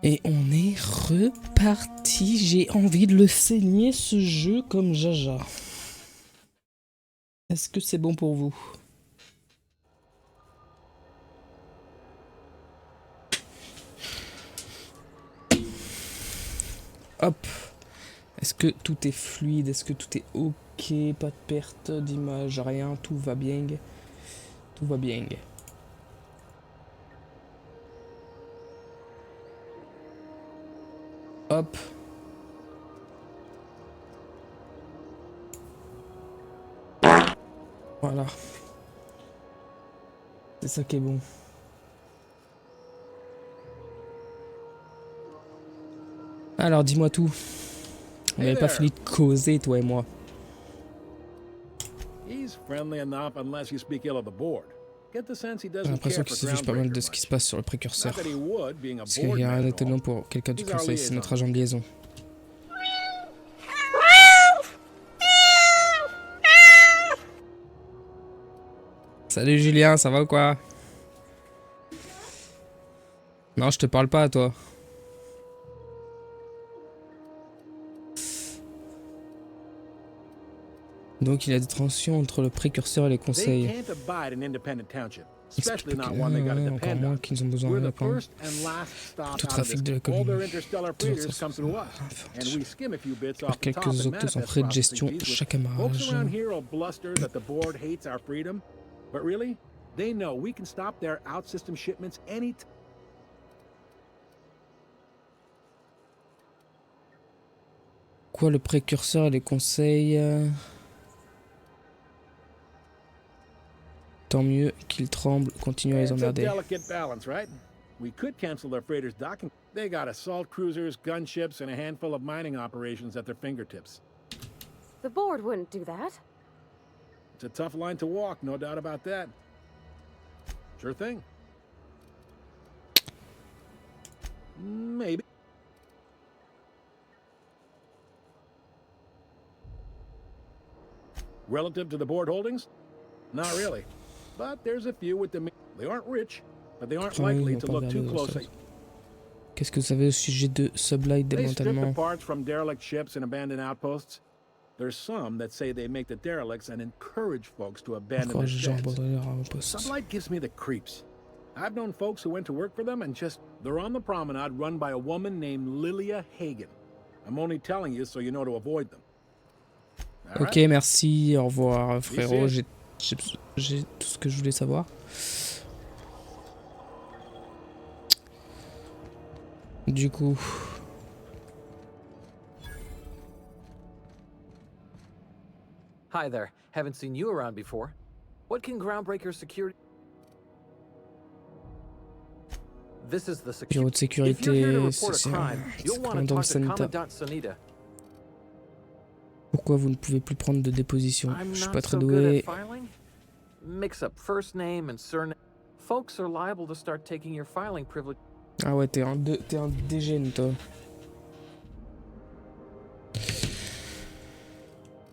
Et on est reparti. J'ai envie de le saigner ce jeu comme Jaja. Est-ce que c'est bon pour vous? Hop. Est-ce que tout est fluide? Est-ce que tout est ok? Pas de perte d'image, rien. Tout va bien. Tout va bien. Hop. Voilà. C'est ça qui est bon. Alors, dis-moi tout. On n'avait pas fini de causer, toi et moi. J'ai l'impression qu'il se fiche pas mal de ce qui se passe sur le précurseur. Parce qu'il y a rien d'étonnant pour quelqu'un du conseil, c'est notre agent de liaison. Salut Julien, ça va ou quoi? Non, je te parle pas à toi. Donc il y a des tensions entre le précurseur et les conseils. Encore moins qu'ils ont besoin de répondre. Tout trafic de la commune. Par quelques octos en frais de gestion, chaque amarrage. Quoi, le précurseur et les conseils? Tant mieux qu'ils tremblent, continuent à les emmerder. We could cancel their freighters docking. They got assault cruisers, gunships, and a handful of mining operations at their fingertips. The board wouldn't do that. It's a tough line to walk, no doubt about that. Sure thing. Maybe. Relative to the board holdings? Not really. But there's a few with the... They aren't rich, but they aren't likely to look too closely. Qu'est-ce que vous savez au sujet de Sublight démantèlement? They strip the parts from derelict ships and abandoned outposts. There's some that say they make the derelicts and encourage folks to abandon their ships. Sublight gives me the creeps. I've known folks who went to work for them and just... They're on the promenade run by a woman named Lilia Hagen. I'm only telling you so you know to avoid them. Ok, merci, au revoir frérot, j'ai tout ce que je voulais savoir. Du coup... Hi there, haven't seen you around before. What can Groundbreaker Security... This is the Bureau de sécurité sociale, commandant sanitaire. Pourquoi vous ne pouvez plus prendre de déposition? Je suis pas très doué. Ah ouais, t'es un dégène, toi.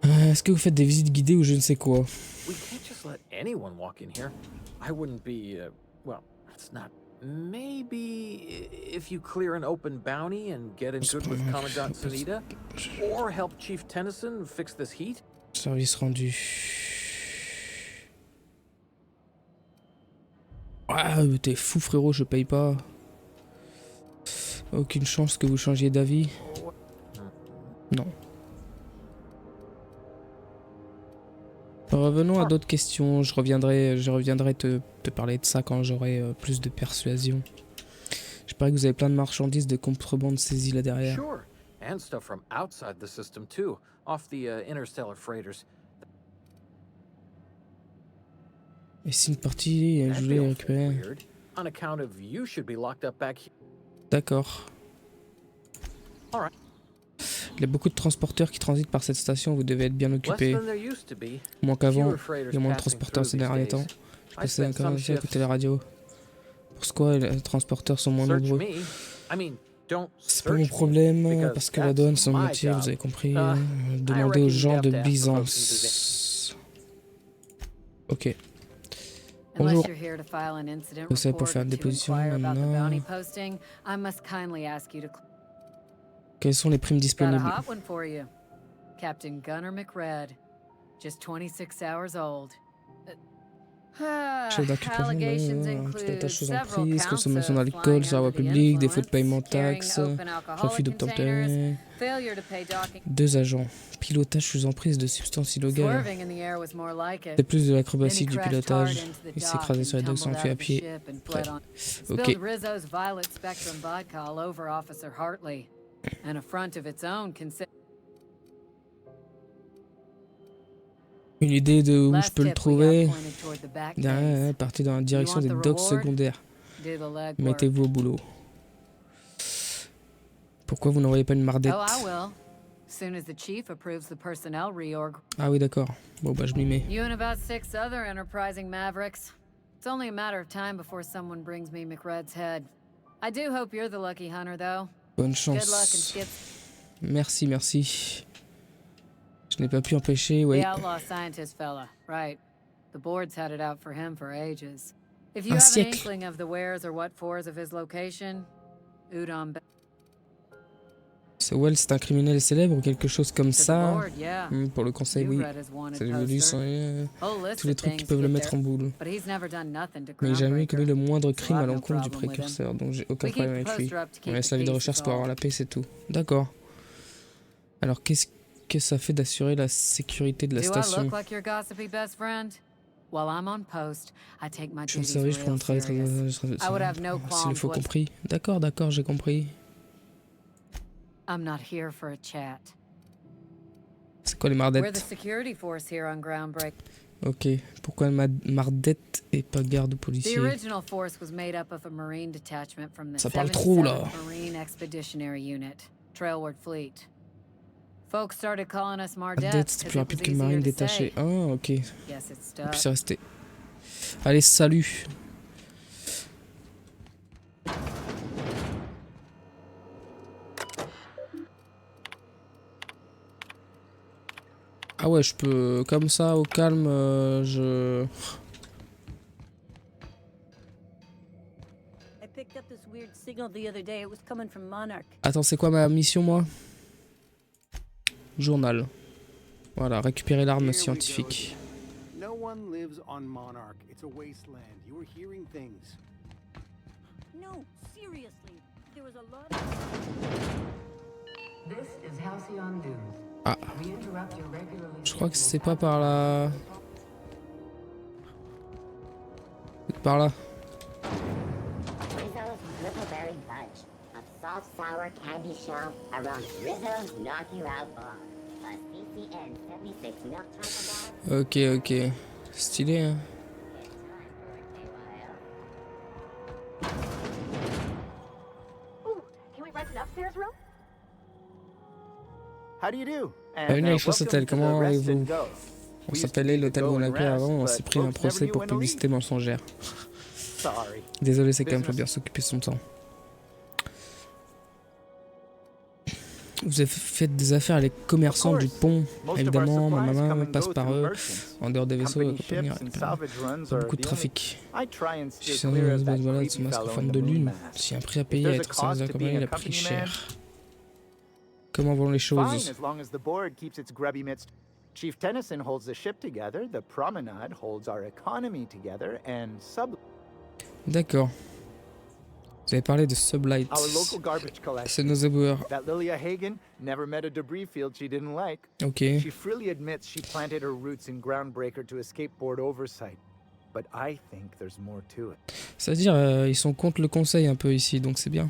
Est-ce que vous faites des visites guidées ou je ne sais quoi? Maybe if you clear an open bounty and get in good with Commandant Sunita, or help Chief Tennyson fix this heat. Service rendu. Ah, t'es fou frérot, je paye pas. Aucune chance que vous changiez d'avis. Non. Revenons à d'autres questions. Je reviendrai te parler de ça quand j'aurai plus de persuasion. Je parie que vous avez plein de marchandises de contrebande saisies là derrière. Et si une partie, je voulais récupérer. D'accord. Il y a beaucoup de transporteurs qui transitent par cette station, vous devez être bien occupé. Moins qu'avant, il y a moins de transporteurs ces derniers temps. Je passais encore à écouter la radio. Pourquoi les transporteurs sont moins nombreux? C'est pas mon problème, parce que la douane, c'est mon métier, vous avez compris. Demandez aux gens de Byzance. Ok. Bonjour. Unless you're here to file an incident C'est pour faire report une to déposition inquire about the bounty maintenant. posting, I must kindly ask you to Quelles sont les primes got a disponibles? hot one for you. Captain Gunnar McRed, just 26 hours old. Chef d'inculpation, Allegations pilotage include sous several emprise, counts consommation of d'alcool flying sur la voie under the publique, défaut de paiement de influence, taxes, carrying open refus alcoholic d'obtempérer. containers, failure to pay docking. 2 agents. Pilotage sous emprise de substances illégales. Swerving in the air was more like it. C'est plus de l'acrobatie que Then he du crashed hard pilotage. into the Il s'est dock écrasé and sur les docks, tumbled s'enfuit out à of the pied. ship and fled on. Ok. Spilled Rizzo's Violet Spectrum vodka all over Officer Hartley. An affront of its own Une idée de où je Last peux le tip we trouver. got pointed toward the back Derrière, bays. partez dans la direction want des the docks reward? secondaires. Do the legwork. Mettez-vous au boulot. Pourquoi vous n'envoyez pas une mardette? Oh, I will. Soon as the chief approves the personnel reorg. Ah oui, d'accord. Bon, bah je m'y mets. You and about 6 other enterprising mavericks. It's only a matter of time before someone brings me McRed's head. I do hope you're the lucky hunter, though. Bonne Good luck and chance. skip. Merci, merci. Je n'ai pas pu empêcher, ouais. The outlaw scientist fella, right. The board's had it out for him for ages. If you Un have an siècle. inkling of the wheres or what fors of his location, Udon C'est Wells, c'est un criminel célèbre ou quelque chose comme to the ça. board, yeah. Pour le conseil, You oui. read his wanted C'est vu poster. Whole list tous les of trucs qui things peuvent le fit mettre there, en boule. but he's never done nothing to Mais il n'a jamais commis le groundbreaker. moindre crime à I've no l'encontre du problem with him. précurseur, donc j'ai aucun We keep problème the avec lui. poster up to On keep laisse the la vie de peace, recherche is pour avoir all. la paix, c'est tout. D'accord. Alors, qu'est-ce que ça fait d'assurer la sécurité de la Do I station? look like your gossipy best friend? While I'm on post, I take my Je suis en duties service, je prends real le travail très... serious. I would have no S'il le qualms faut what- compris. D'accord, d'accord, j'ai compris. I'm not here for a chat. C'est quoi les We're the mardettes? security force here on Groundbreak. Ok. Pourquoi mardette et pas garde The policier? original force was made up of a Marine detachment from the Ça parle trop, là. 77th Marine Expeditionary Unit, Trailward Fleet. Folks started calling us Mardette, Mardettes c'était because plus it rapide was que easier marine to détachée. say. Ah, ok. Et Guess it stuck. puis c'est resté. Allez, salut! Ah ouais, je peux, comme ça, au calme, je... I picked up this weird signal the other day. It was coming from Monarch. Attends, c'est quoi ma mission, moi? Journal. Voilà, récupérer l'arme scientifique. No one lives on Monarch. It's a wasteland. You were hearing things. No, seriously. There was a lot This is Halcyon News. Ah, We interrupt your regularly je crois que c'est scheduled pas par là. C'est par là. Rizzo's Whippleberry Bunch, a soft sour candy shell around Rizzo's Knock You Out Bar, a CCN 76 milk chocolate bar. Ok, ok. Stylé, hein. Ooh, can we rent an upstairs room? How do you do? Bienvenue avec welcome Chaussette, to comment the Rest allez-vous? and Go. On We used to s'appelait keep l'hôtel the Go and Monaco avant, on Rest, s'est but pris un folks procès never pour knew when to publicité leave. mensongère. Sorry. Désolé, c'est quand même pas Business. bien s'occuper de son temps. Vous avez fait des affaires avec les commerçants du pont. Évidemment, ma maman passe par eux. En dehors des vaisseaux, la compagnie récupère pas beaucoup de trafic. Si ça voilà, ce masque en forme de lune, si un prix à payer à être service de la compagnie, il a pris cher. Comment vont les Fine, choses? as long as the board keeps its grubby midst. Chief Tennyson holds the ship together, the promenade holds our economy together, and D'accord. Vous avez parlé de Sublight. our local garbage C'est collection. nos éboueurs. That Lilia Hagen never met a debris field she didn't like. Ok. She freely admits she planted her roots in Groundbreaker to escape board oversight. But I think there's more to it. C'est-à-dire, ils sont contre le conseil un peu ici, donc c'est bien.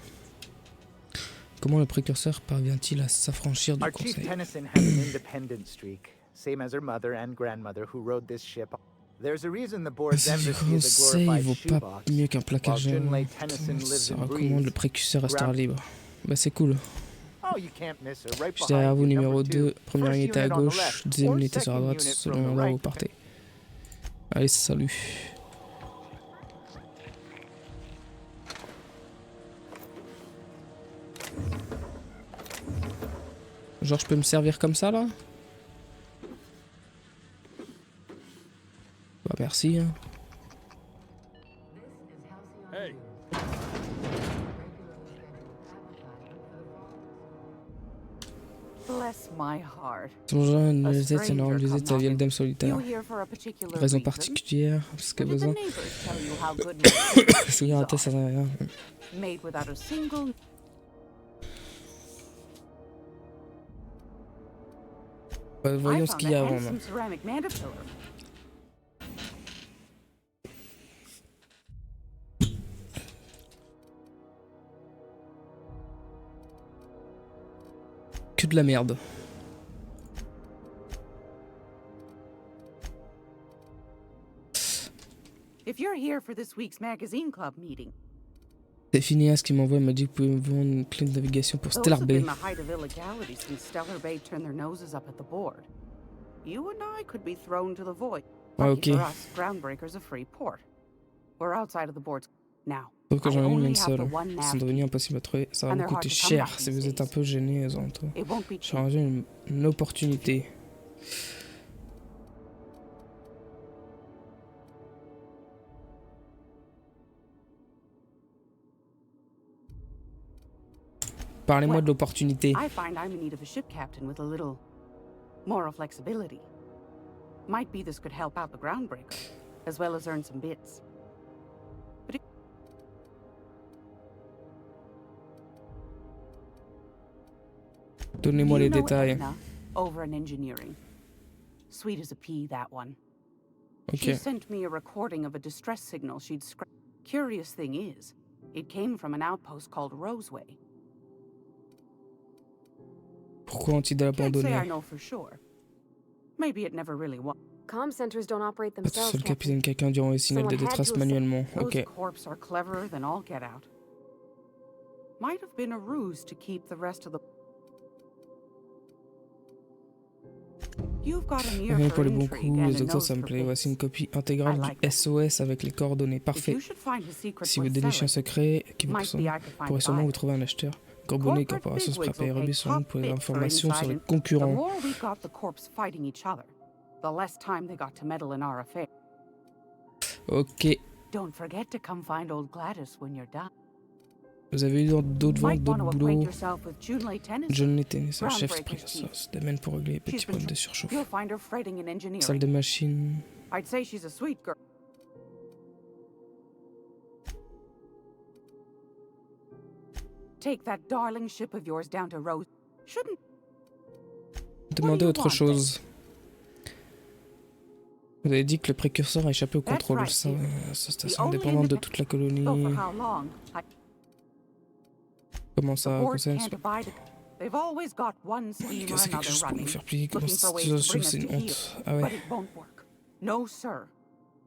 Comment le précurseur parvient-il à s'affranchir du Our Chief conseil? Tennyson has an independent streak, same as her mother and grandmother who rode this ship. There's a reason the board's Le embassy is a conseil glorified vaut pas shoebox. mieux qu'un placard while géant. Junlei Tennyson lives Ça in recommande le Breeze. précurseur restera libre. Bah c'est cool. Oh, you can't miss her. Right Juste derrière vous, behind you, numéro number 2, two. première First unité à unit on the gauche, left, deuxième or unité sur la second droite, unit selon from the l'endroit où vous right. partez. Allez, salut. Genre je peux me servir comme ça là? Bah merci. Hein. Hey. Bless my heart. Son genre une visite, c'est une rendre visite à la vieille dame solitaire. You here for a particular Raison reason? particulière, parce qu'elle a Did the besoin. neighbors tell you how good my cookies C'est bien, ça are? sert à rien. Made without a single. Voyons ce qu'il y a avant. Handsome ceramic mandipiller. Que de la merde. If you're here for this week's magazine club meeting, C'est Phineas qui m'envoie, il m'a dit que vous pouvez me vendre une clé de navigation pour Stellar those have Bay. been the height of illegality since Stellar Bay turned their noses up at the board. You and I could be thrown to the void. Ouais, Lucky ok. for us, Groundbreaker's a free port. We're outside of the boards now. Sauf que I j'en ai only une have seule. the one C'est napkin. devenu impossible à trouver. Ça va And me they're coûter hard to come cher by si these vous êtes un days. peu gênés aux alentours. It won't be J'ai cheap. rangé une opportunité. Parlez-moi de l'opportunité. I find I'm in need of a ship captain with a little moral flexibility. Might be this could help out the Groundbreaker, as well as earn some bits. Donnez-moi You les know détails. Edna, over in engineering. Sweet as a pea, that one. Ok. She sent me a recording of a distress signal she'd scrapped. Curious thing is, it came from an outpost called Roseway. Pourquoi ont-ils Can't say I abandonné? know for sure. Maybe it never really was. Comm centers don't operate Pas tout themselves, seul, Captain. capitaine, quelqu'un dû envoyer signal de Someone had détresse to have manuellement. Those Ok. corps are cleverer than all get out. Might have been a ruse to keep the rest of the. You've got an ear Rien for pour les bons intrigue coups, and les a autres nose ça me for plaît. Voici une bits. copie intégrale I like du that. SOS avec les coordonnées. If Parfait. you should find a secret Si vous worth dénichez un selling, secret qui vous might be I could find pourrait a sûrement buyer. vous trouver un acheteur. Corbonnet Corporate Corporation se bigwigs prépare à will pay Robinson top pour les bits for informations sur inside les and- The concurrents. more we got the corps fighting each other, the less time they got to meddle in our affair. Ok. Don't forget to come find old Gladys when you're done. Vous avez eu d'autres ventes, Might want d'autres to acquaint boulots. yourself with Junlei Tennyson. John Lee Tennyson, chef Groundbreaker's spring, chief. se démène pour régler les petits She's been problèmes de surchauffe. You'll find her fretting in Salle engineering. de machine. I'd say she's a sweet girl. Take that darling ship of yours down to Rose. Shouldn't Demandez you autre want, chose. Vous avez dit que le précurseur a échappé au That's contrôle. right, Sa dear. station The only indépendante de independent- toute la colonie. go for how long? Comment The ça board concerne can't abide it. They've always got one scheme or c'est quelque another chose pour running, nous faire plier. Comment looking for cette ways to bring situation, us c'est to une heel. honte. Ah But ouais. it won't work. No, sir.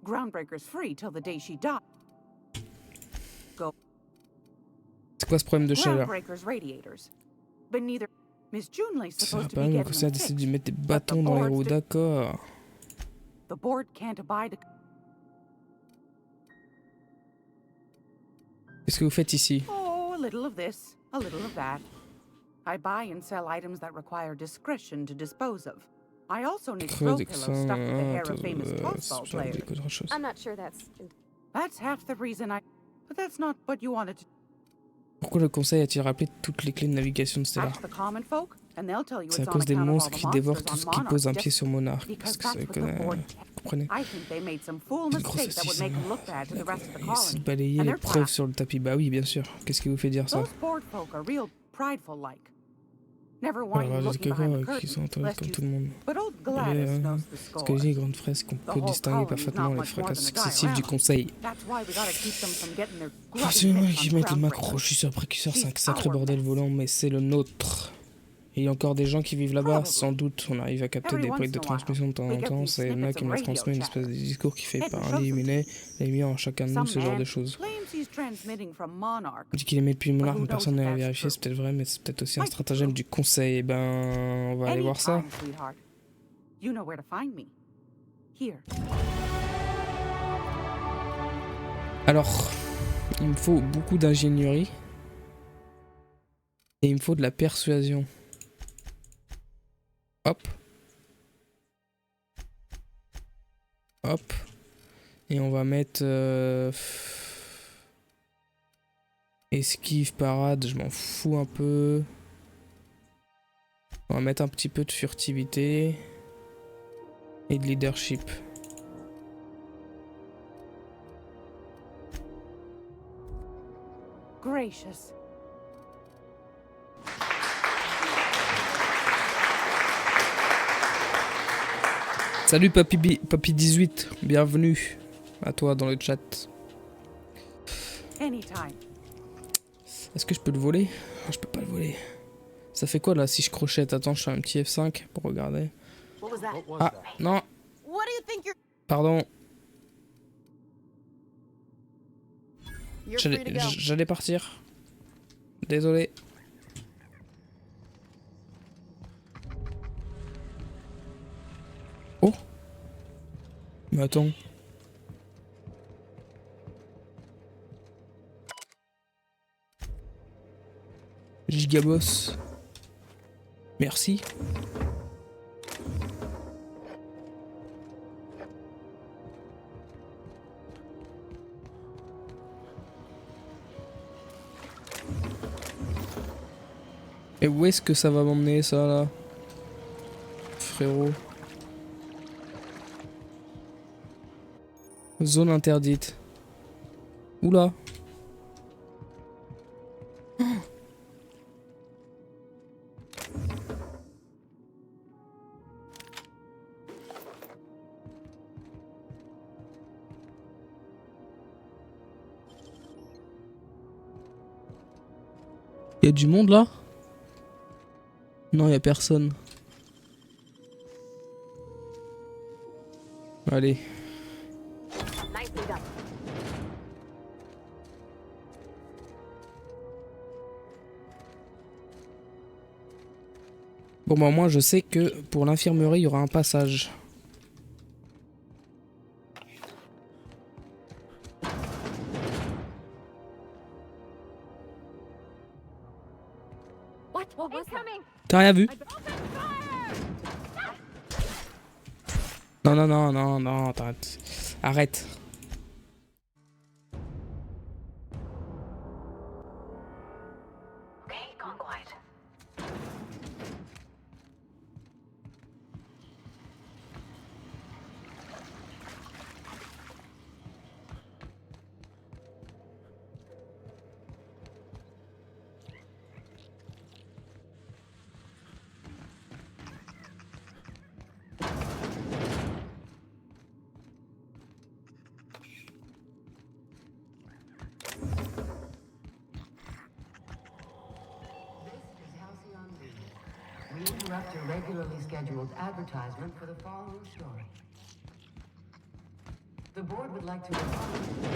Groundbreaker's free till the day she dies. C'est quoi ce problème de chaleur? Groundbreaker's radiators. But neither Miss Junley's Ça va supposed to pas be me getting conseiller them d'essayer de fixed. mettre des bâtons dans les roues, d'accord. The board can't abide. Qu'est-ce que vous faites ici? Oh, a little of this, a little of that. I buy and sell items that require discretion to dispose of. I also need throw Creuse, pillows stuffed with the hair of famous tossball players. autre chose. I'm not sure that's... That's half the reason I... But that's not what you wanted to... Pourquoi le conseil a-t-il rappelé toutes les clés de navigation de Stellar? Ask the common folk, and they'll tell you C'est à it's on cause des account of all monstres the qui dévorent monsters tout ce on qui Monarch pose un just pied sur Monarch. because Parce que that's c'est what the board... vous comprenez? I think they made some fool Une grosse mistake that would saucisse. make them look bad to the rest of the Essaye colony. de balayer And les they're preuves proud. sur le tapis. Bah oui, bien sûr. Qu'est-ce qui vous fait dire ça? Those board folk are real prideful like. Never Alors, wanting les looking behind the quelqu'un qui curtain, sont intéressés lest comme you... tout le monde. But old Et, Gladys knows the ce score. que je dis, les grandes fresques, on The peut whole distinguer colony's parfaitement not les much more fréquences than a guy successives du around. conseil. That's why we gotta keep them from getting their grubby Absolument, mitts qui on mettent le Groundbreaker. macro. Je suis sur le précurseur, c'est un She's sacré our bordel mess. volant, mais c'est le nôtre. Et il y a encore des gens qui vivent là-bas, Probably. sans doute. On arrive à capter Every des once briques de in a while, transmission de temps we en get temps. these C'est là snippets qui of m'a radio transmis une chatter. espèce de discours qui fait Edna par un shows illuminé la lumière en chacun de nous, Some ce genre man de choses. claims he's transmitting from Monarch. On dit qu'il aimait depuis Monarch, who mais knows personne if n'a that's vérifié, true? c'est peut-être vrai, mais c'est peut-être aussi un Might be stratagème true. du conseil. Eh ben, on va aller voir ça. Anytime, sweetheart. You know where to find me. Here. Alors, il me faut beaucoup d'ingénierie. Et il me faut de la persuasion. Hop. Hop. Et on va mettre... Esquive, parade, je m'en fous un peu. On va mettre un petit peu de furtivité. Et de leadership. Gracious. Salut Papy 18, bienvenue à toi dans le chat. Est-ce que je peux le voler? Non, je peux pas le voler. Ça fait quoi là si je crochette? Attends, je fais un petit F5 pour regarder. Ah, non. Pardon. J'allais partir. Désolé. Oh. Mais attends. Gigaboss. Merci. Et où est-ce que ça va m'emmener ça là, frérot? Zone interdite. Oula. Il y a du monde là? Non, il y a personne. Allez. Bon bah moi je sais que pour l'infirmerie il y aura un passage. T'as rien vu? Non non non non non, arrête. Interrupt your regularly scheduled advertisement for the following story. The board would like to apologize to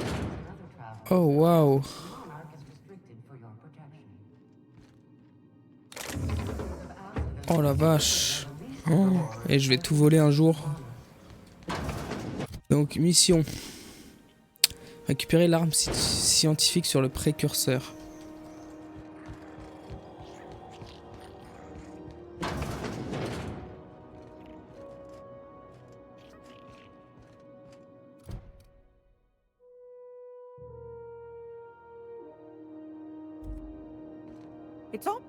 another traveler. Oh wow. Monarch is restricted for your protection. Oh la vache. Oh. Et je vais tout voler un jour. Donc mission. Récupérer l'arme scientifique sur le précurseur. It's all.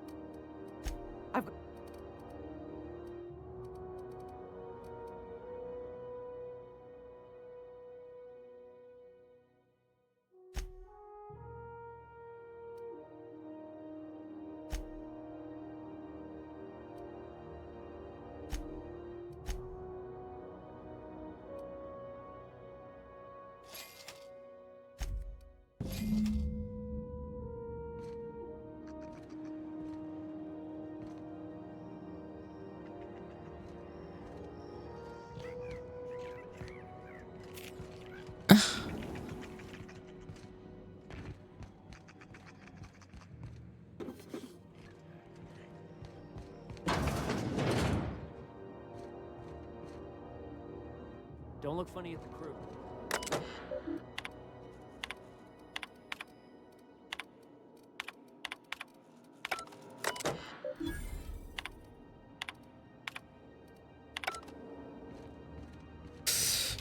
Don't look funny at the crew.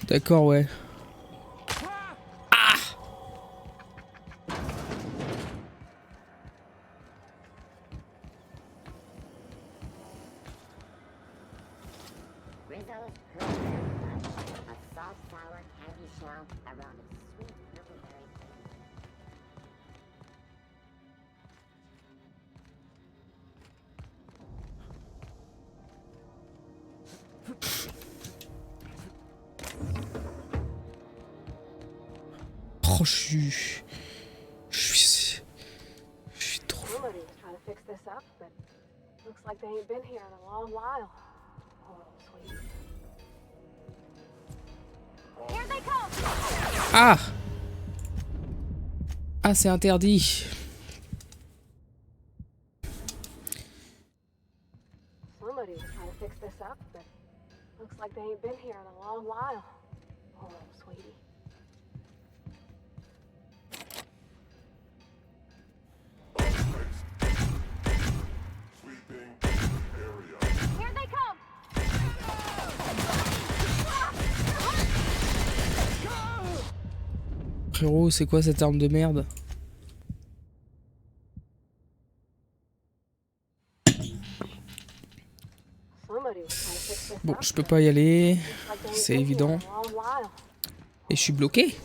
D'accord, ouais. Ah! shell around a sweet purple-berry flavor. Oh, je suis trop. Somebody was trying to fix this up, but looks like they ain't been here in a long while. Oh, sweet. Here they come! Ah! Ah, c'est interdit. Somebody was trying to fix this up, but looks like they ain't been here in a long while. Oh, sweetie. Here they come! Frérot, c'est quoi cette arme de merde? Bon, je peux pas y aller, c'est évident. Et je suis bloqué.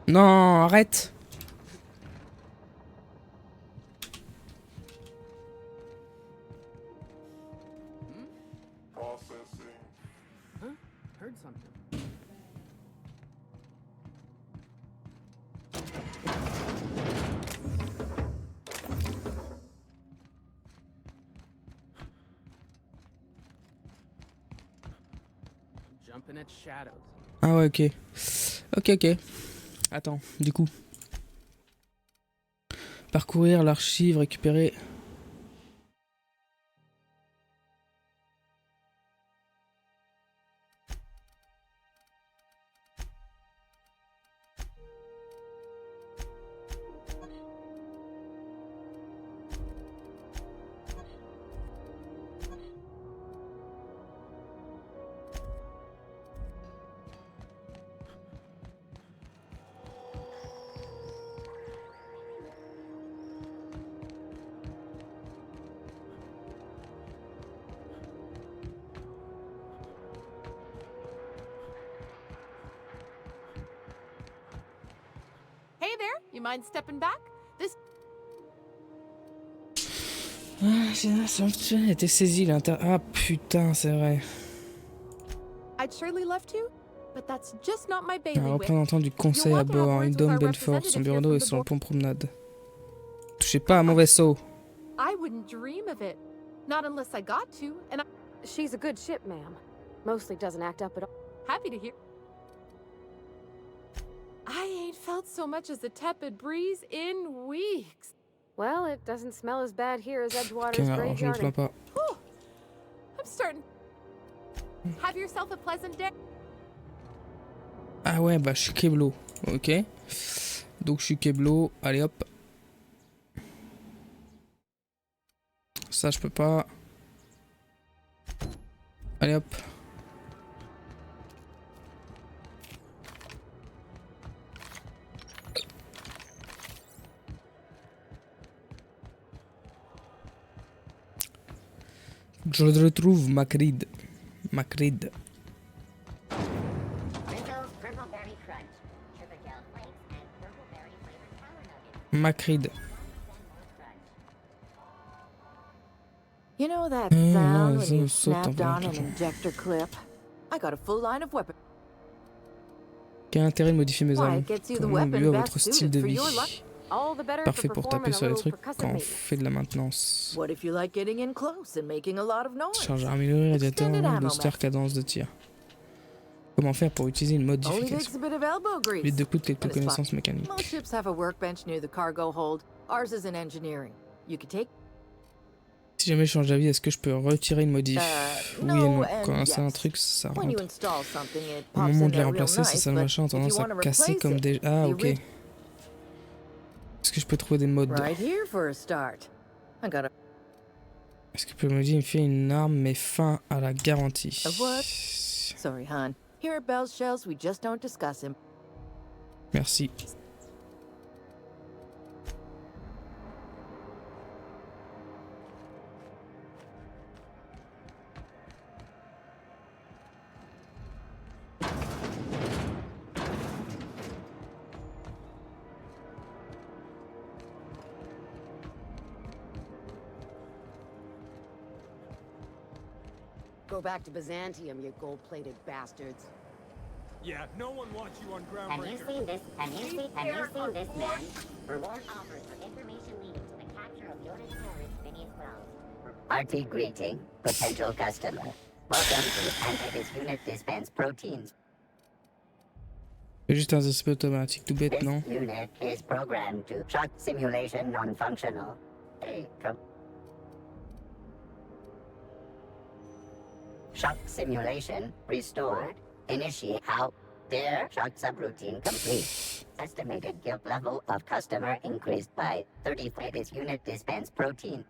Non, arrête. Ah ouais, ok. Ok. Attends, du coup. Parcourir l'archive, récupérer... Hey there, you mind stepping back? This Ah, c'est était saisi l'intérieur. Ah putain, c'est vrai. I'd surely love to, but that's just not my Un bailiwick. représentant du conseil à bord, une dame Belfort, son bureau d'eau et son pont promenade. Touchez pas à mon vaisseau. I wouldn't dream of it. Not unless I got to, and I'm She's a good ship, ma'am. Mostly doesn't act up at all. happy to hear. I ain't felt so much as a tepid breeze in weeks. Well, it doesn't smell as bad here as Ok, Edgewater's alors je me graveyard. plains pas. Whew. I'm starting. Have yourself a pleasant day. Ah ouais, bah je suis Keblo. Ok. Donc je suis Keblo. Allez hop. Ça je peux pas. Allez hop. Je retrouve Macrid. Macrid. Rizzo's Purple Berry Crunch, Sugar Gel Flakes, and Purple Berry flavored Power Nuggets. Macrid. You know that Mm, sound no, when you so snapped on an something. injector clip? I got a full line of weapons. Quel intérêt de modifier mes Why, armes it gets you the pour weapon évoluer à best votre style suited de for vie. your luck. All the better Parfait for pour taper performing sur a les little trucs percussive quand on maintenance. fait de la maintenance. What if you like getting in close and making a lot of noise? Chargeur amélioré, radiateur, Extended ammo booster, method. cadence de tir. Comment faire pour utiliser une Only takes modification? a bit of elbow grease. Vite de coups de quelques and it's fine. connaissances mécaniques. Most ships have a workbench near the cargo hold. Ours is in engineering. You could take. Si jamais je change d'avis, est-ce que je peux retirer une modif? Oui et no non. and Quand c'est un yes. truc, ça When you rentre. install something, it Au pops moment in de les there real remplacer, ces nice, sales but machins ont if you tendance want à to casser replace comme it, des... Ah, the ok. rig- Est-ce que je peux trouver des modes? Right here for a start. I got a Est-ce que peut me dire, il me fait une arme, mais fin à la garantie? Of what? Sorry, hon. Here at Bell's Shells, we just don't discuss him. Merci. go back to Byzantium, you gold-plated bastards. Yeah, no one wants you on Have you Groundbreaker. seen this? Have you seen this man? Reward offers for information leading to the capture of noted terrorists beneath ground. RT greeting, potential customer. Welcome to Antigus Unit Dispense Proteins. C'est juste un aspect automatique tout bête, non? This unit is programmed to shock simulation non-functional. Shock simulation restored. Initiate how? There, shock subroutine complete. Estimated guilt level of customer increased by 35. This unit dispense protein.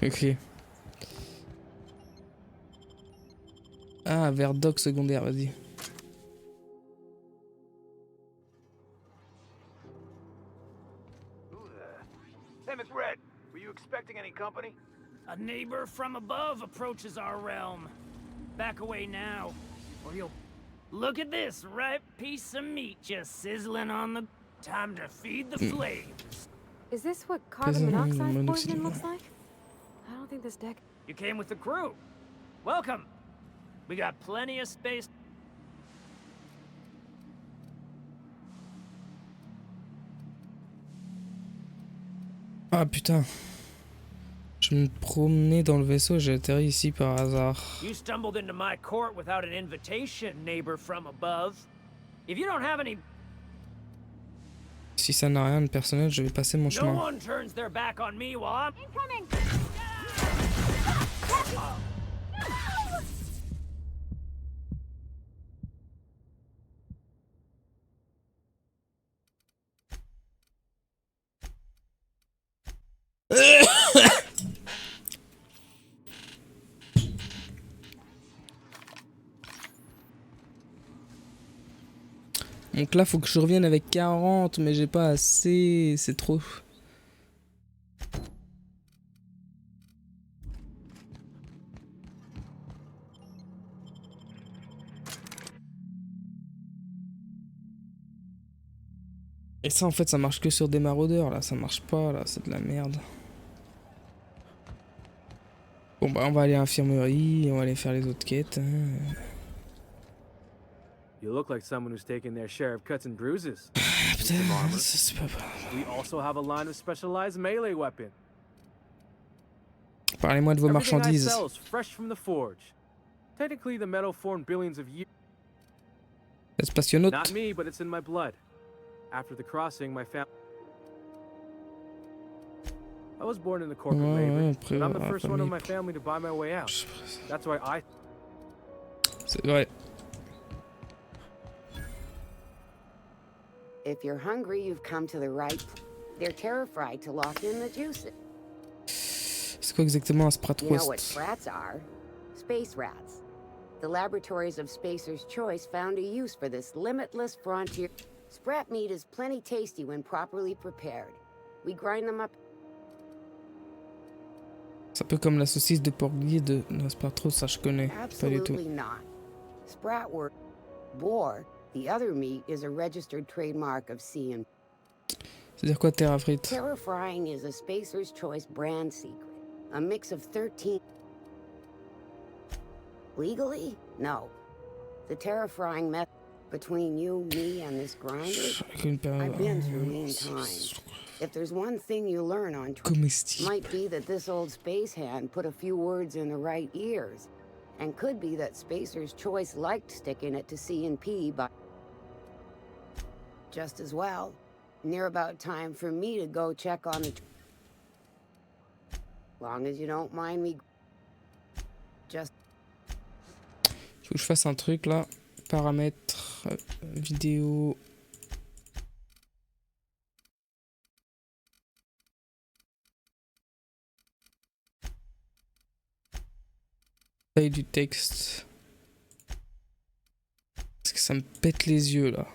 Ok. Ah, vers doc secondaire, vas-y. Hey, McRed, were you expecting any company? A neighbor from above approaches our realm. Back away now, or you'll... Look at this ripe piece of meat just sizzling on the... Time to feed the flames. Is this what carbon monoxide poisoning looks like? I don't think this deck... You came with the crew. Welcome. We got plenty of space. Ah putain. Je me promenais dans le vaisseau, j'ai atterri ici par hasard. You stumbled into my court without an invitation, neighbor from above. If you don't have any... Si ça n'a rien de personnel, je vais passer mon chemin. No one turns their back on me while I'm... Incoming! Donc là, faut que je revienne avec 40, mais j'ai pas assez, c'est trop. Et ça, en fait, ça marche que sur des maraudeurs, là, ça marche pas, là, c'est de la merde. Bon, bah, on va aller à l'infirmerie, on va aller faire les autres quêtes. Hein. You look like someone who's taken their share of cuts and bruises. Putain, c'est pas... We also have a line of specialized melee weapons. Parlez-moi de vos marchandises. Everything I sell is fresh from the forge. Technically, the metal formed billions of years. Espationaute. Not me, but it's in my blood. After the crossing, my family... I was born in the corporate labor, but I'm the first one in my family to buy my way out. That's why I... C'est vrai. If you're hungry, you've come to the right. They're terrified to lock in the juices. C'est quoi exactement un sprat You know what sprats are? Space rats. The laboratories of Spacer's Choice found a use for this limitless frontier. Sprat meat is plenty tasty when properly prepared. We grind them up. C'est un peu comme la saucisse de porc de... Non, c'est pas trop, ça je connais. Pas du tout. Absolutely not. Sprat work. Boar, the other meat, is a registered trademark of C&... C'est-à-dire quoi, terre à frites? Terra frying is a Spacer's Choice brand secret. A mix of 13... Legally? No. The terra frying method between you, me, and this grinder... I've been through mean times. If there's one thing you learn on might be that this old space hand put a few words in the right ears. And could be that Spacer's Choice liked sticking it to C&P, but... Just as well. Near about time for me to go check on the... Long as you don't mind me... Just... Faut que je fasse un truc là. Paramètres... vidéo... Taille du texte. Parce que ça me pète les yeux là.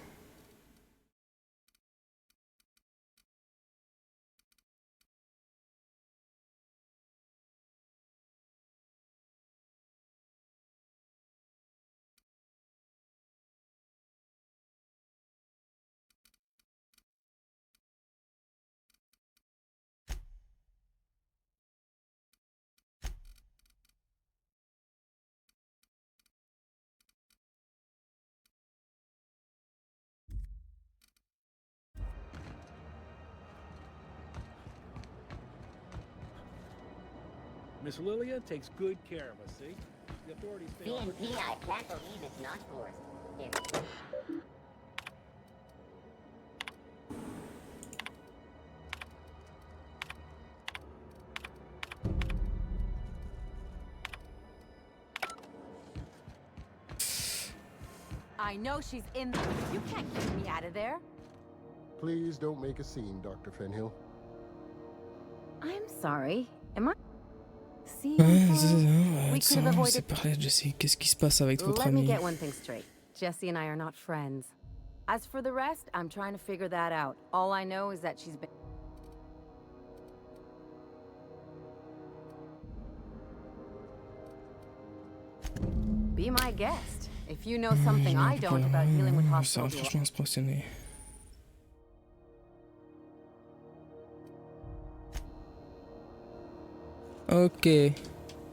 Miss Lilia takes good care of us, see? The authorities fail. PNP, I can't believe it's not forced. I know she's in. You can't keep me out of there. Please don't make a scene, Dr. Fenhill. I'm sorry. Am I? See, C'est pareil, Jesse. Qu'est-ce qui se passe avec votre Let me ami? get one thing straight. Jesse and I are not friends. As for the rest, I'm trying to figure that out. All I know is that she's been. Be my guest. If you know something I don't about dealing with Ça va hospitals. franchement se impressionner. Ok.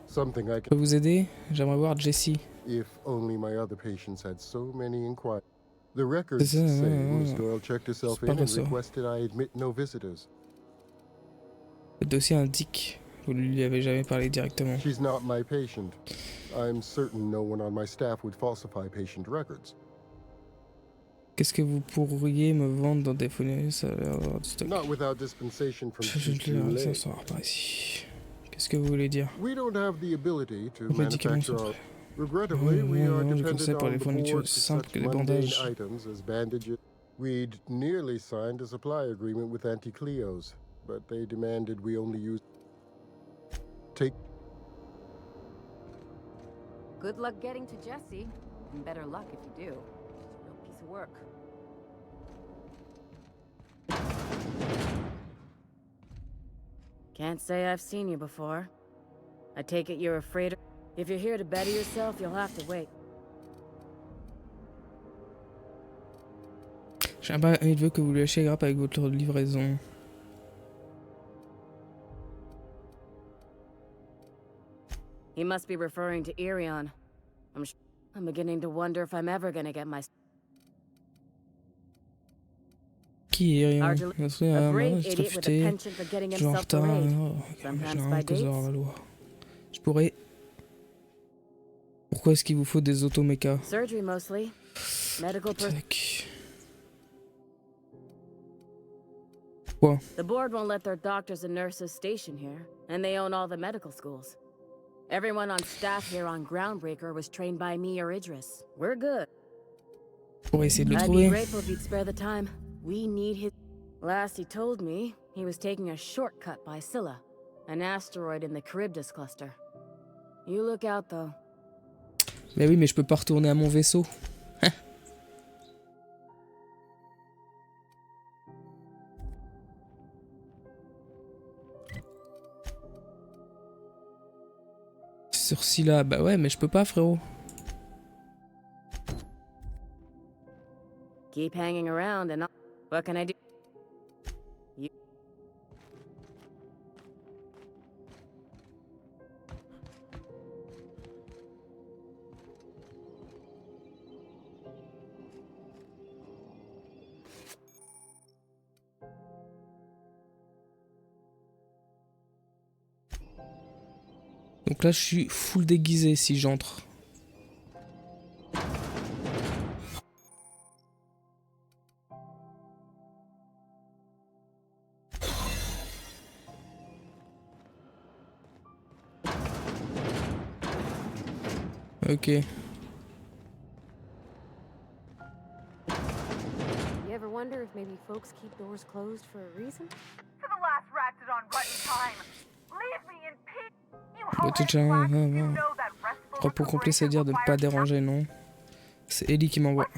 Something I Je peux vous aider? J'aimerais voir Jessie. If only my other patients had so many inquiries. The records say Miss Doyle checked herself in and requested I admit no visitors. Le dossier indique. Vous ne lui avez jamais parlé directement. She's not my patient. I'm certain no one on my staff would falsify patient records. Qu'est-ce que vous pourriez me vendre dans des fournisseurs? Ça a l'air d'avoir du stock. Not without dispensation from ça sort par ici. Qu'est-ce que vous voulez dire? We don't have the ability to Médicaments sont manufacture. prêts. Regrettably, we are Je dependent conseille pour on les the fournitures board for simples such que les mundane bandages. items as bandages. We'd nearly signed a supply agreement with Anti-Cleos, but they demanded we only use. Take. Good luck getting to Jesse. And better luck if you do. It's a real piece of work. Can't say I've seen you before. I take it you're afraid. If you're here to better yourself, you'll have to wait. Il veut que vous lui lâchiez grappe avec votre livraison. He must be referring to Irion. I'm beginning to wonder if I'm ever gonna get my. Qui est rien? A great idiot with a penchant for getting himself parade. Sometimes by dates. Je pourrais. Pourquoi est-ce qu'il vous faut des automécas? Surgery mostly. Medical. Quoi? The board won't let their doctors and nurses station here, and they own all the medical schools. Everyone on staff here on Groundbreaker was trained by me or Idris. We're good. Pour essayer de le I'd trouver. be grateful if you'd spare the time. We need his. Last he told me, he was taking a shortcut by Scylla, an asteroid in the Charybdis cluster. You look out though. Mais oui, mais je peux pas retourner à mon vaisseau. Sur Scylla, bah ouais, mais je peux pas, frérot. Keep hanging around and what can I do? Donc là, je suis full déguisé si j'entre. Ok. You ever wonder if maybe folks keep doors closed for a reason? For the last ratted on rotten time. Leave me in peace. Repos complet, c'est-à-dire de ne pas déranger, non? C'est Ellie qui m'envoie.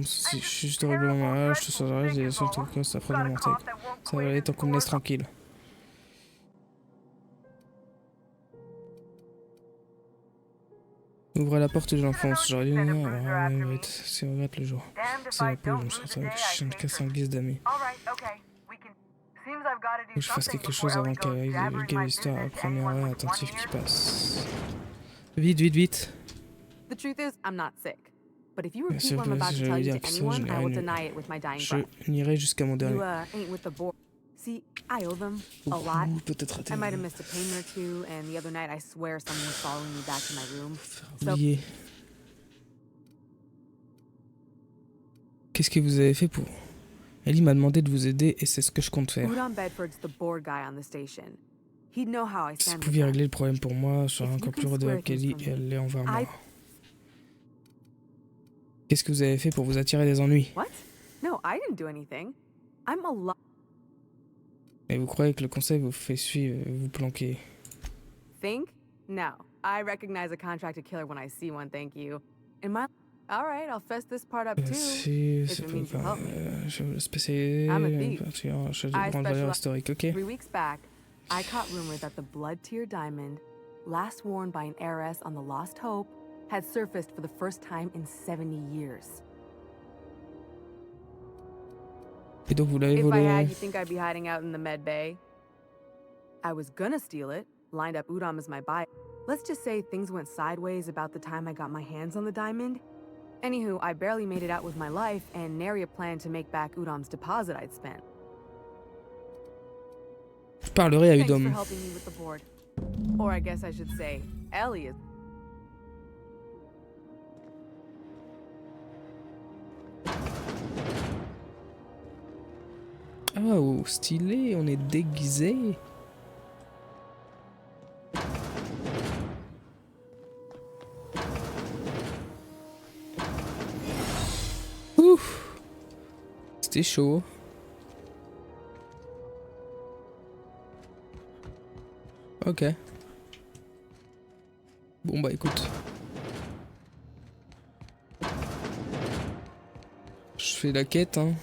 Si je suis juste horriblement malade, je te saurai, j'ai surtout que ça prend de mon tête. Ça va aller tant qu'on me laisse tranquille. Ouvrez la porte, j'enfonce. J'aurais dû c'est regrette le jour. C'est la peau, je me sens avec le chien de casse en guise d'amis. Faut que je fasse quelque chose avant qu'elle vulgaire l'histoire à la première heure attentive qui passe. Vite, vite, vite. The truth is, I'm not sick. But if you Bien repeat sûr, what I'm about to tell you to ça, anyone, I will deny it with my dying breath. Je n'irai jusqu'à mon dernier. You ain't with the board. See, I owe them a lot. I might have missed a payment or two, and the other night I swear someone was following me back to my room. So... Qu'est-ce que vous avez fait pour... Ellie m'a demandé de vous aider et c'est ce que je compte faire. Udon Bedford's the board guy on the station. He'd know how I Si stand vous pouviez régler le problème pour moi, je serais encore plus redevable qu'Ellie et elle l'est envers moi. Qu'est-ce que vous avez fait pour vous attirer des ennuis? What? No, I didn't do anything. I'm a lot. Et vous croyez que le conseil vous fait suivre et vous planquer? Think? No. I recognize a contracted killer when I see one, thank you. In my... All right, I'll fess this part up too. Si, c'est pas... je vais spécialiser... Je de grande valeur historique, ok? 3 weeks back, I caught rumor that the blood tier diamond, last worn by an heiress on the Lost Hope, had surfaced for the first time in 70 years. Et donc vous l'avez If volé? I had, you think I'd be hiding out in the med bay? I was gonna steal it, lined up Udom as my buyer. Let's just say things went sideways about the time I got my hands on the diamond. Anywho, I barely made it out with my life, and nary a plan to make back Udom's deposit I'd spent. Je parlerai à Udom. Thanks for helping me with the board. Or I guess I should say, Ellie is... Oh, stylé, on est déguisé. Ouf, c'était chaud. Ok. Bon bah écoute. Je fais la quête, hein.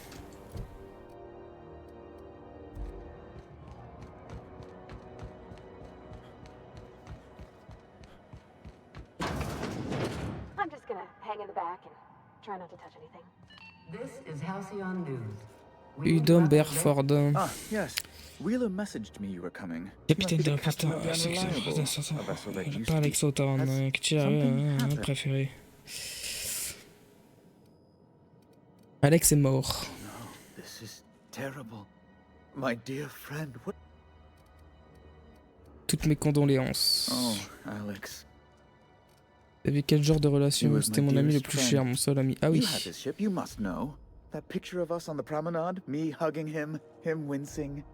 I'm just gonna hang in the back and try not to touch anything. This is Halcyon News. Udom Berford. Ah, yes. Wheeler messaged me you were coming. Capitaine de la putain, pas Alex Hawthorne, que tu as préféré. Alex est mort. No, this is terrible. My dear friend, what? Toutes mes condoléances. Oh, Alex. Avec quel genre de relation? C'était mon ami le plus cher, mon seul ami. Ah oui. You had this ship, you must know. That picture of us on the promenade, me hugging him wincing.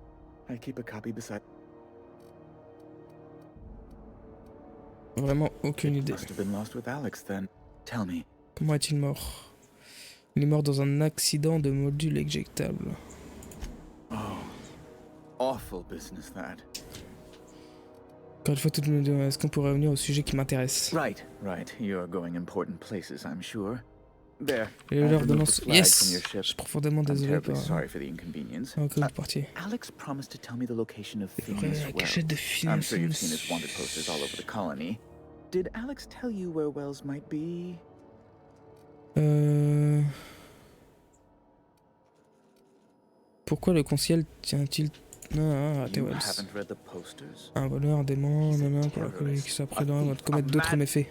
I keep a copy beside. Vraiment aucune idée. Must have been lost with Alex then. Tell me. Comment est-il mort? Il est mort dans un accident de module éjectable. Oh, awful business that. Encore une fois, toutes mes deux, est-ce qu'on pourrait revenir au sujet qui m'intéresse? Right. You're going important places, I'm sure. There. Et l'ordonnance. Yes. Je suis profondément désolé pour. Sorry for the inconvenience. Ok, vous partiez. Alex promised to tell me the location of Phineas La cachette de Phineas. I'm sure you've seen his wanted posters all over the colony. Did Alex tell you where Wells might be? Pourquoi le concierge tient-il... Non, raté Wells. Un voleur, un démon, non, pour la collègue qui soit prudent, va commettre d'autres méfaits.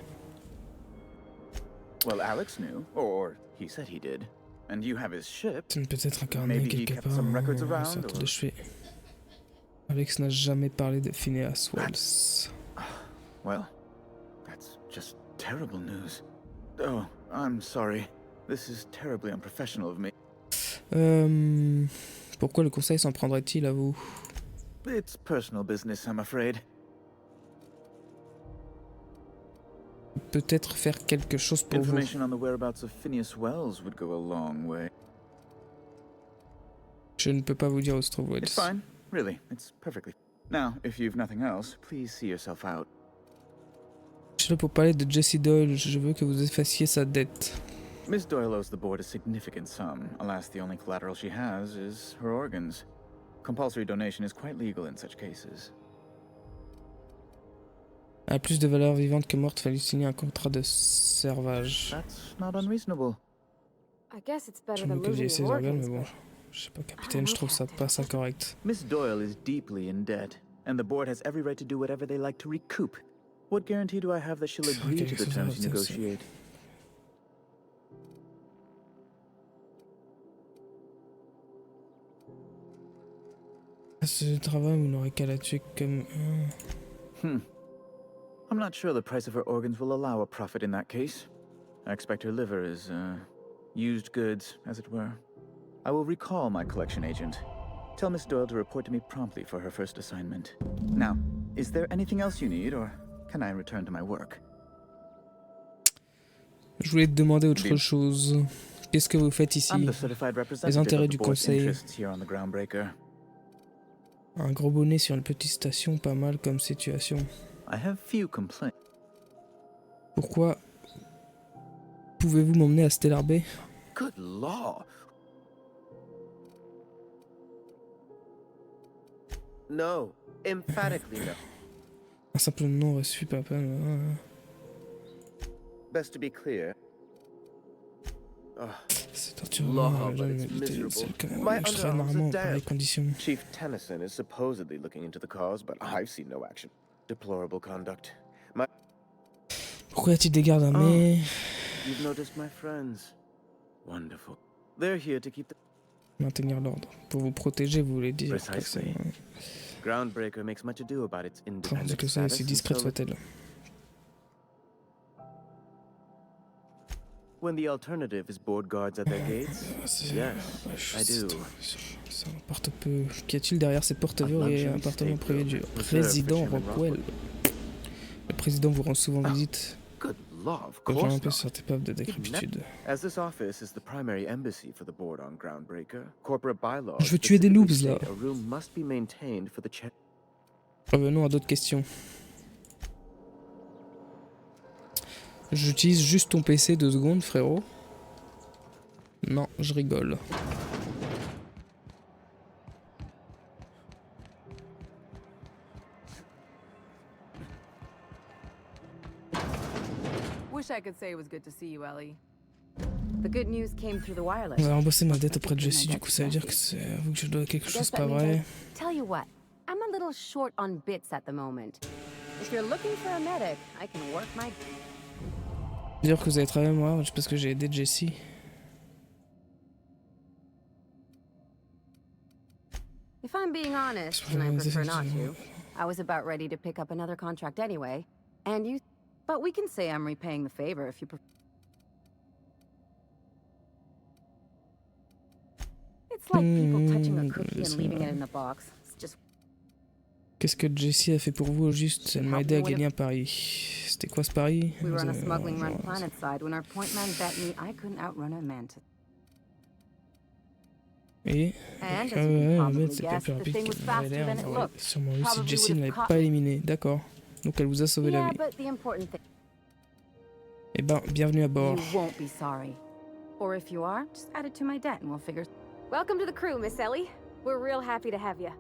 Well, Alex knew, or he said he did, and you have his ship. Peut-être incarné quelque part, sorte de cheveux. Alex n'a jamais parlé de Phineas Wells. Well, that's just terrible news. Oh, I'm sorry. This is terribly unprofessional of me. Pourquoi le conseil s'en prendrait-il à vous? It's personal business, I'm afraid. Peut-être faire quelque chose pour vous. Information on the whereabouts of Phineas Wells would go a long way. Je ne peux pas vous dire où se trouve Wells. It's fine, really. It's perfectly. Now, if you've nothing else, please see yourself out. Je suis là pour parler de Jessie Doyle. Je veux que vous effaciez sa dette. Miss Doyle owes the board a significant sum. Alas, the only collateral she has is her organs. Compulsory donation is quite legal in such cases. À plus de valeur vivante que morte, fallu signer un contrat de servage. That's not unreasonable. I guess it's better Je than veux que j'ai losing ses your organes, organs. mais bon, je sais pas, capitaine, je trouve ça pas ça correct. Miss Doyle is deeply in debt, and the board has every right to do whatever they like to recoup. What guarantee do I have that she'll agree to the terms you negotiate? Ce travail, vous n'aurez qu'à la tuer comme... I'm not sure the price of her organs will allow a profit in that case. I expect her liver is, used goods, as it were. I will recall my collection agent. Tell Miss Doyle to report to me promptly for her first assignment. Now, is there anything else you need, or can I return to my work? Je voulais te demander autre chose. Qu'est-ce que vous faites ici? Les intérêts du conseil. Un gros bonnet sur une petite station, pas mal comme situation. Pourquoi pouvez-vous m'emmener à Stellar Bay? Good law. No, emphatically no. Un simple nom reçu, papa. Best to be clear. C'est torturant, jamais évité celle que je serais rarement dans les conditions. Chief Tennyson is supposedly looking into the cause, but I've seen no action. Deplorable conduct. Pourquoi y a-t-il des gardes armés? You've noticed my friends. Wonderful. They're here to keep the... Maintenir l'ordre. Pour vous protéger, vous voulez dire. Precisely. Groundbreaker makes much ado about its independent que ça, aussi discrète soit-elle. When the alternative is board guards at their gates, yes, I do. Ça importe peu. Qu'y a-t-il derrière ces portes verrouillées et appartement privé du président Rockwell? Le président vous rend souvent visite. J'ai un peu sur tes preuves de décrépitude. Je veux tuer des noobs là. Revenons à d'autres questions. J'utilise juste ton PC 2 secondes, frérot. Non, je rigole. Wish I could say it was good to see you, Ellie. The good news came through the wireless. On va rembourser ma dette auprès de Jessie, du coup ça veut dire que c'est à vous que je dois quelque chose, pas vrai. Tell you what, I'm a little short on bits at the moment. If you're looking for a medic, I can work my... Dire que vous avez travaillé moi, juste parce que j'ai aidé Jessie. If I'm being honest, and I prefer not to, I was about ready to pick up another contract anyway, and you... But we can say I'm repaying the favor if you prefer. It's like people touching a cookie and leaving it in the box. It's just... Qu'est-ce que Jessie a fait pour vous au juste? Elle m'a aidé à gagner un pari. C'était quoi ce pari? We were on a smuggling run planet side when our point man bet me I couldn't outrun a mantis. Et c'était plus rapide qu'elle avait l'air. Sûrement eu si Jessie ne l'avait pas éliminé. D'accord. Donc elle vous a sauvé la vie. Eh ben, bienvenue à bord. You won't be sorry. Or if you are, just add it to my debt and we'll figure... Welcome to the crew, Miss Ellie. We're real happy to have you.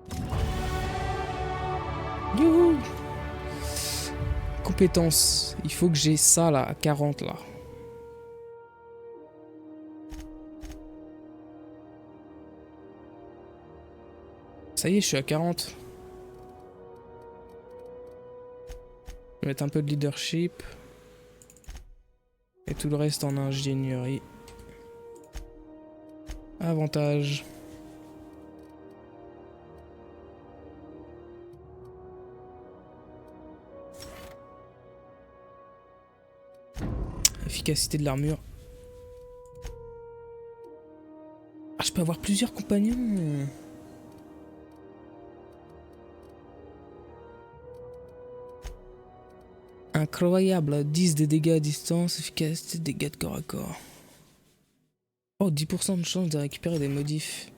Youhou! Compétences. Il faut que j'ai ça là, à 40 là. Ça y est, je suis à 40. Je vais mettre un peu de leadership. Et tout le reste en ingénierie. Avantage. Efficacité de l'armure. Ah, je peux avoir plusieurs compagnons. Incroyable, 10 de dégâts à distance, efficacité de dégâts de corps à corps. Oh, 10% de chance de récupérer des modifs.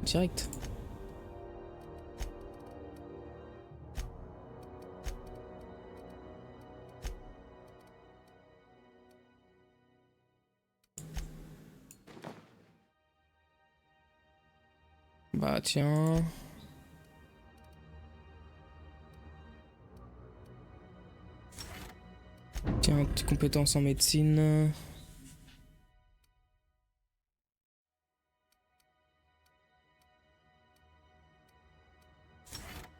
Direct. Bah tiens... Tiens, petite compétence en médecine.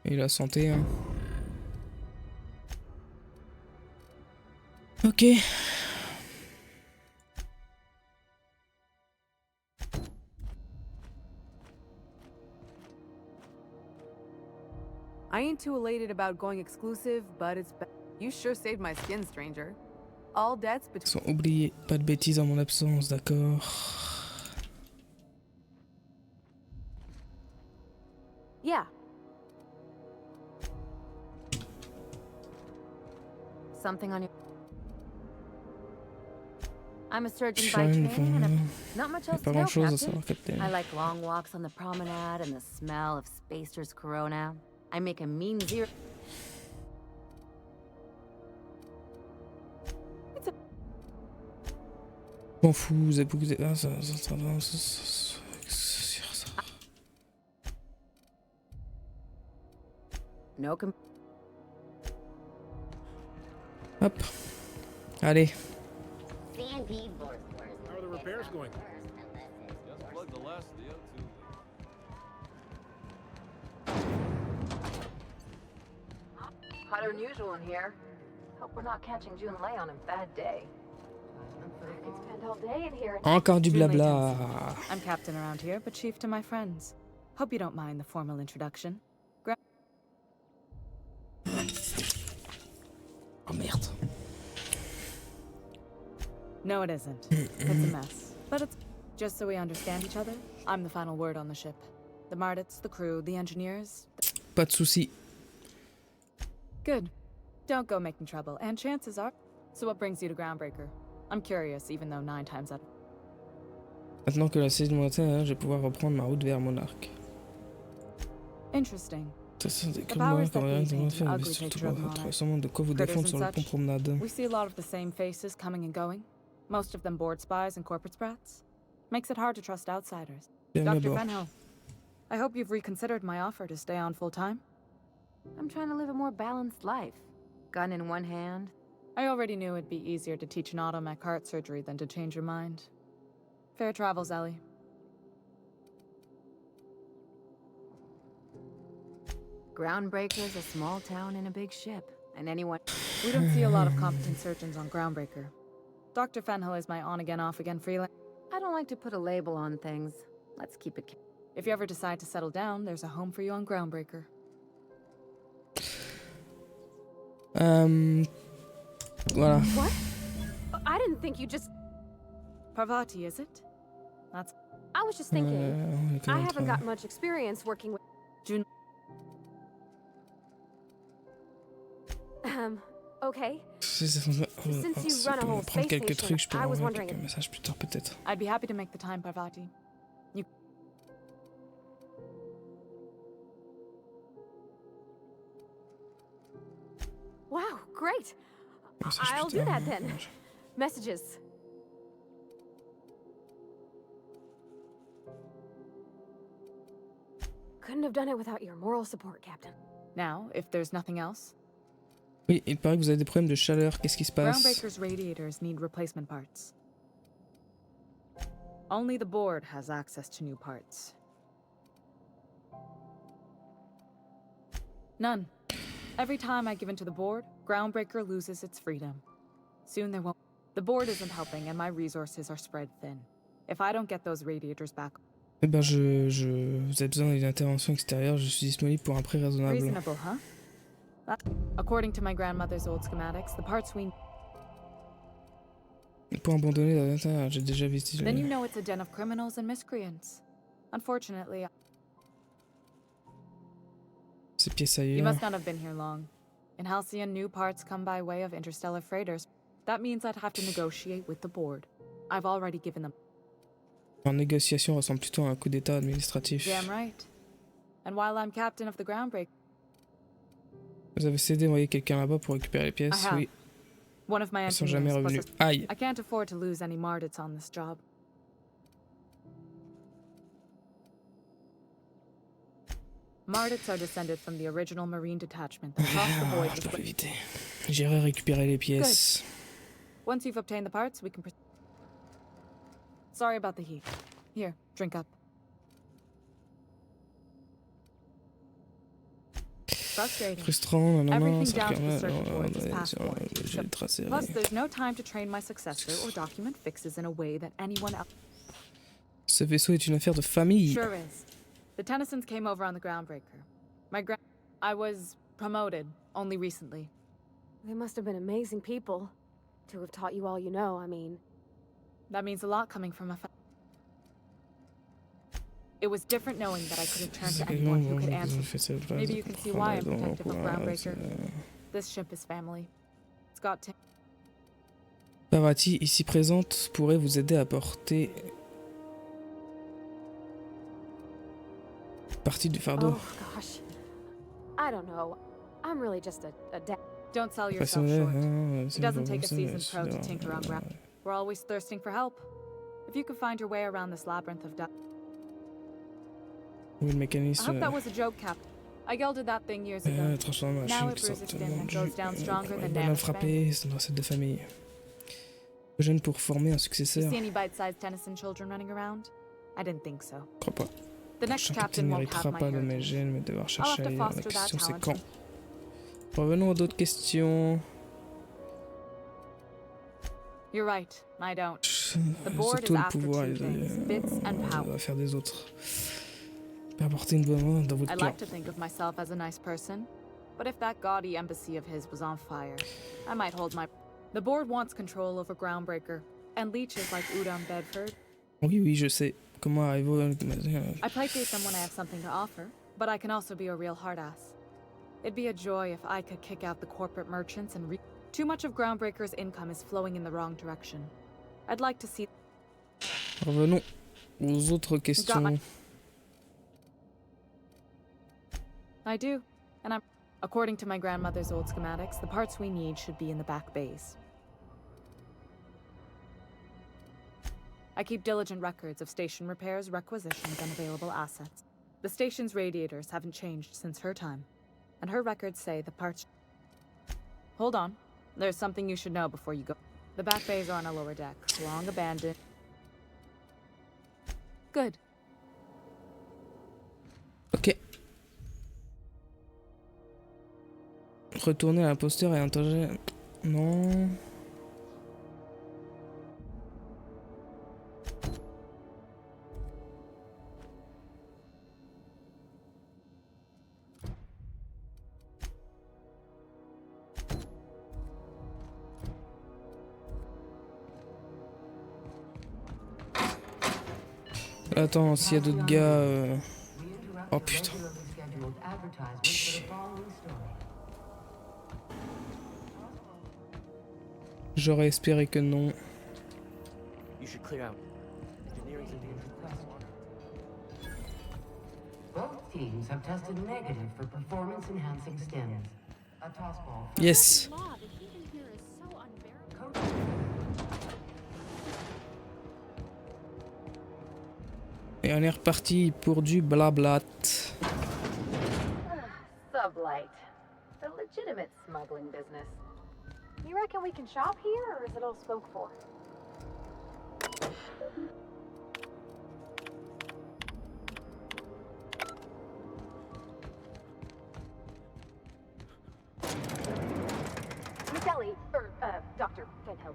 Et la santé, hein. Ok. I ain't too elated about going exclusive, but it's... You sure saved my skin, stranger. All debts between... Sont oubliés, pas de bêtises en mon absence, d'accord. Yeah. Something on your... I'm a surgeon by training, and not much else to know, Captain. I like long walks on the promenade and the smell of Spacer's Corona. I make a mean zero. M'en fous, vous avez beaucoup de... Ah, ça... No Hop. Allez. How are the repairs going? Just plug the last Hotter than usual in here. Hope we're not catching June Lei on a bad day. I could spend all day in here. Encore du blabla. I'm captain around here, but chief to my friends. Hope you don't mind the formal introduction. Oh merde. No, it isn't. It's a mess. But it's just so we understand each other. I'm the final word on the ship. The Mardits, the crew, the engineers. Pas de soucis. Good. Don't go making trouble, and chances are... So what brings you to Groundbreaker? I'm curious, even though 9 times out... Maintenant que la saison est atteinte, je vais pouvoir reprendre ma route vers Monarque. Interesting. Ça sent des combats quand même dans faire mais surtout pas sûrement de quoi vous défendre sur le pont promenade. We see a lot of the same faces coming and going. Most of them board spies and corporate sprats. Makes it hard to trust outsiders. Dr. Fenhill, I hope you've reconsidered my offer to stay on full-time. I'm trying to live a more balanced life. Gun in one hand. I already knew it'd be easier to teach an automech heart surgery than to change your mind. Fair travels, Ellie. Groundbreaker's a small town in a big ship, and anyone... We don't see a lot of competent surgeons on Groundbreaker. Dr. Fenhill is my on-again, off-again freelance. I don't like to put a label on things. Let's keep it... If you ever decide to settle down, there's a home for you on Groundbreaker. Voilà. What? I didn't think you just... Parvati, is it? That's... I was just thinking. I haven't got much experience working with... June... Okay. Since you run a whole space station, I was wondering... quelques messages plus tard, peut-être. I'd be happy to make the time, Parvati. You... Wow, great. I'll do that then. Messages. Couldn't have done it without your moral support, Captain. Now, if there's nothing else. Oui, il paraît que vous avez des problèmes de chaleur. Qu'est-ce qui se passe? Groundbreaker's radiators need replacement parts. Only the board has access to new parts. None. Every time I give in to the board, Groundbreaker loses its freedom. Soon there won't... The board isn't helping and my resources are spread thin. If I don't get those radiators back... Eh ben vous avez besoin d'une intervention extérieure, je suis disponible pour un prix raisonnable. Reasonable, huh? According to my grandmother's old schematics, the parts we... Pour abandonner l'intérieur, j'ai déjà visité... Then you know it's a den of criminals and miscreants. Unfortunately... Ces pièces ailleurs... You must not have been here long. In Halcyon, new parts come by way of interstellar freighters. That means I'd have to negotiate with the board. I've already given them... En négociation ressemble plutôt à un coup d'état administratif. Damn right. And while I'm captain of the Groundbreaker... Vous avez cédé envoyer quelqu'un là-bas pour récupérer les pièces, oui. One of my Ils sont jamais revenus. Aïe. I can't afford to lose any Mardits on this job. Mardits are descended from the original Marine detachment that crossed the void. Je dois éviter. J'irai récupérer les pièces. Good. Once you've obtained the parts, we can... Sorry about the heat. Here, drink up. Frustrant, non, ça j'ai tracé. Plus, there's no time to train my successor or document fixes in a way that anyone else... Ce vaisseau est une affaire de famille. Sure is. The Tennysons came over on the Groundbreaker. I was promoted only recently. They must have been amazing people to have taught you all you know, I mean. That means a lot coming from a It was different knowing that I couldn't turn to anyone who could answer. Maybe you can see why I'm protective of Groundbreaker. This ship is family. It's got to... Parati, ici présente, pourrait vous aider à porter partie du fardeau. Oh gosh. I don't know. I'm really just a Don't sell yourself short. It doesn't take a seasoned pro to tinker on ground. We're always thirsting for help. If you could find your way around this labyrinth of Oui, le mécanisme. I hope that was a joke, Cap. I gelded that thing years ago. Transforme la Now machine it qui bruises sort thin and goes down stronger than damage frappé, c'est une recette de famille. Jeune pour former un successeur. You see any bite-sized Tennyson children running around? I didn't think so. Je crois pas. The next captain won't have my pas de mes gènes, mais devoir chercher ailleurs. La question c'est quand. Revenons à d'autres questions. You're right, I don't. The board is after two things, bits and power. Faire des autres. Apporter une bonne main dans votre I clan. like to think of myself as a nice person, but if that gaudy embassy of his was on fire, I might hold my... The board wants control over Groundbreaker, and leeches like Udom Bedford. Oui, je sais. Comment arriver I placate them when I have something to offer, but I can also be a real hard-ass. It'd be a joy if I could kick out the corporate merchants and Too much of Groundbreaker's income is flowing in the wrong direction. I'd like to see... Revenons aux autres questions. I do, and I'm... According to my grandmother's old schematics, the parts we need should be in the back bays. I keep diligent records of station repairs, requisitions, and available assets. The station's radiators haven't changed since her time, and her records say the parts... Hold on. There's something you should know before you go. The back bays are on a lower deck, long abandoned. Good. Ok. Retourner à l'imposteur et interroger... Non... Attends, s'il y a d'autres gars... Oh putain. J'aurais espéré que non. Yes. Et on est reparti pour du blablat. Sublight. The legitimate smuggling business. You reckon we can shop here, or is it all spoke for? Miss Ellie, Dr. Fenhill.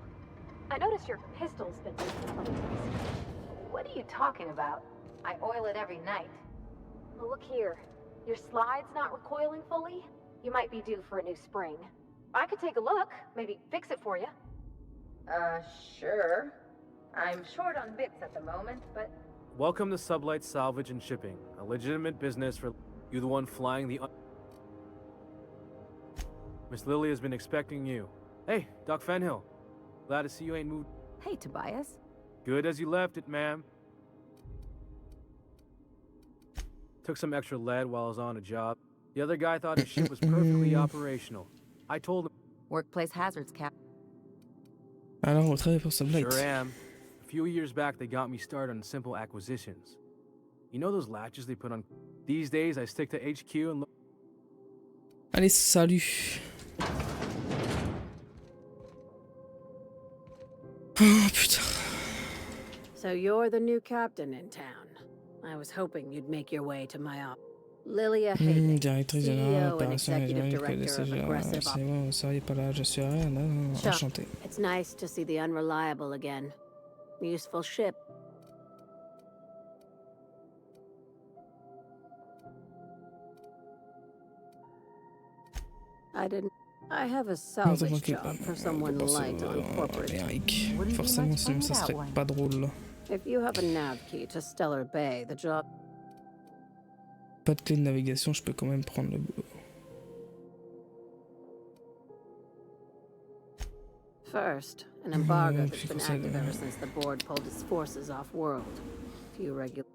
I noticed your pistol's been funny. What are you talking about? I oil it every night. Well, look here. Your slide's not recoiling fully? You might be due for a new spring. I could take a look, maybe fix it for you. Sure. I'm short on bits at the moment, but... Welcome to Sublight Salvage and Shipping, a legitimate business for you, the one flying the... Miss Lily has been expecting you. Hey, Doc Fenhill. Glad to see you ain't moved. Hey, Tobias. Good as you left it, ma'am. Took some extra lead while I was on a job. The other guy thought his ship was perfectly operational. I told him... Workplace hazards, Cap. Alors, on travaille pour Sublight. Sure am. A few years back, they got me started on simple acquisitions. You know those latches they put on... These days, I stick to HQ and look... Allez, salut. Oh, putain. So you're the new captain in town. I was hoping you'd make your way to my office. Lilia Hayden, Directrice générale, CEO and opération executive régionale, director of aggressive c'est bon, vous seriez pas là, je suis rien, non, enchanté. It's nice to see the Unreliable again. Useful ship. I have a salvage job for someone light on corporate. Forcément, sinon ça serait pas drôle. If you have a nav key to Stellar Bay, the job. Pas de clé de navigation, je peux quand même prendre le boulot. First, an embargo that's been active ever since the board pulled its forces off-world. Few regular.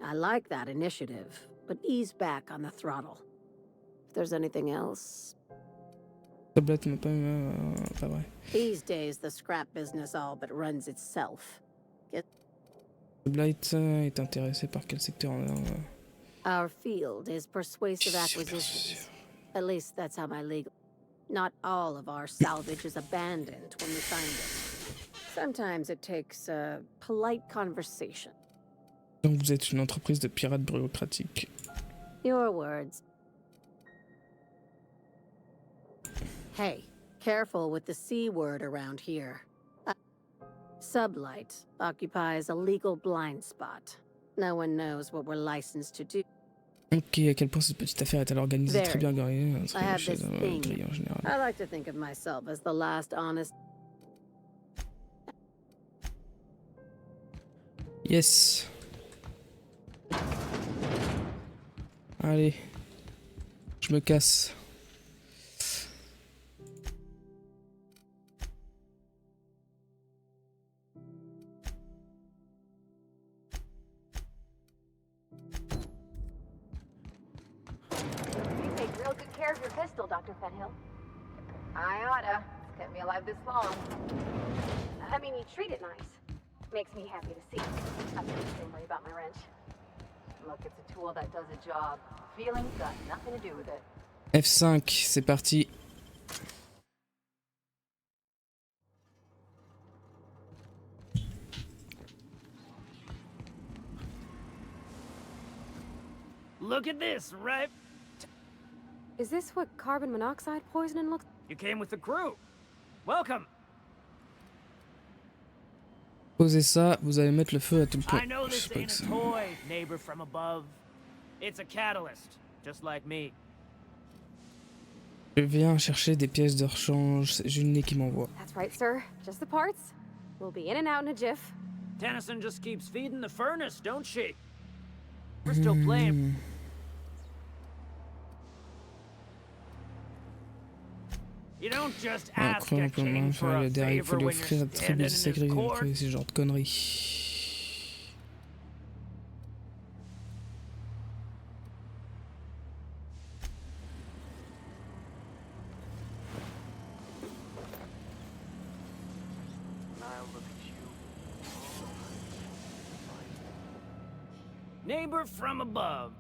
I like that initiative, but ease back on the throttle. If there's anything else. These days, the scrap business all but runs itself. Blight est intéressé par quel secteur Our field is persuasive acquisitions. At least that's how my legal. Not all of our salvage is abandoned when we find it. Sometimes it takes a polite conversation. Donc vous êtes une entreprise de pirates bureaucratiques. Your words. Hey, careful with the C word around here. Sublight occupies a legal blind spot. No one knows what we're licensed to do. Ok, à quel point cette petite affaire est-elle organisée, très bien organisée, I have this thing. en général. I like to think of myself as the last honest. Yes. Allez, je me casse. Pistol, Dr. Fenhill. I oughta. It's kept me alive this long. I mean, you treat it nice. Makes me happy to see. I feel the same way about my wrench. Look, it's a tool that does a job. Feelings got nothing to do with it. F5, c'est parti. Look at this, right? Is this what carbon monoxide poisoning looks? You came with the crew. Welcome. Posez ça, vous allez mettre le feu à tout le point. I know this ain't a toy, neighbor from above. It's a catalyst, just like me. Je viens chercher des pièces de rechange, c'est Junie qui m'envoie. That's right, sir. Just the parts. We'll be in and out in a jiff. Tennyson just keeps feeding the furnace, don't she? We're still playing. You don't just ask a king for a favor when you're standing in his court. Ce genre de conneries. Neighbor from above.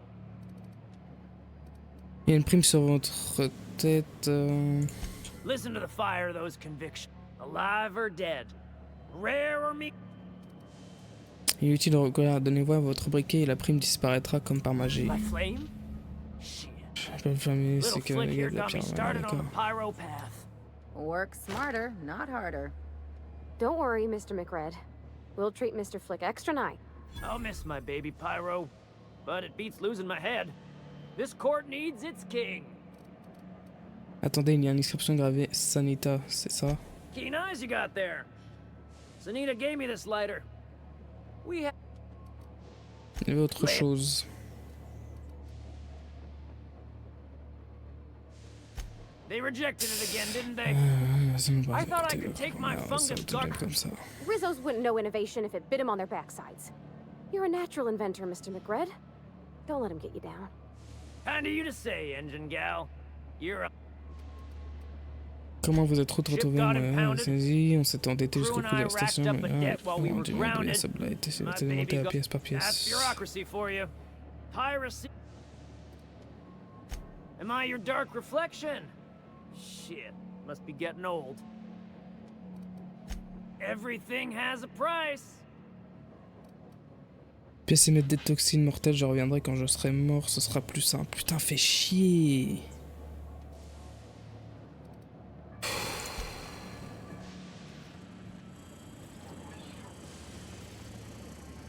Il y a une prime sur votre tête. Listen to the fire of those convictions. Alive or dead. Rare or me. Il est utile de regarder, donnez voix à votre briquet et la prime disparaîtra comme par magie. My flame? Shit. Je le flamme, c'est que les gars de la pyro. Work smarter, not harder. Don't worry, Mr. McRed. We'll treat Mr. Flick extra nice. I'll miss my baby pyro, but it beats losing my head. This court needs its king. Attendez, il y a une inscription gravée Sanita, c'est ça? Keen eyes you got there. Sanita gave me this lighter. We have. Il y avait autre chose. They rejected it again, didn't they? I thought I could take my fungus guard. Rizzos wouldn't know innovation if it bit him on their backsides. You're a natural inventor, Mr. McRed. Don't let him get you down. Kind of you to say, engine gal. You're a... Comment vous êtes retrouvé on s'est endetté jusqu'au cou de la station, mais mon dieu, ça a été démonté à pièce par pièce. Am I your dark reflection? Shit, must be getting old. Everything has a price. Pièces émettent des toxines mortelles, je reviendrai quand je serai mort, ce sera plus simple. Putain, fais chier.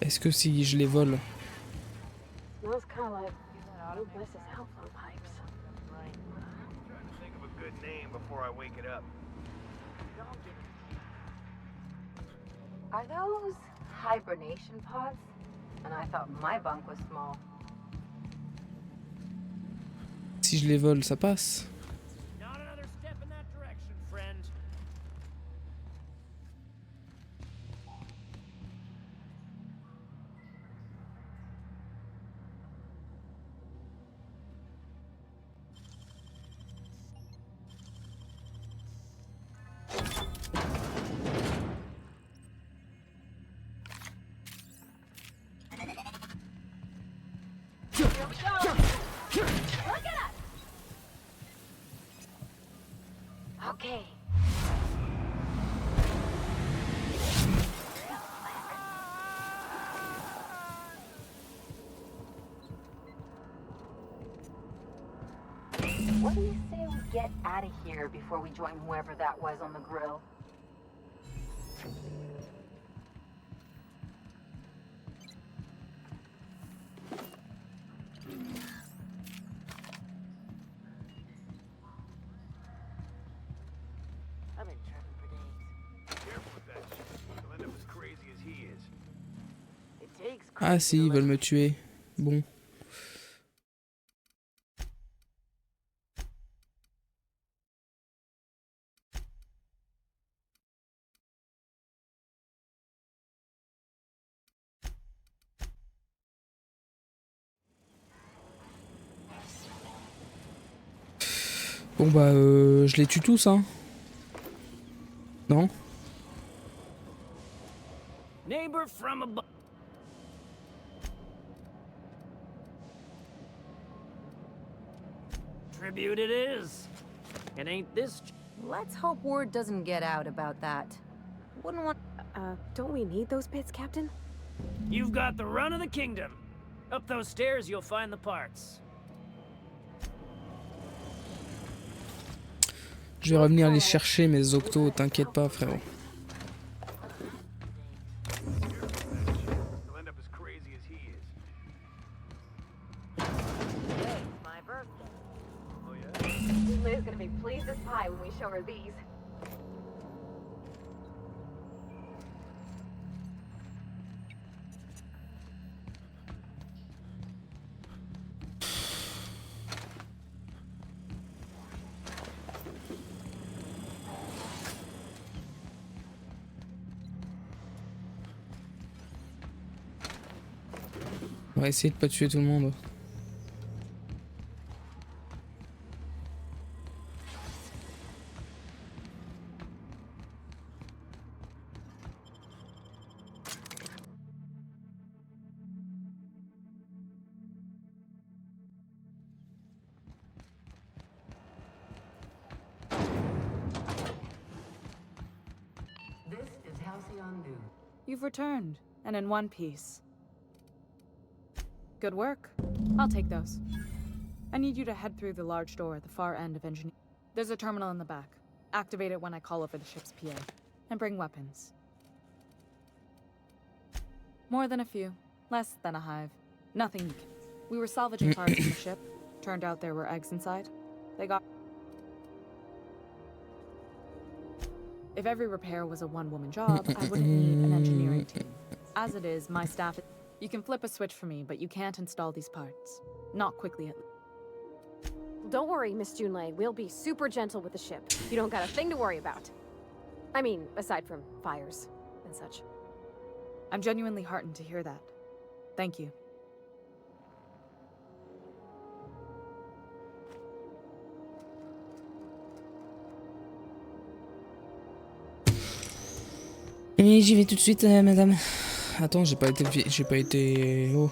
Est-ce que si je les vole? Trying to think of a good name before I wake it up. Are those hibernation pods? And I thought my bunk was small. Si je les vole, ça passe. Not another step in that direction, friend. Okay. What do you say we get out of here before we join whoever that was on the grill? I've been trapping for days. Careful with that shit. You'll end up as crazy as he is. It takes Ah si, ils veulent me tuer. Bon. Bon bah je les tue tous hein. Non? Neighbor from above. Tribute it is. It ain't this. Let's hope word doesn't get out about that. Wouldn't want... don't we need those bits, Captain? You've got the run of the kingdom. Up those stairs, you'll find the parts. Je vais revenir les chercher mes octos, t'inquiète pas frérot. You'll end up as crazy as he is. Hey, it's my birthday. Oh yeah? Liz gonna be pleased as pie when we show her these. On va essayer de pas tuer tout le monde. This is Halcyon News. You've returned, and in one piece. Good work. I'll take those. I need you to head through the large door at the far end of engineering. There's a terminal in the back. Activate it when I call over the ship's PA. And bring weapons. More than a few. Less than a hive. Nothing you can. We were salvaging parts from the ship. Turned out there were eggs inside. They got... If every repair was a one-woman job, I wouldn't need an engineering team. As it is, my staff... You can flip a switch for me, but you can't install these parts. Not quickly at least. Don't worry, Miss Junlei. We'll be super gentle with the ship. You don't got a thing to worry about. I mean, aside from fires and such. I'm genuinely heartened to hear that. Thank you. Et j'y vais tout de suite, madame. Attends, j'ai pas été... Oh.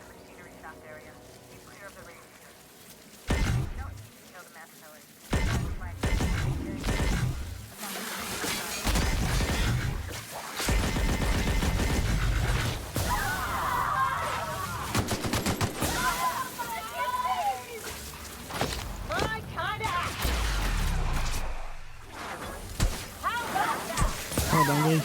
Machinery shaft area. Keep clear of the radiators. You don't need to know the man to know it. la dinguerie.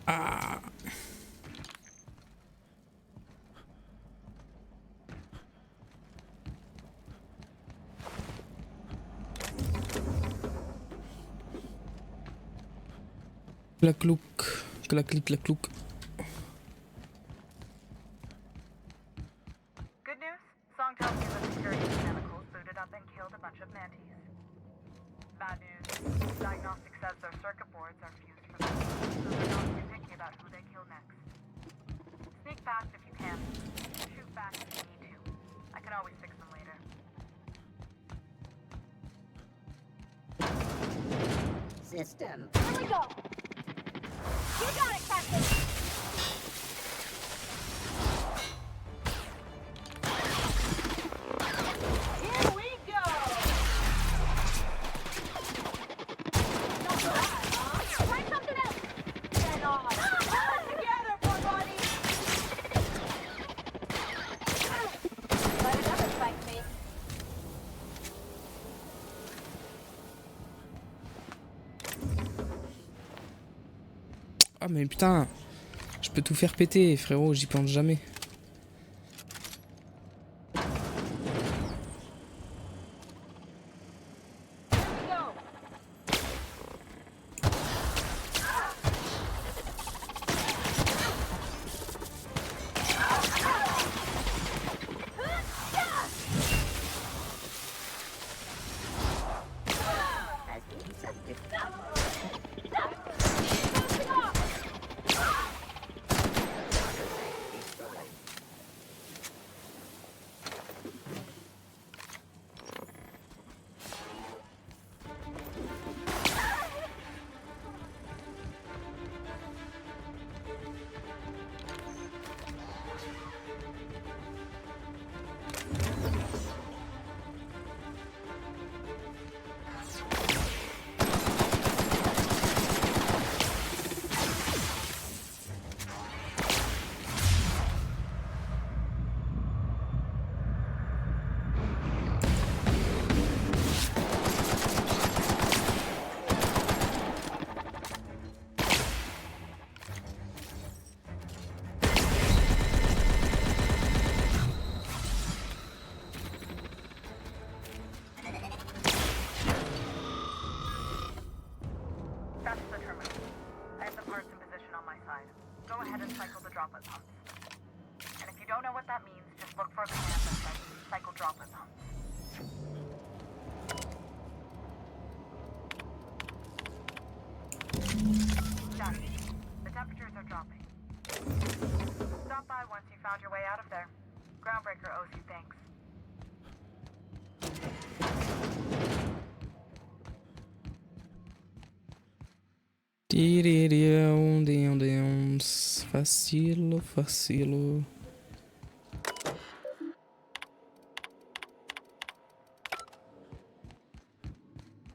Ah. Clac-clouc, clac-clic, clac-clouc. Good news? Song tells me the security mechanicals booted up and killed a bunch of mantis. Bad news. Diagnostic says their circuit boards are fused for them, so they're not too picky about who they kill next. Sneak past if you can. Shoot back if you need to. I can always fix them later. System. Here we go! You got it, Captain! Here we go! Not bad, huh? Try something else! Get on! Pull together, everybody! Let another fight me. Ah mais putain, je peux tout faire péter frérot, j'y pense jamais. Facilo, facilo.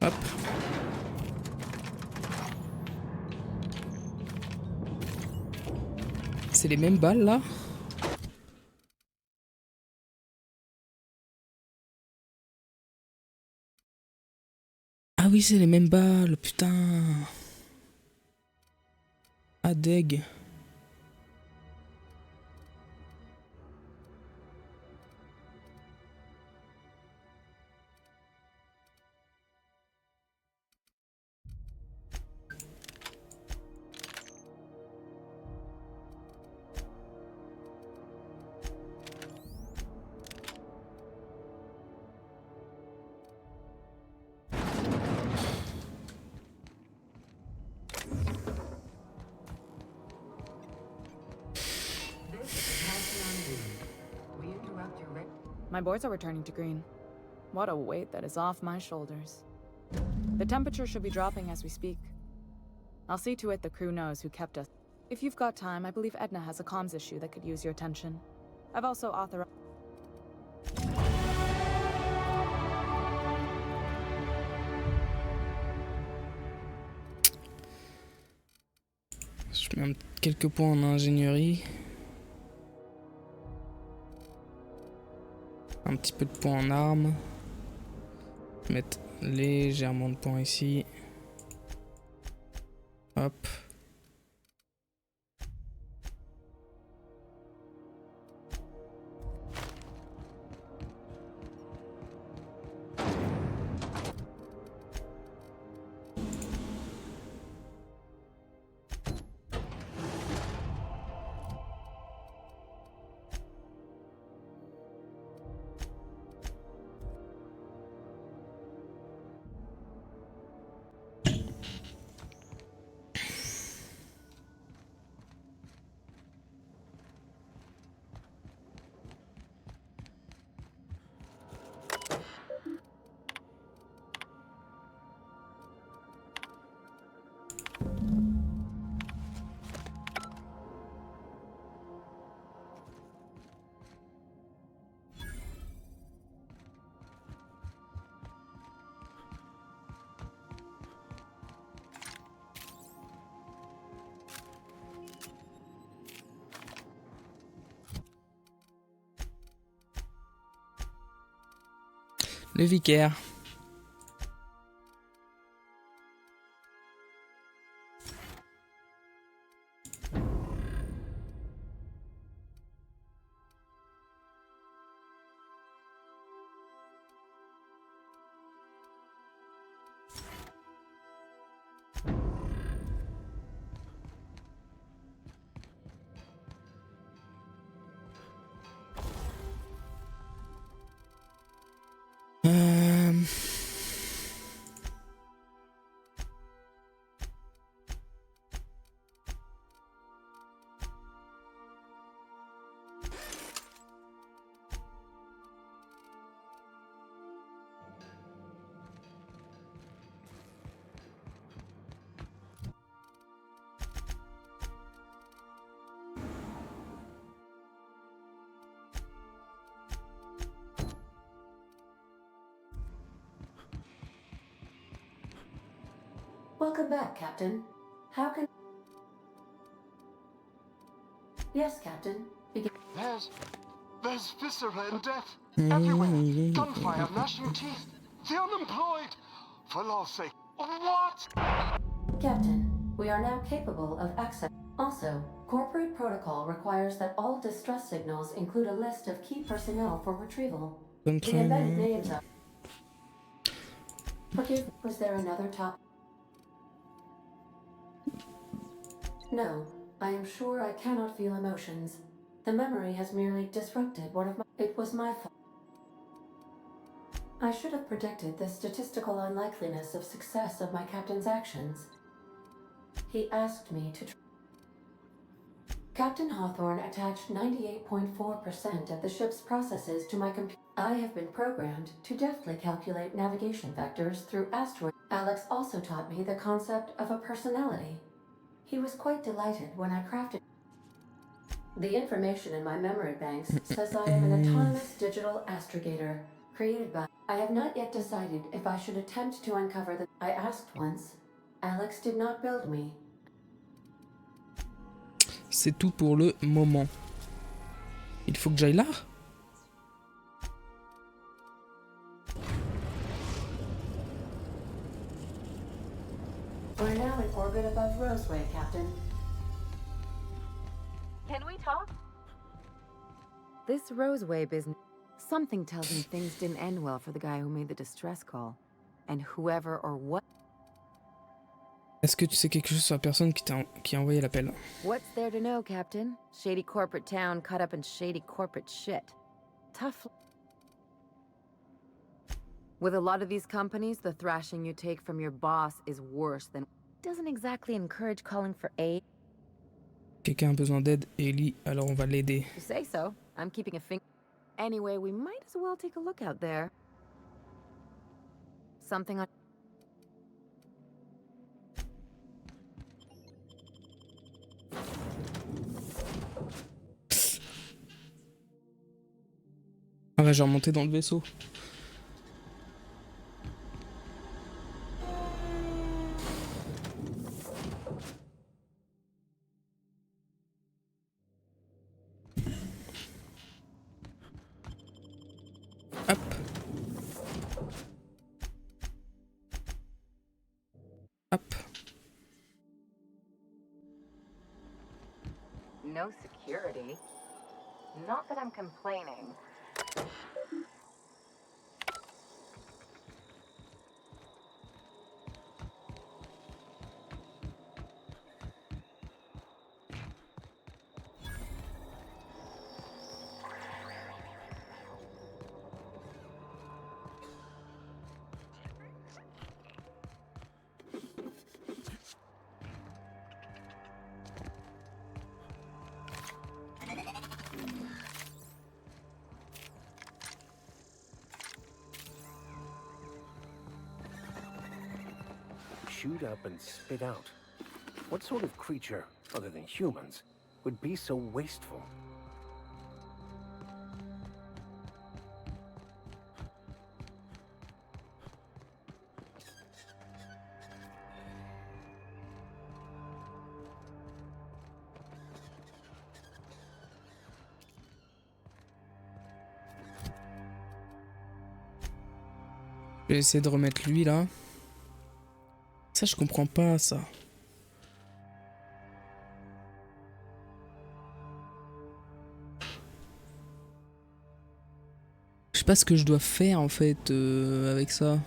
Hop. C'est les mêmes balles là? Ah oui, c'est les mêmes balles, putain. Ah deg. My boards are returning to green. What a weight that is off my shoulders. The temperature should be dropping as we speak. I'll see to it the crew knows who kept us. If you've got time, I believe Edna has a comms issue that could use your attention. I've also authorized... Je mets quelques points en ingénierie. Un petit peu de points en armes. Mettre légèrement de points ici. Hop. Le vicaire. Welcome back, Captain. How can... Yes, Captain. There's viscera and death everywhere. Gunfire, gnashing teeth. The unemployed. For law's sake. What? Captain, we are now capable of access. Also, corporate protocol requires that all distress signals include a list of key personnel for retrieval. The embedded names are... Forgive, was there another top... No, I am sure I cannot feel emotions. The memory has merely disrupted one of my... It was my fault. I should have predicted the statistical unlikeliness of success of my captain's actions. He asked me to... Captain Hawthorne attached 98.4% of the ship's processes to my computer. I have been programmed to deftly calculate navigation vectors through asteroids. Alex also taught me the concept of a personality. He was quite delighted when I crafted... The information in my memory banks says I am an autonomous digital astrogator, created by... I have not yet decided if I should attempt to uncover the... I asked once. Alex did not build me. C'est tout pour le moment. Il faut que j'aille là? We're now in orbit above Roseway, Captain. Can we talk? This Roseway business... Something tells me things didn't end well for the guy who made the distress call. And whoever or what... Est-ce que tu sais quelque chose sur la personne qui a envoyé l'appel? What's there to know, Captain? Shady corporate town caught up in shady corporate shit. Tough. With a lot of these companies, the thrashing you take from your boss is worse than... Doesn't exactly encourage calling for aid. Quelqu'un a besoin d'aide, Ellie, alors on va l'aider. You say so. I'm keeping a finger... Anyway, we might as well take a look out there. Something on... Ah ouais, j'ai remonté dans le vaisseau. Hop. Hop. No security. Not that I'm complaining. Shoot up and spit out. What sort of creature, other than humans, would be so wasteful? Je vais essayer de remettre lui là. Ça, je comprends pas ça. Je sais pas ce que je dois faire en fait avec ça.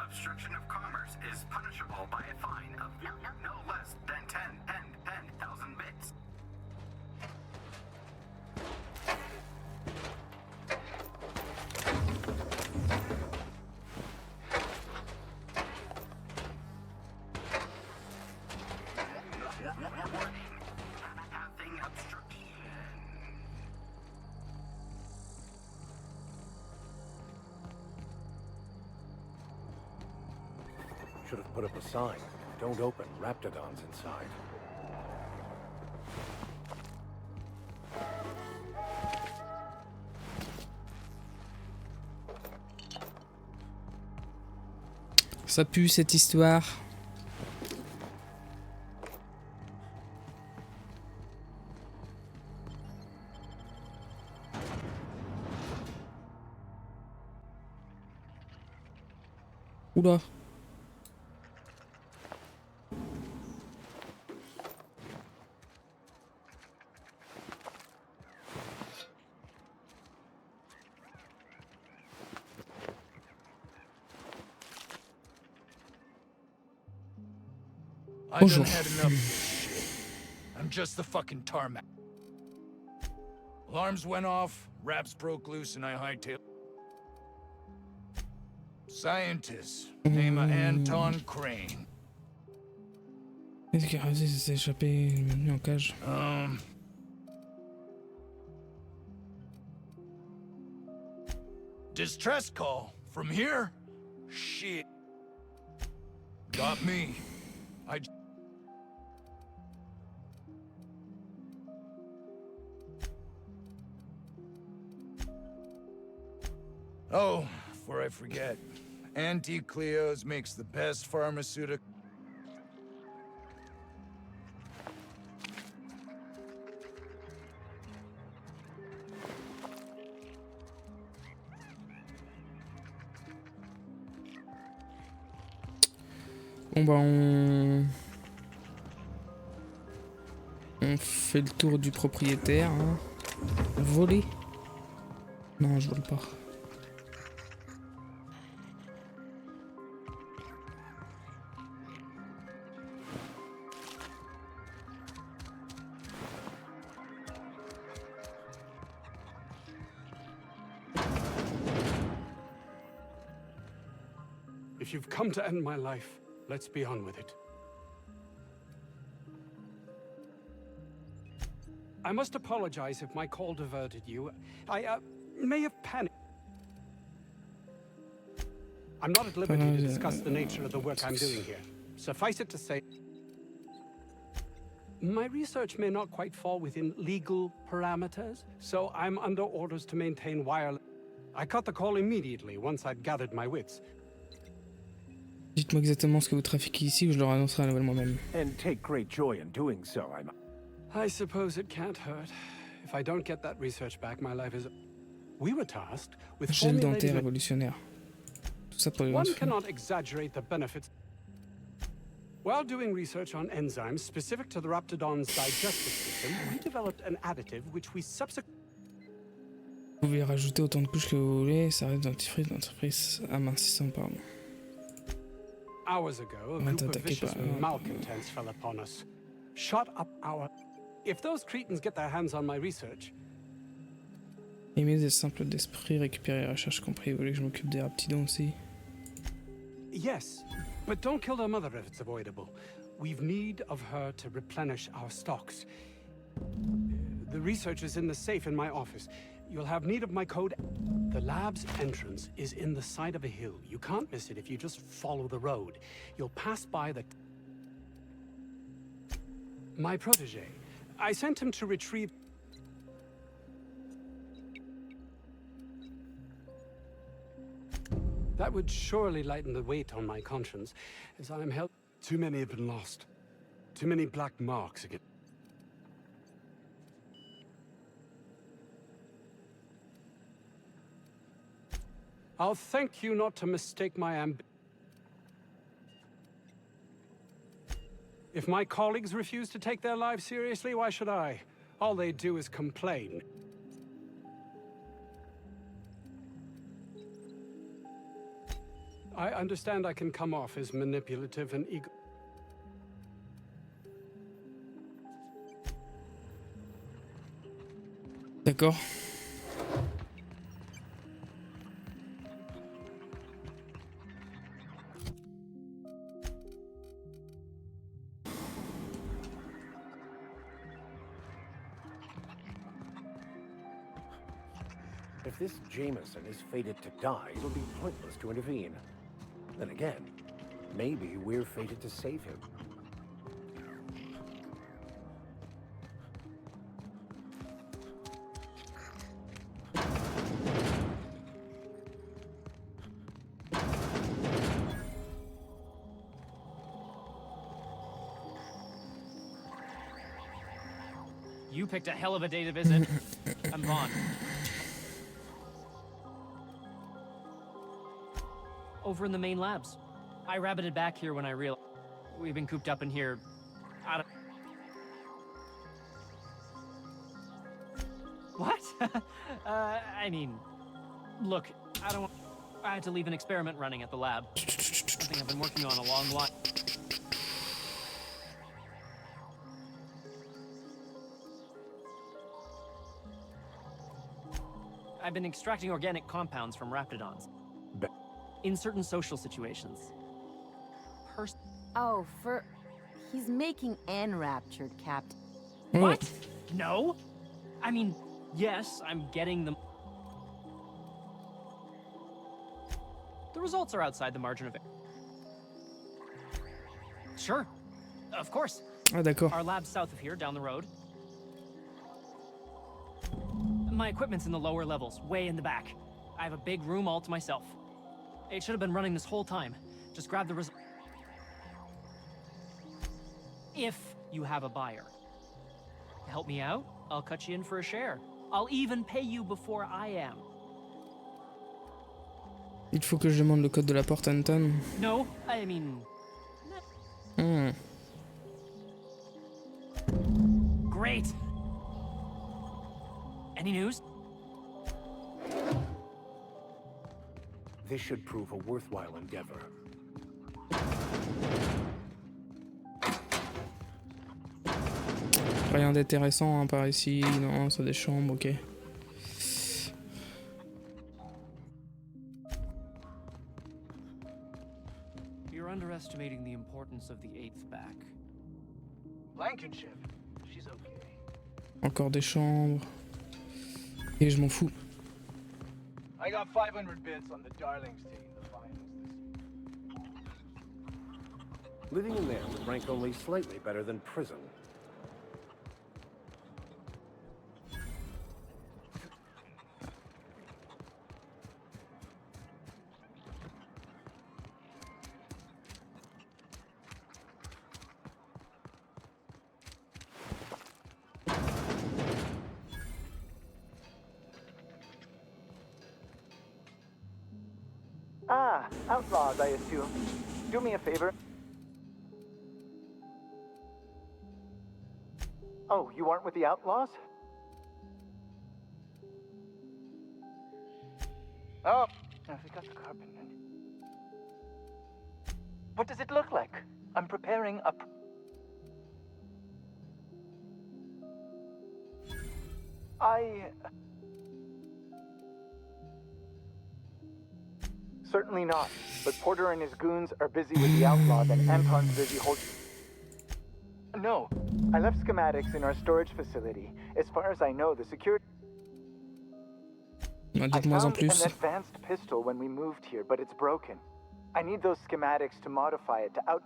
Obstruction of commerce is punishable by a fine of no less than 10,000 bits. Pathing obstruction. Should have put up a sign. Don't open. Raptidons inside. Ça pue cette histoire. Oula. Bonjour. I'm just the fucking tarmac. Alarms went off, wraps broke loose, and I hightailed. Scientist, name of Anton Crane. Qu'est-ce qui a réussi à s'échapper mis en cage? Distress call from here? Shit. Got me. Oh, before I forget, Auntie Cleo's makes the best pharmaceutical. Bon bah on fait le tour du propriétaire. Hein. Voler? Non, je vole pas. If you've come to end my life, let's be on with it. I must apologize if my call diverted you. I may have panicked. I'm not at liberty to discuss the nature of the work I'm doing here. Suffice it to say, my research may not quite fall within legal parameters, so I'm under orders to maintain wireless. I cut the call immediately once I'd gathered my wits. Dites-moi exactement ce que vous trafiquez ici ou je leur annoncerai la nouvelle moi-même. And take great joy in doing so. I suppose it can't hurt. If I don't get that research back, my life is... We were tasked with Gel dentaire révolutionnaire. Tout ça pour les One cannot exaggerate the benefits. While doing research on enzymes specific to the Raptidon's digestive system, we developed an additive which we subsequently... Vous pouvez rajouter autant de couches que vous voulez, ça reste dentifrice amincissant, pardon. Hours ago, a group of vicious malcontents fell upon us. Shot up our... If those cretins get their hands on my research... Aimez des simples d'esprit, récupérer recherche compris. Vous voulez que je m'occupe des raptidons aussi? Yes, but don't kill their mother if it's avoidable. We've need of her to replenish our stocks. The research is in the safe in my office. You'll have need of my code. The lab's entrance is in the side of a hill. You can't miss it if you just follow the road. You'll pass by the... My protege. I sent him to retrieve... That would surely lighten the weight on my conscience, as I am held... Too many have been lost. Too many black marks again. I'll thank you not to mistake my ambition. If my colleagues refuse to take their lives seriously, why should I? All they do is complain. I understand I can come off as manipulative and ego. D'accord. If this Jameson is fated to die, it'll be pointless to intervene. Then again, maybe we're fated to save him. You picked a hell of a day to visit. I'm Vaughn. Over in the main labs. I rabbited back here when I realized we've been cooped up in here. What? I mean, look, I had to leave an experiment running at the lab. Something I've been working on a long while. I've been extracting organic compounds from Raptidons. In certain social situations. He's making enraptured, Captain. What? No? I mean, yes, I'm getting them. The results are outside the margin of it. Sure. Of course. Ah, d'accord. Our lab's south of here, down the road. My equipment's in the lower levels, way in the back. I have a big room all to myself. It should have been running this whole time. Just grab the result. If you have a buyer. Help me out, I'll cut you in for a share. I'll even pay you before I am. Il faut que je demande le code de la porte, Anton. No, I mean... Great! Any news? This should prove a worthwhile endeavor. Rien d'intéressant hein, par ici, non, c'est des chambres, ok. underestimating the importance of the 8th back. Blankenship. She's okay. Encore des chambres. Et je m'en fous. I got 500 bits on the Darlings team, the finals this Living in there would rank only slightly better than prison. Ah, outlaws, I assume. Do me a favor. Oh, you aren't with the outlaws? Oh, I forgot the carpet. What does it look like? I'm preparing a... Certainly not, but Porter and his goons are busy with the outlaws and Anton's busy holding... No, I left schematics in our storage facility. As far as I know, the security... I found an advanced pistol when we moved here, but it's broken. I need those schematics to modify it to out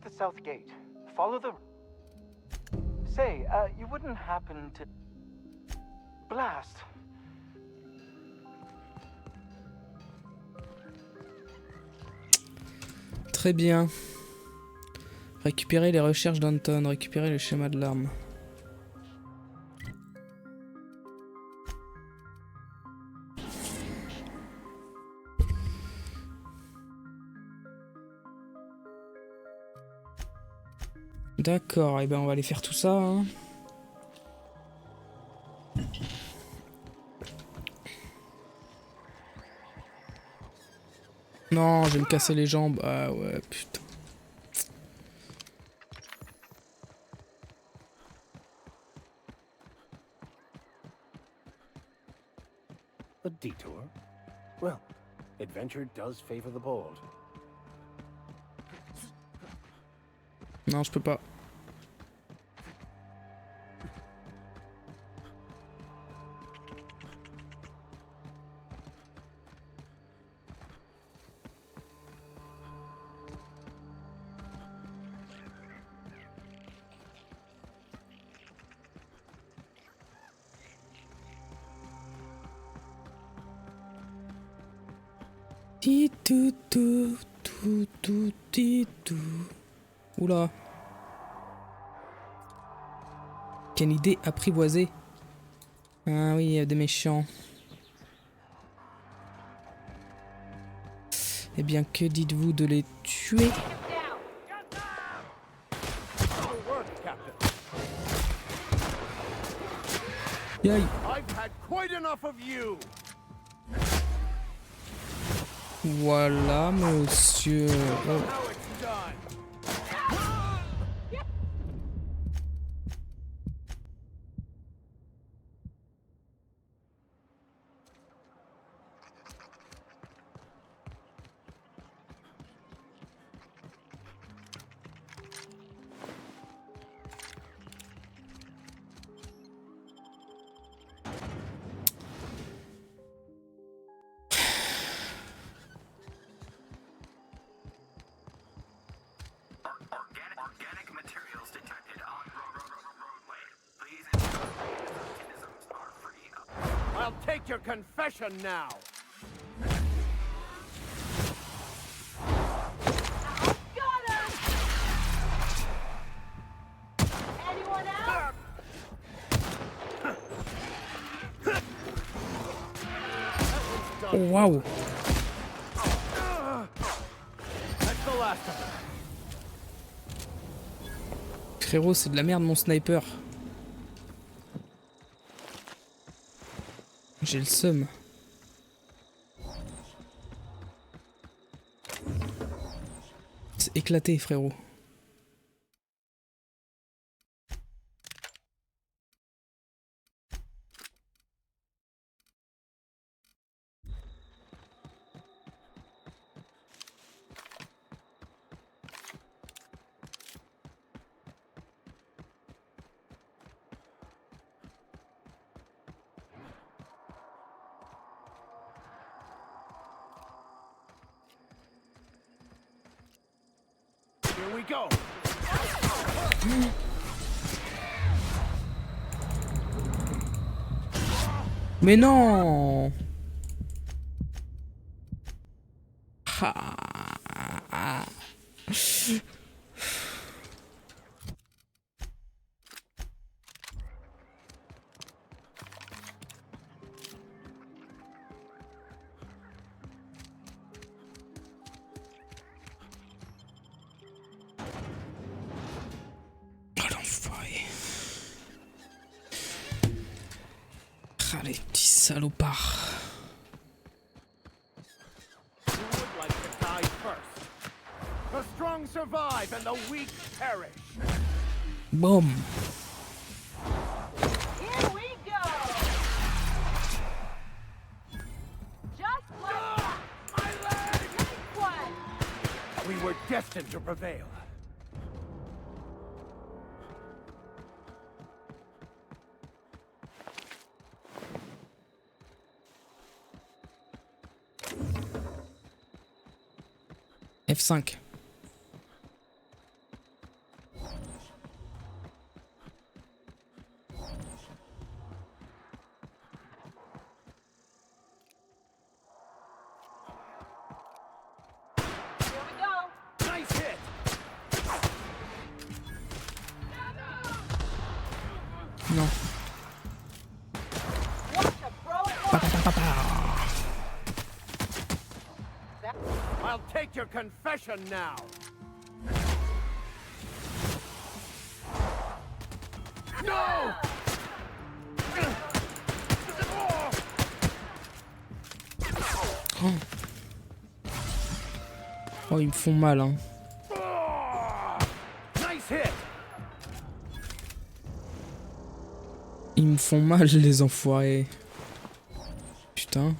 the south gate. Follow the... Say, you wouldn't happen to... blast... Très bien. Récupérer les recherches d'Anton, récupérer le schéma de l'arme. D'accord, et ben on va aller faire tout ça. Hein. Non, je vais me casser les jambes. Ah ouais, putain. A detour? Well, adventure does favor the bold. Non, je peux pas. Oula. Quelle idée apprivoisée. Ah oui, il y a des méchants. Eh bien, que dites-vous de les tuer? Aïe. Voilà, monsieur. Oh. I'll take your confession now. Anyone else? Oh, waouh. Frérot, c'est de la merde mon sniper. J'ai le seum. C'est éclaté, frérot. Here we go. Mais non. Ah, les petits salopards. Who would like to die first? The strong survive and the weak perish. Boom. Here we go! Just like that! My leg! Nice one! We were destined to prevail. F5. Here we go! Nice hit! Non. Watch a throw it Pa, pa, pa, pa, pa. I'll take your confession now. No! Oh. Oh, ils me font mal, hein. Nice hit! Ils me font mal, les enfoirés. Putain.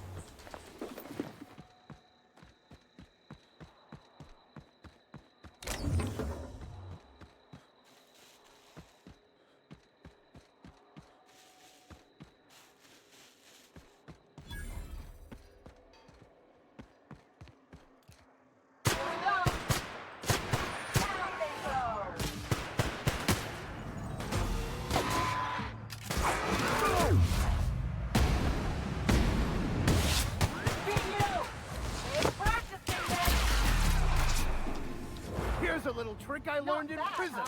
Here's a little trick I learned in prison.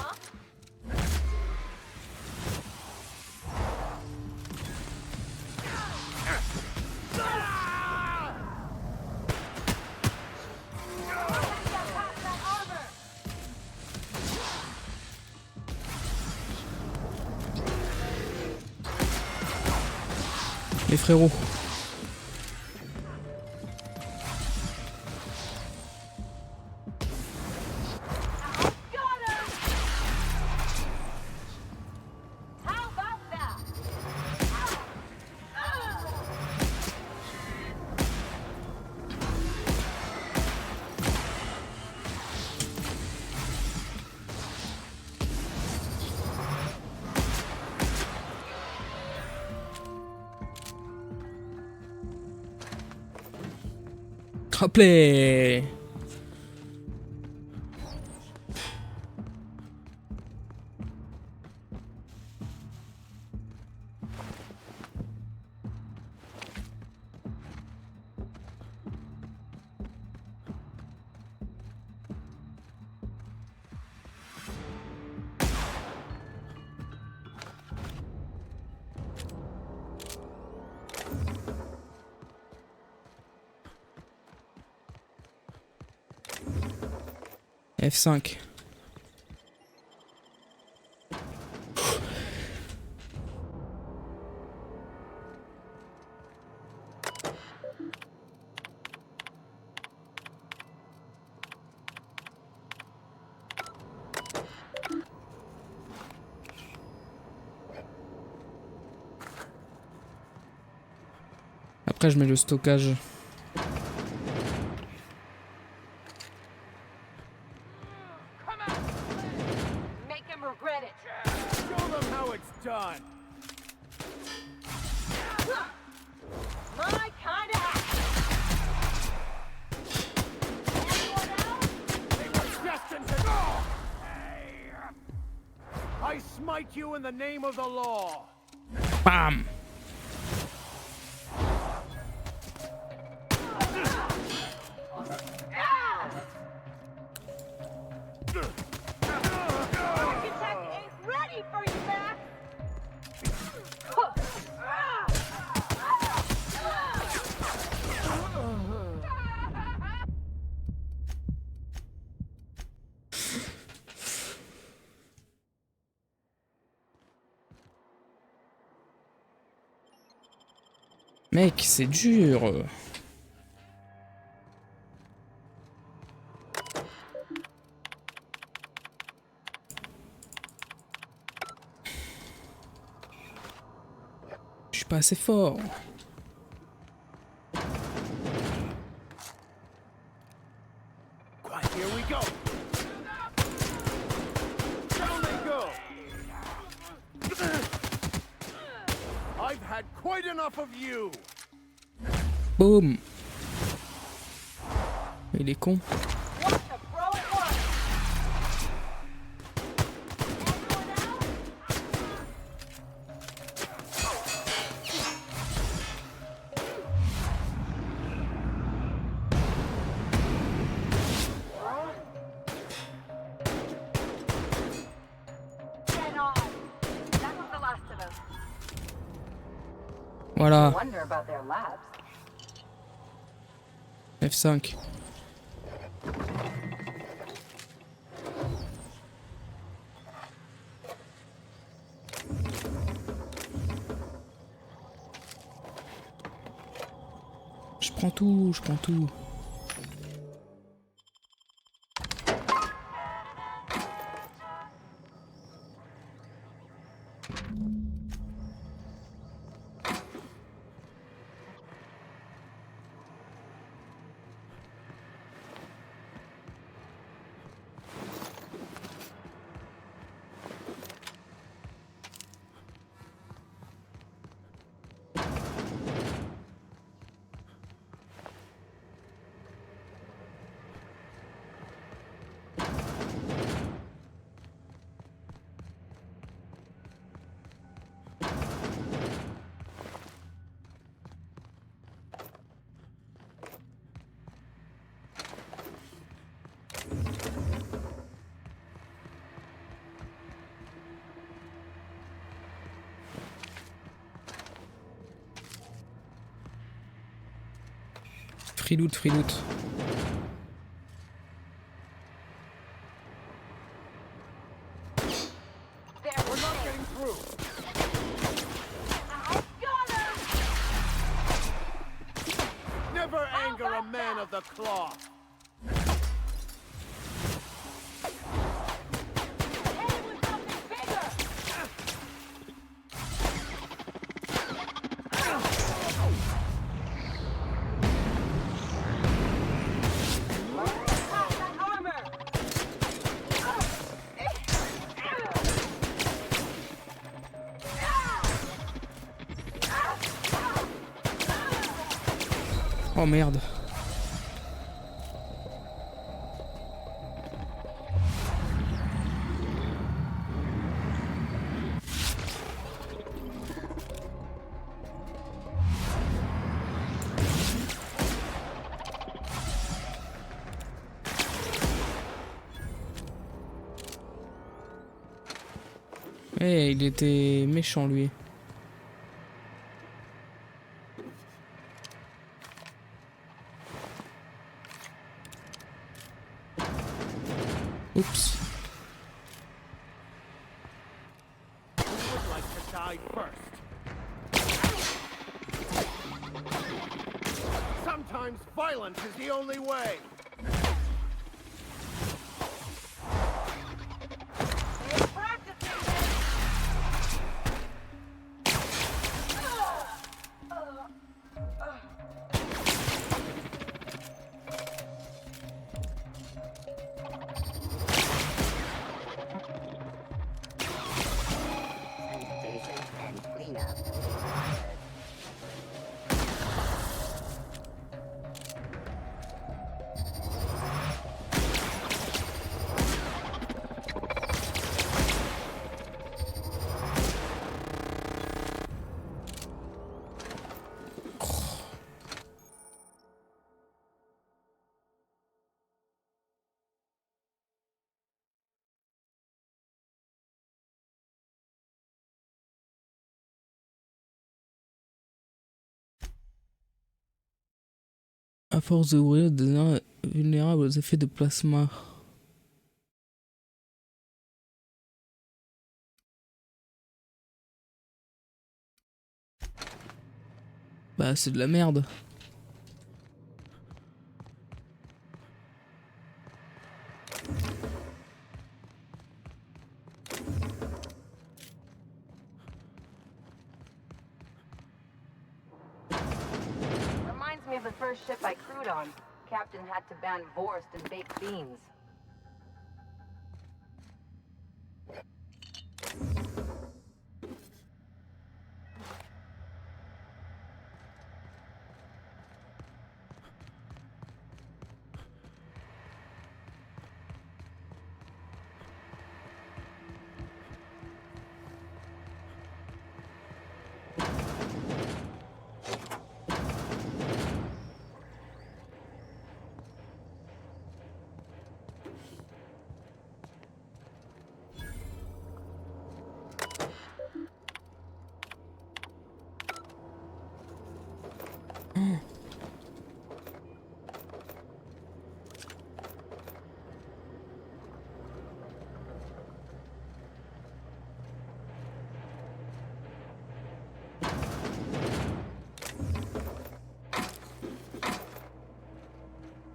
Les frérots. Hop là. F5. Après, je mets le stockage. smite you in the name of the law. Bam. Mec, c'est dur. Je suis pas assez fort. Here we go. Down they go. I've had quite enough of you. Boum. Il est con. Voilà. F5. Je prends tout, je prends tout. Free loot, free loot. Never anger a man of the cloth. Oh merde. Eh, il était méchant lui. Oups. Sometimes violence is the only way. À force d'ouvrir, devient vulnérable aux effets de plasma. Bah c'est de la merde. Reminds me of the first ship I crewed on. Captain had to ban Vorst and baked beans.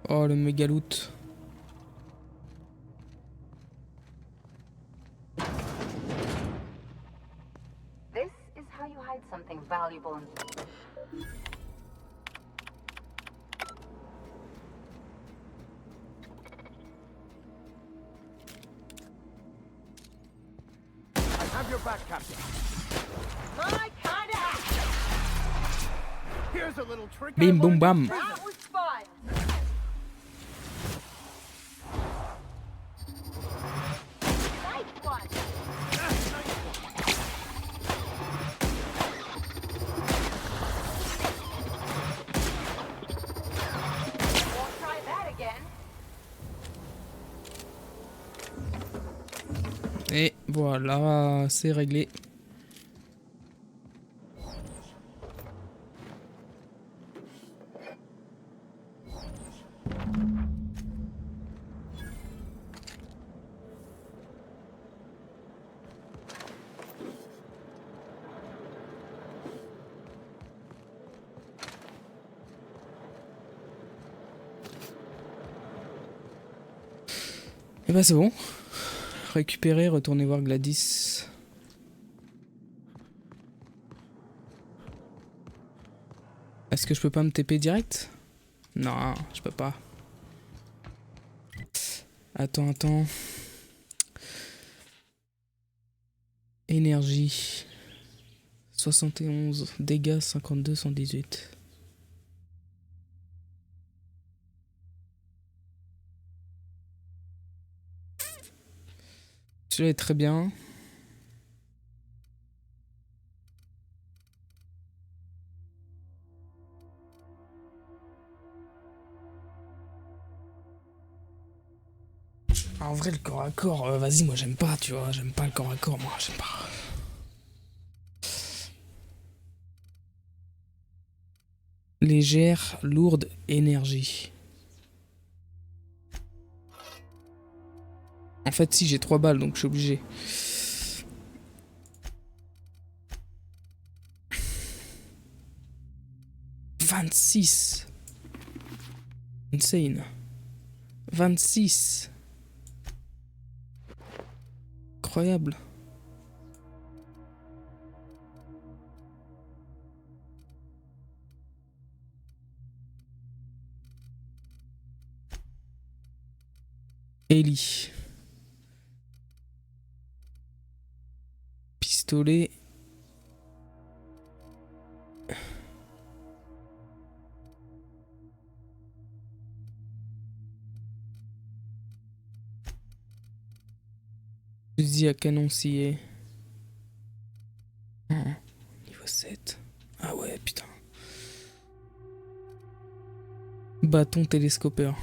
Oh le méga loot. This is how you hide something valuable and... I have your back, Captain. My kind of action! Here's a little trick. Bim boom bam. That was fun! Nice one! Won't try that again. Et voilà, c'est réglé. Et bah c'est bon. Récupérer, retourner voir Gladys. Est-ce que je peux pas me TP direct? Non, je peux pas. Attends. Énergie. 71. Dégâts 52, 118. Celui-là est très bien. En vrai, le corps à corps, vas-y, moi j'aime pas, tu vois. J'aime pas le corps à corps, moi, j'aime pas. Légère, lourde, énergie. En fait, si, j'ai 3 balles, donc je suis obligé. « 26 ! Insane. 26 ! Incroyable. Ellie. Pistolet. Fusil à canon scié. Niveau 7. Ah ouais, putain. Bâton télescopeur.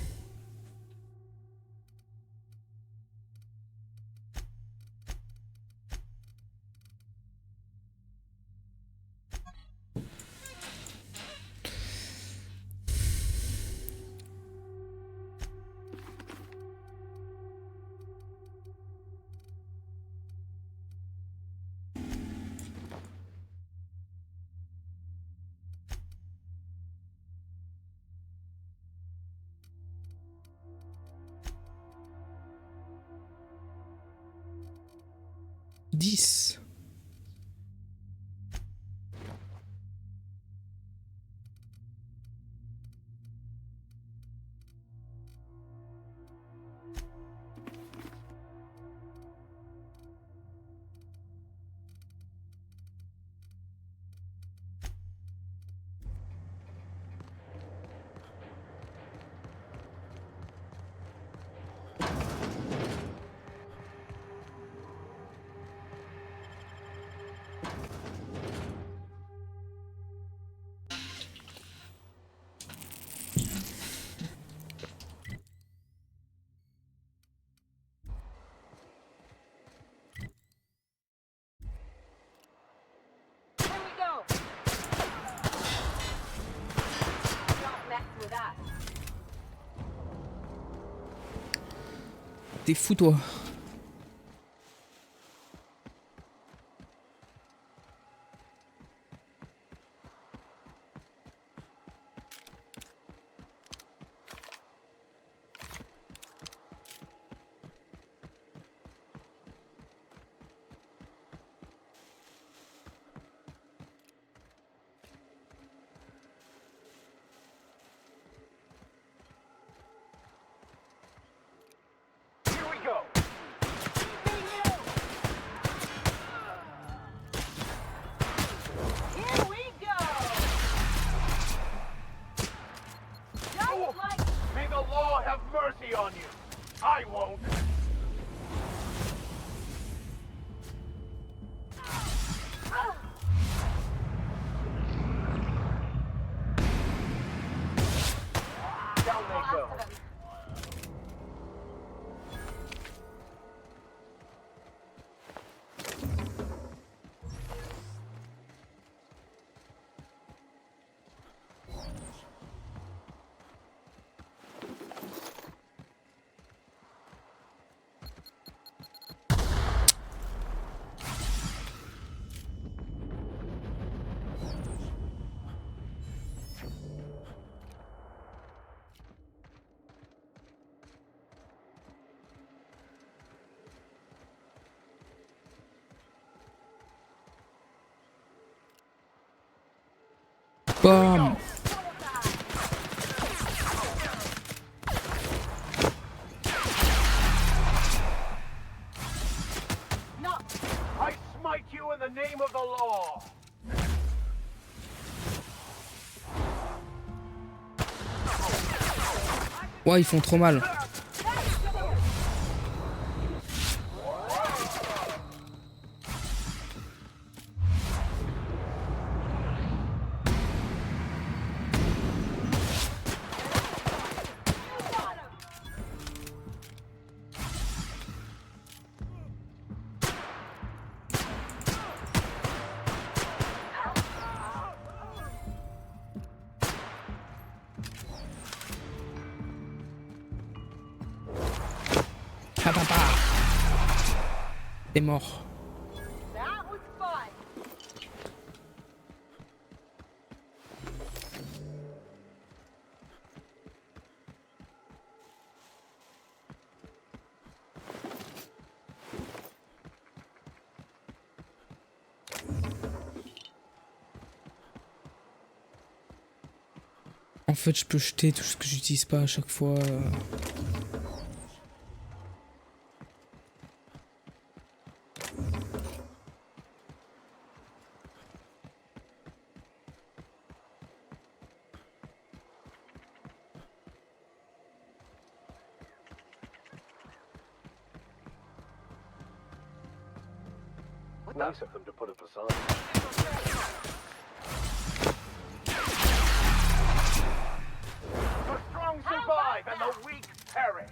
10. T'es fou toi. May the law have mercy on you. I won't. Down they go. Bam. I smite you in the name of the law. Ouais, ils font trop mal. T'es mort. En fait, je peux jeter tout ce que j'utilise pas à chaque fois. Nice of them to put a facade. The strong survive and the weak perish.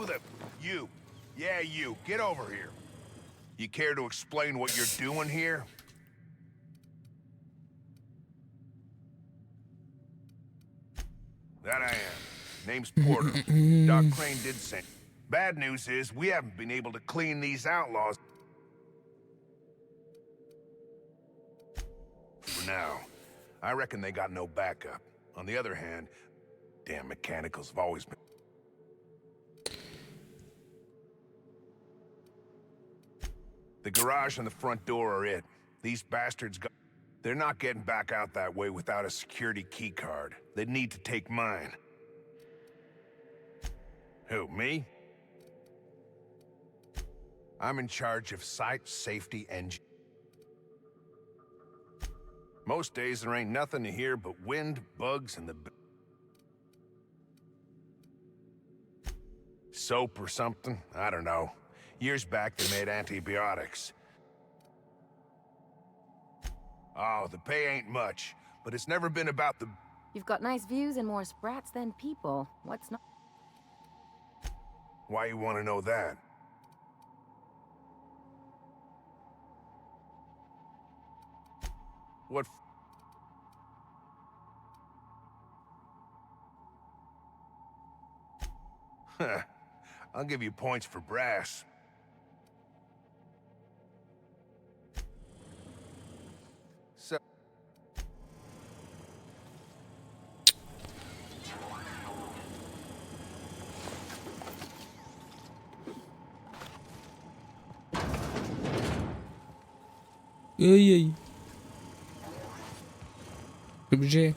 Who the... You. Yeah, you. Get over here. You care to explain what you're doing here? That I am. Name's Porter. Doc Crane did say. Bad news is, we haven't been able to clean these outlaws. For now. I reckon they got no backup. On the other hand, damn mechanicals have always been... The garage and the front door are it. These bastards got... They're not getting back out that way without a security key card. They'd need to take mine. Who, me? I'm in charge of site safety and... Most days there ain't nothing to hear but wind, bugs, and the... Soap or something? I don't know. Years back they made antibiotics. Oh, the pay ain't much, but it's never been about the... You've got nice views and more sprats than people. What's not... Why you want to know that? What... Huh. I'll give you points for brass. So... Aïe aïe. Objet.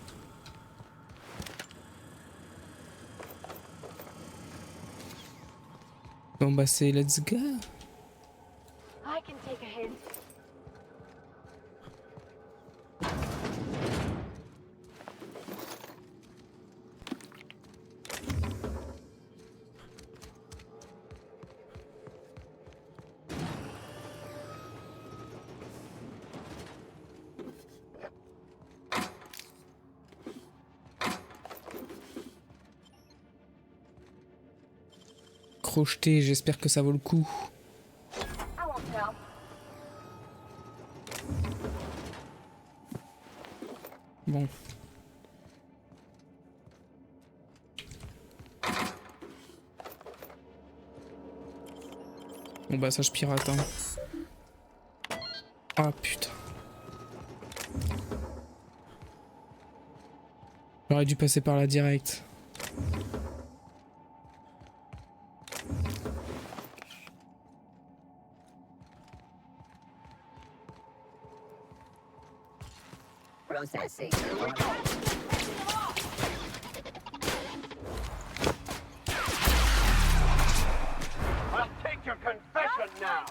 Bon bah c'est let's go. I can take a hint. Crocheté, j'espère que ça vaut le coup. I won't tell. Bon. Bon bah ça je pirate hein. Ah putain. J'aurais dû passer par là direct. Processing. I'll take your confession now.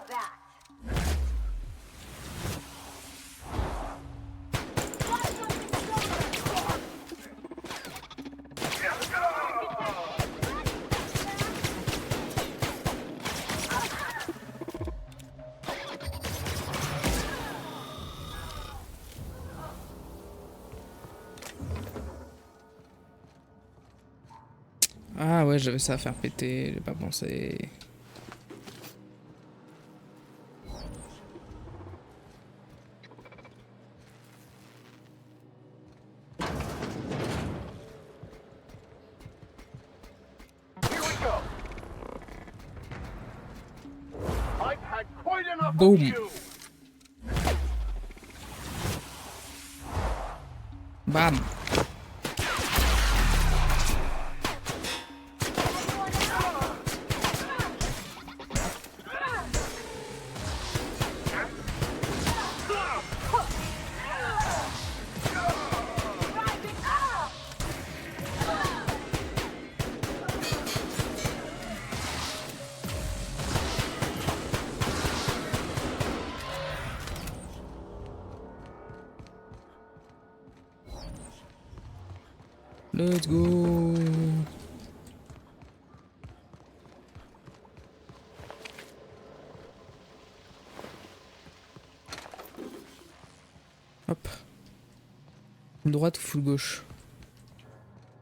Ah ouais, j'avais ça à faire péter, j'ai pas pensé. I've had quite enough Boom. of you. Bam. Let's go. Hop. Full droite ou full gauche?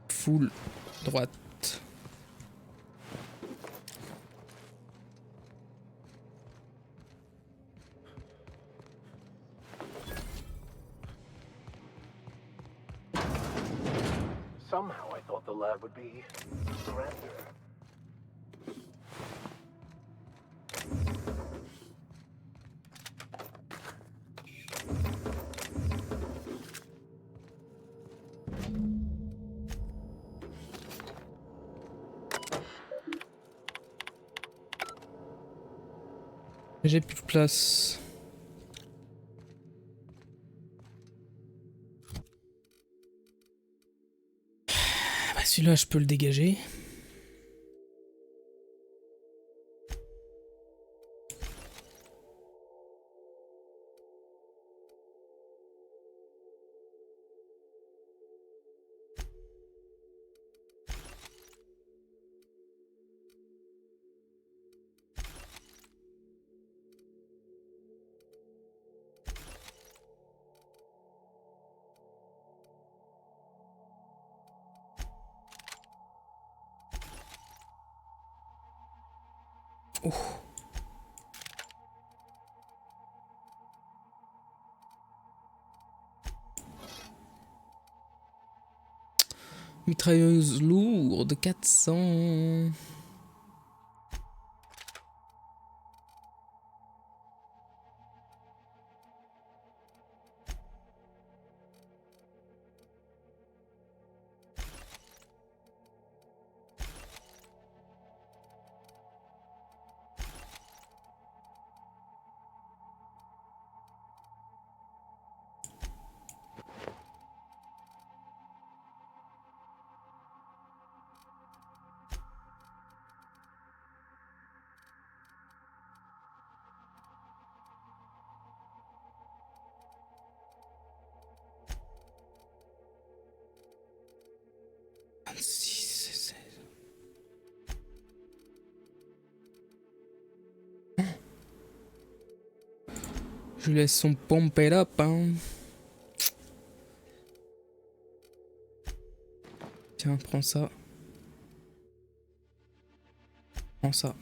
Full droite. Somehow I thought the lab would be grander. J'ai plus de place. Bah celui-là je peux le dégager. Oh. Mitrailleuse lourde 400. Je laisse son pomper up, hein. Tiens, prends ça. Prends ça.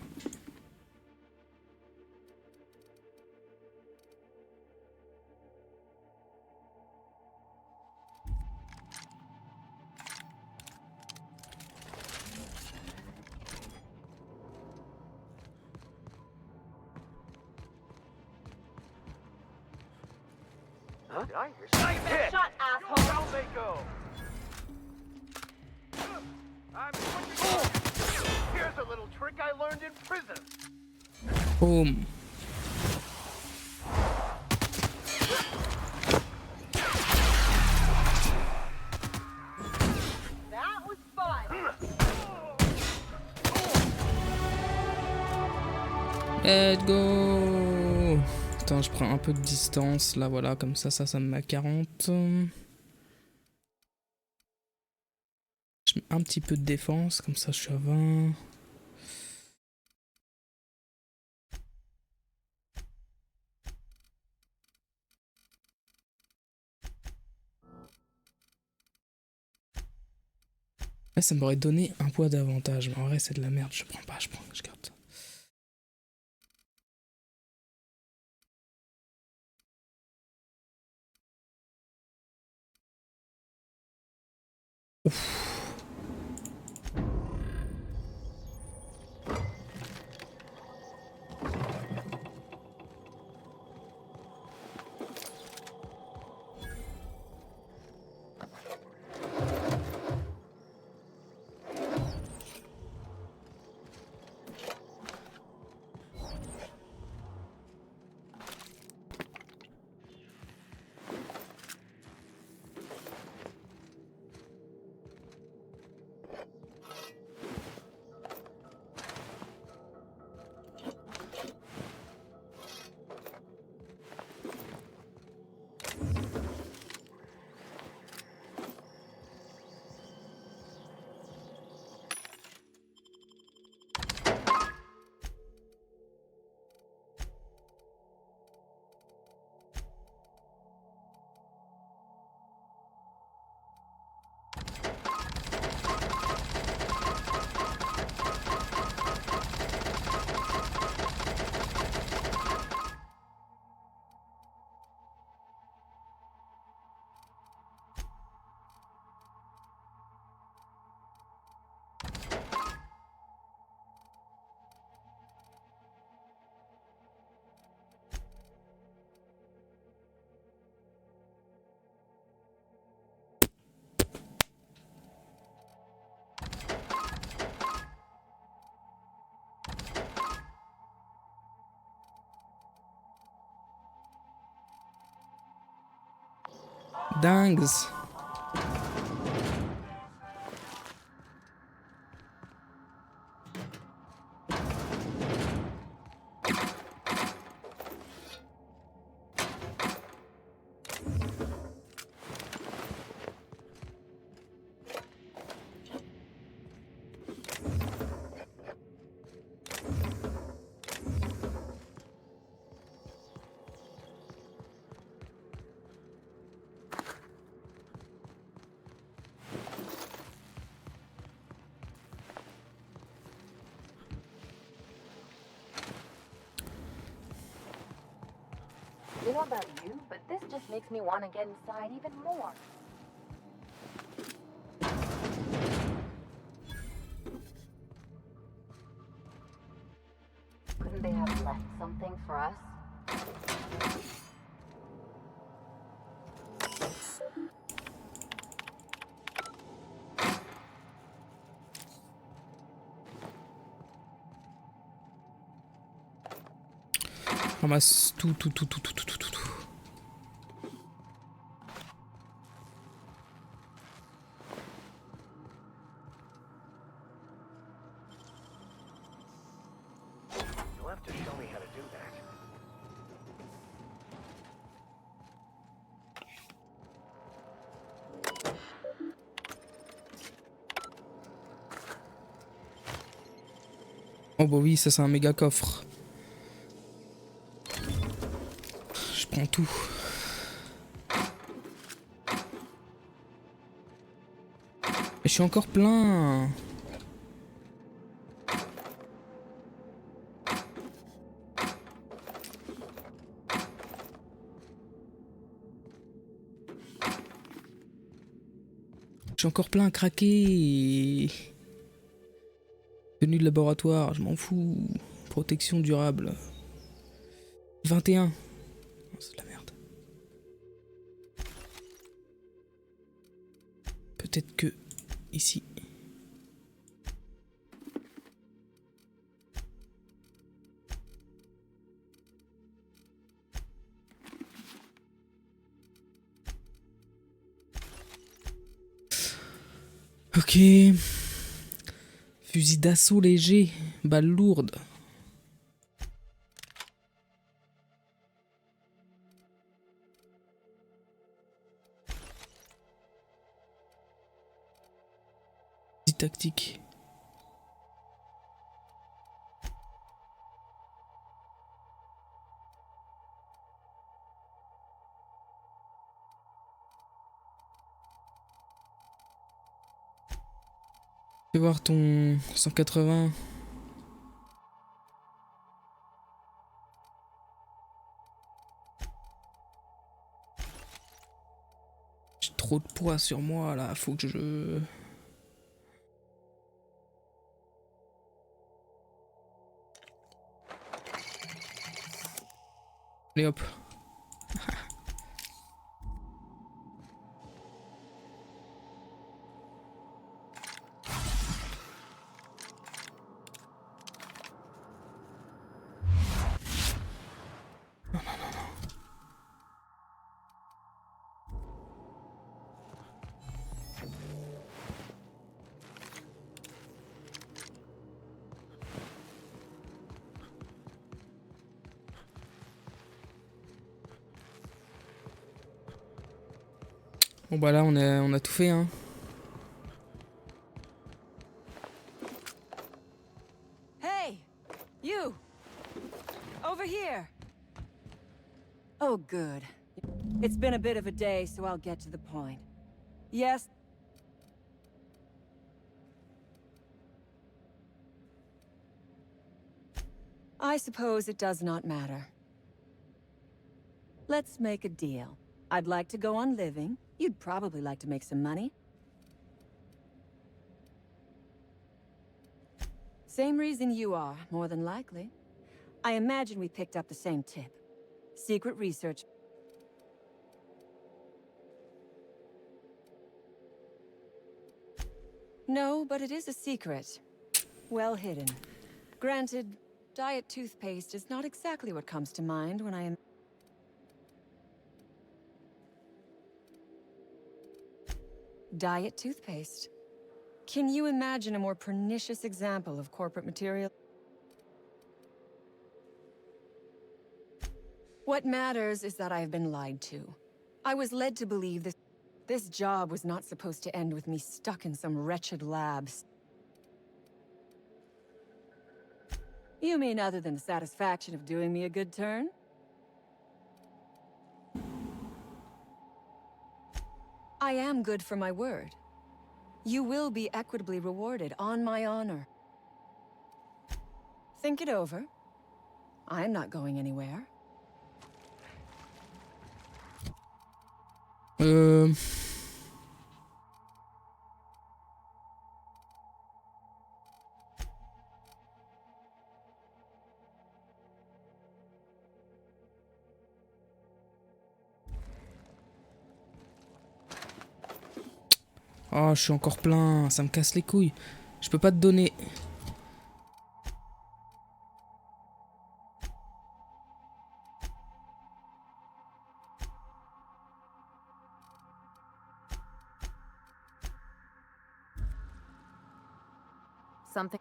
Huh? Did I hear something? Get shot, asshole! Down they go! Here's a little trick I learned in prison. Boom. That was fun! Let's go. Attends, je prends un peu de distance, là, voilà, comme ça me met à 40. Je mets un petit peu de défense, comme ça je suis à 20. Là, ça m'aurait donné un poids d'avantage, mais en vrai c'est de la merde, je prends pas, je garde. Ouf. dingues. I don't know about you, but this just makes me want to get inside even more. Couldn't they have left something for us? Ramasse tout. You'll have to show me how to do that. Oh bah oui, ça c'est un méga coffre. Je prends tout. Et je suis encore plein. Je suis encore plein à craquer. Tenue de laboratoire, je m'en fous. Protection durable. 21. Oh, c'est de la merde. Peut-être que ici. Ok. Fusil d'assaut léger. Balle lourde. Tactique. Fais voir ton 180. J'ai trop de poids sur moi là, faut que je... Allez hop. Bon bah là on a tout fait hein. Hey! You! Over here! Oh, good. It's been a bit of a day, so I'll get to the point. Yes? I suppose it does not matter. Let's make a deal. I'd like to go on living. You'd probably like to make some money. Same reason you are, more than likely. I imagine we picked up the same tip. Secret research. No, but it is a secret. Well hidden. Granted, diet toothpaste is not exactly what comes to mind when I am... Diet toothpaste. Can you imagine a more pernicious example of corporate material? What matters is that I've been lied to. I was led to believe this job was not supposed to end with me stuck in some wretched labs. You mean other than the satisfaction of doing me a good turn? I am good for my word. You will be equitably rewarded, on my honor. Think it over. I'm not going anywhere. Oh, je suis encore plein, ça me casse les couilles. Je peux pas te donner. Something.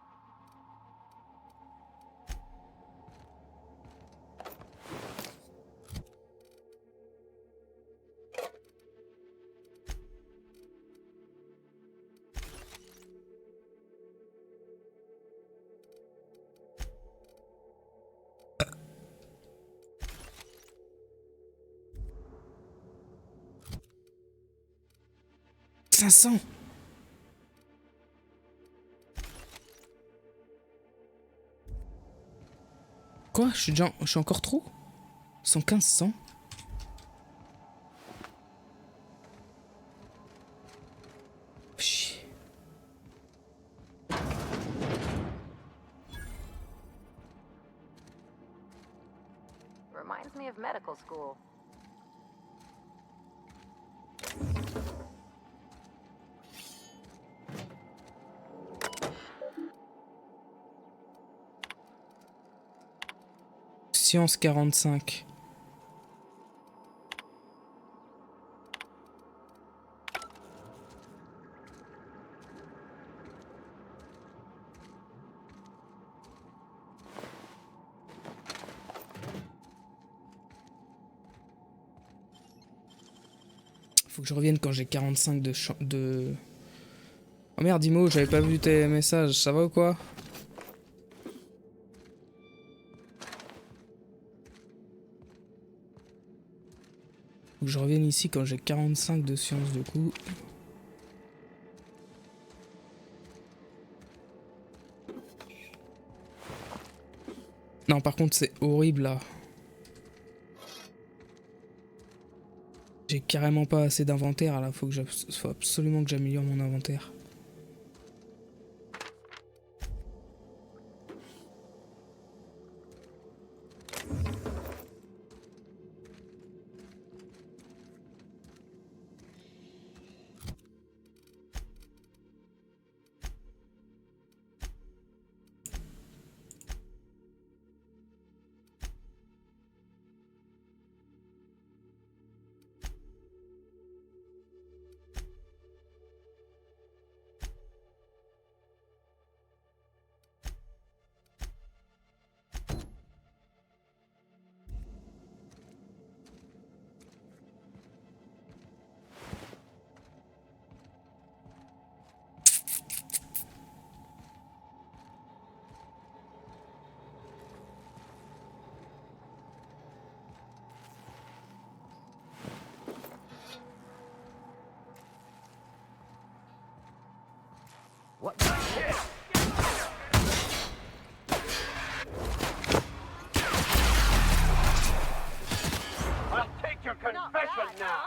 Quoi? Je suis encore trop? 115, 100? Chier. Reminds me of medical school. Science 45. Faut que je revienne quand j'ai 45 de... Oh merde, Dimo, j'avais pas vu tes messages, ça va ou quoi? Faut que je revienne ici quand j'ai 45 de science du coup. Non, par contre, c'est horrible là. J'ai carrément pas assez d'inventaire là, faut absolument que j'améliore mon inventaire. What the shit? I'll take your confession now.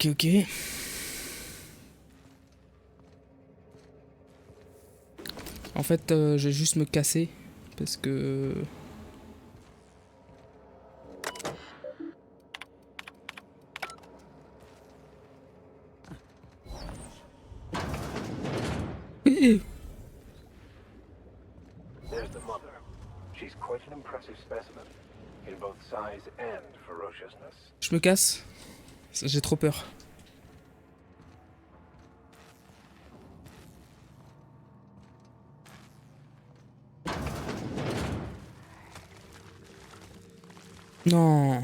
Ok. En fait, je vais juste me casser parce que... aller. There's the mother. She's quite an impressive specimen, in both size and ferociousness. Je me casse. J'ai trop peur. Non.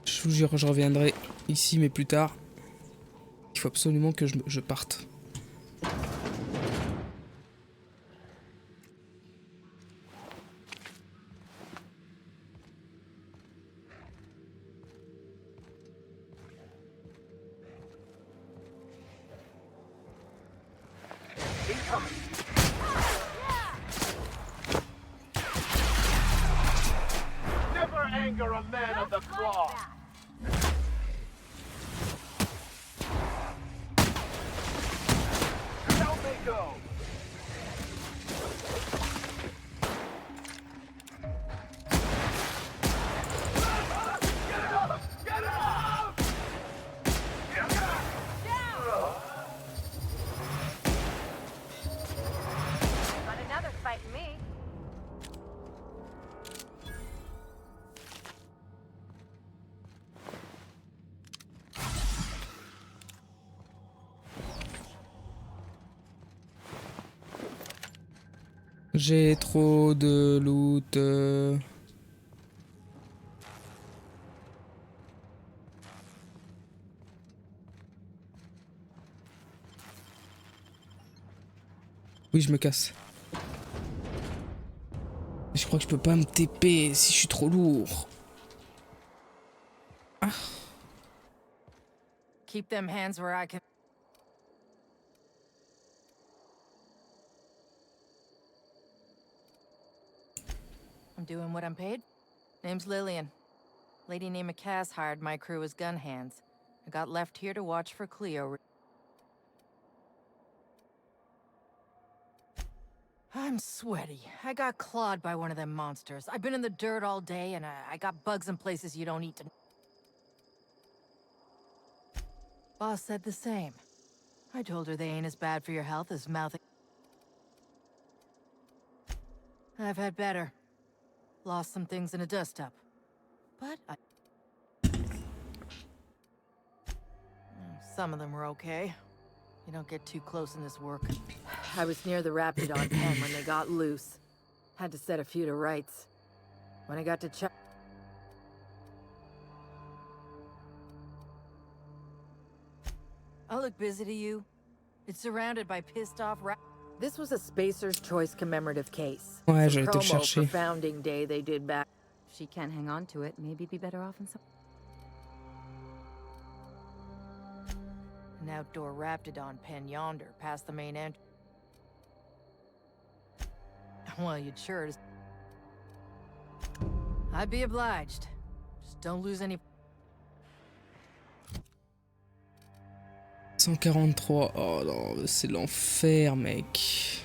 Je vous jure, je reviendrai ici, mais plus tard. Il faut absolument que je parte. Never anger a man of the claw. Down they go. Get it up! Get it up! Got another fight in me. J'ai trop de loot. Oui, je me casse. Je crois que je peux pas me TP si je suis trop lourd. Ah. Keep them hands where I can. I'm doing what I'm paid. Name's Lillian. Lady named Cass hired my crew as gun hands. I got left here to watch for Cleo. I'm sweaty. I got clawed by one of them monsters. I've been in the dirt all day, and I got bugs in places you don't eat to... Boss said the same. I told her they ain't as bad for your health as mouthing... I've had better. Lost some things in a dust-up. But I... Some of them were okay. You don't get too close in this work. I was near the Raptidon pen when they got loose. Had to set a few to rights. When I got to check... I'll look busy to you. It's surrounded by pissed-off This was a Spacer's Choice commemorative case. Ouais, Some j'allais te le promo chercher. for Founding Day they did back. If she can't hang on to it, maybe it'd be better off in some... An outdoor Raptidon pen yonder, past the main entrance. Well, you'd sure as... I'd be obliged. Just don't lose any... 143. Oh non, c'est l'enfer, mec.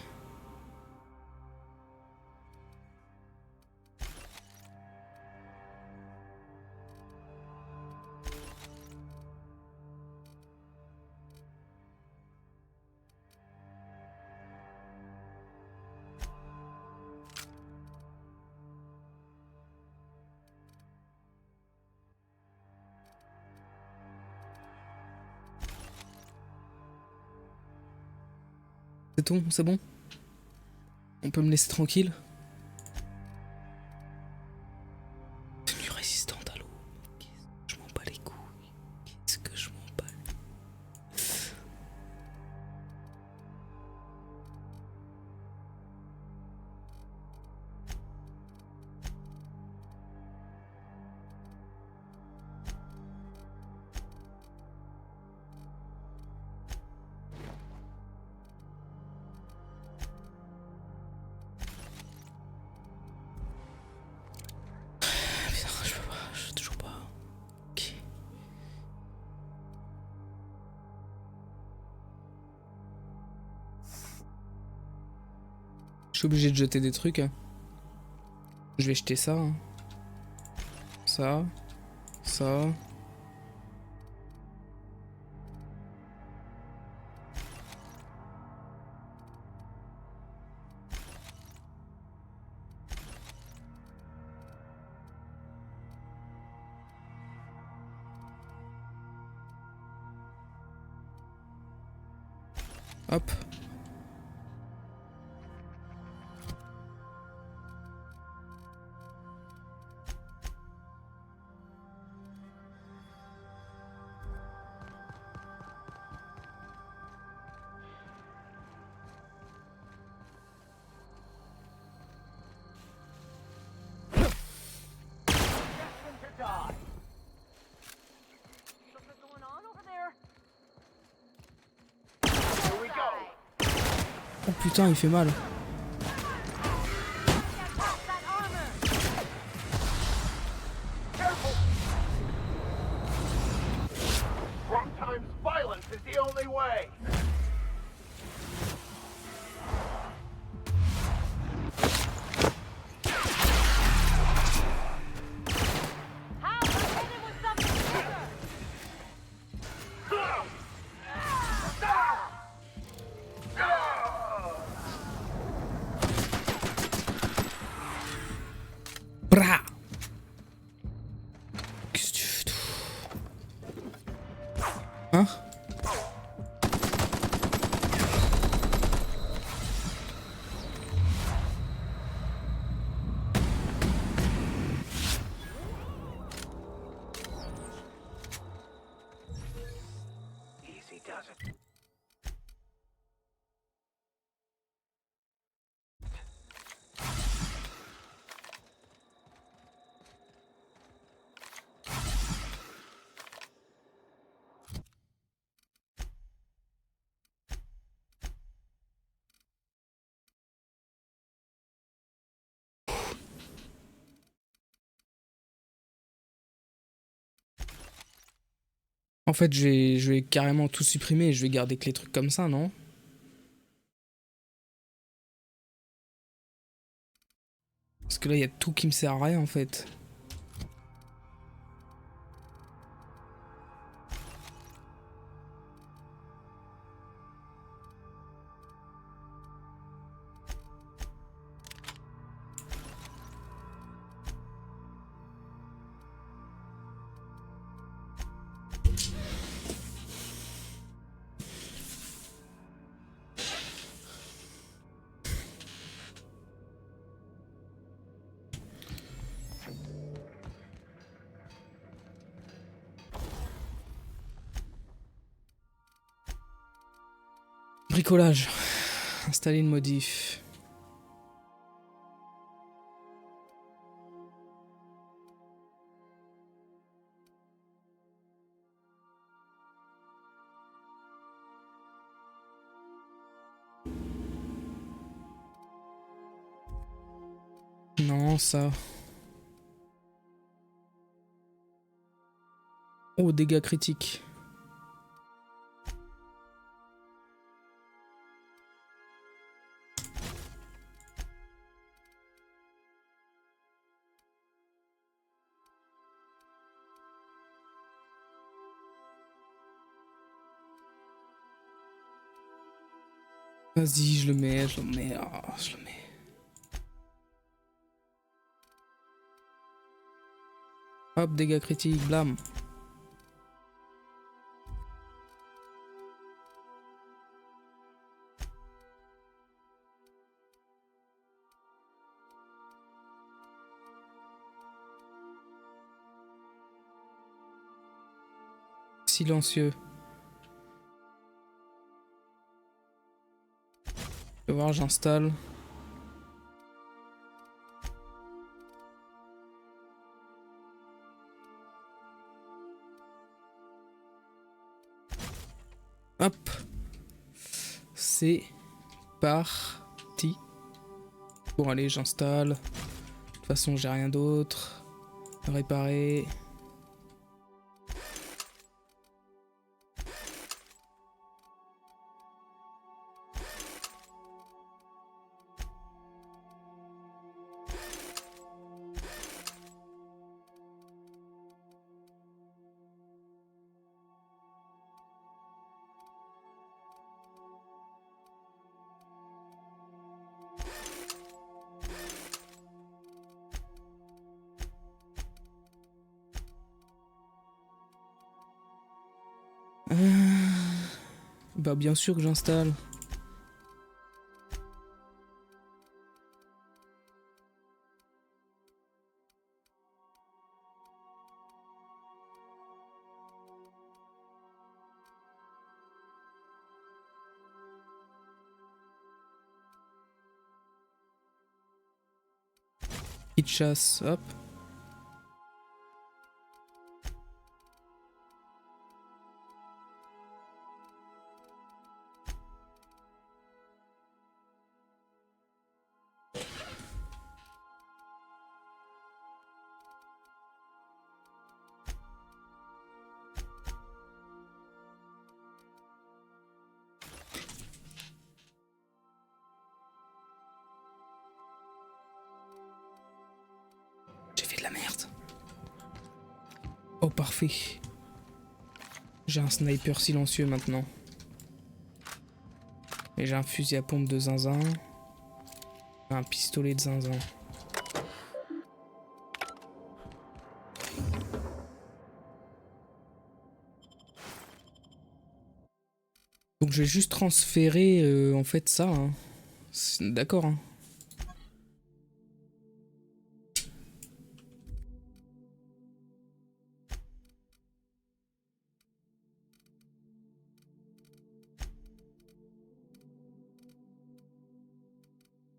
C'est tout, c'est bon? On peut me laisser tranquille? Tenue résistante à l'eau. Je m'en bats les couilles. Qu'est-ce que je m'en bats? Je suis obligé de jeter des trucs. Hein. Je vais jeter ça. Hein. Ça. Ça. Hop. Oh putain, il fait mal. Sometimes violence is the only way. Bra. Qu'est-ce que tu fais? Hein? Easy does it. En fait, je vais carrément tout supprimer et je vais garder que les trucs comme ça, non? Parce que là, il y a tout qui me sert à rien, en fait. Bricolage. Installer une modif. Non, ça. Oh, dégâts critiques. Vas-y, je le mets, ah, je le mets. Hop, dégâts critiques, blam. Silencieux. Je vais voir, j'installe. Hop. C'est parti. Bon, allez, j'installe. De toute façon, j'ai rien d'autre. Réparer. Bah bien sûr que j'installe. Kit de chasse, hop. Oh parfait. J'ai un sniper silencieux maintenant. Et j'ai un fusil à pompe de zinzin. Un pistolet de zinzin. Donc je vais juste transférer en fait ça. Hein. D'accord. Hein.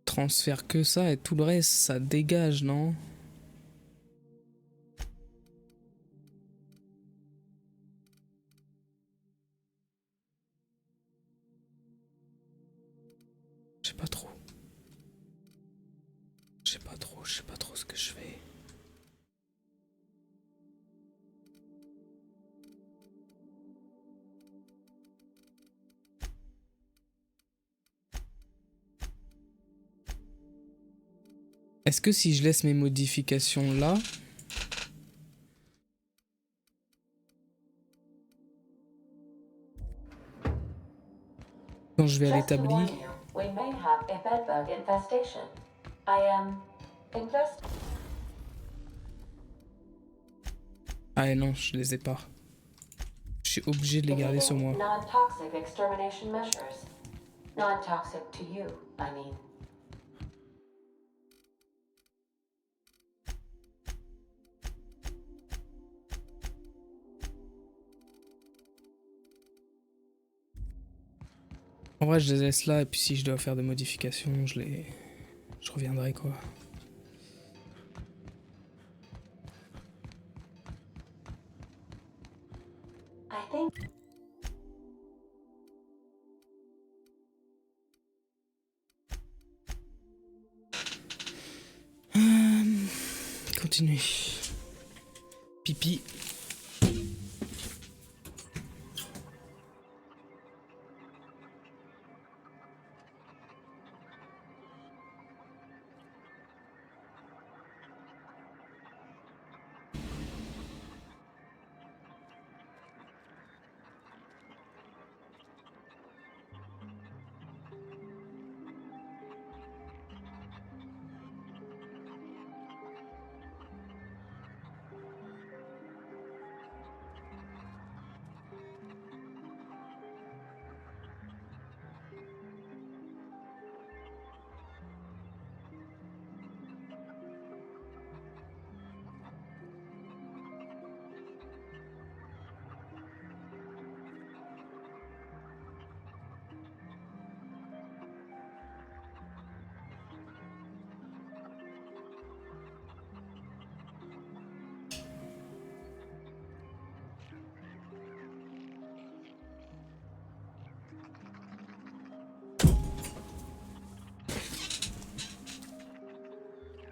Transfère que ça et tout le reste, ça dégage, non? Je sais pas trop. Je sais pas trop ce que je fais. Est-ce que si je laisse mes modifications là, quand je vais à l'établi, ah non, je les ai pas. Je suis obligé de les garder sur moi. En vrai, je les laisse là et puis si je dois faire des modifications, je reviendrai quoi. Continuez. Pipi.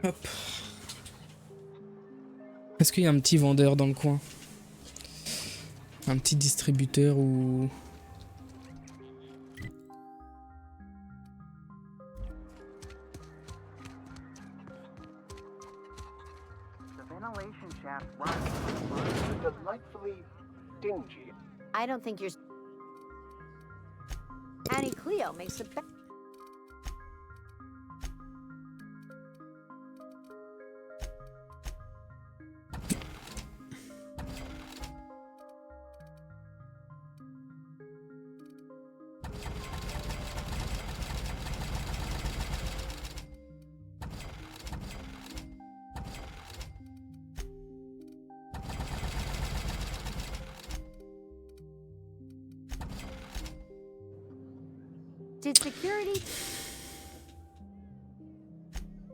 Hop. Est-ce qu'il y a un petit vendeur dans le coin? Un petit distributeur ou... I don't think you're... Annie Cleo makes the best... Did security...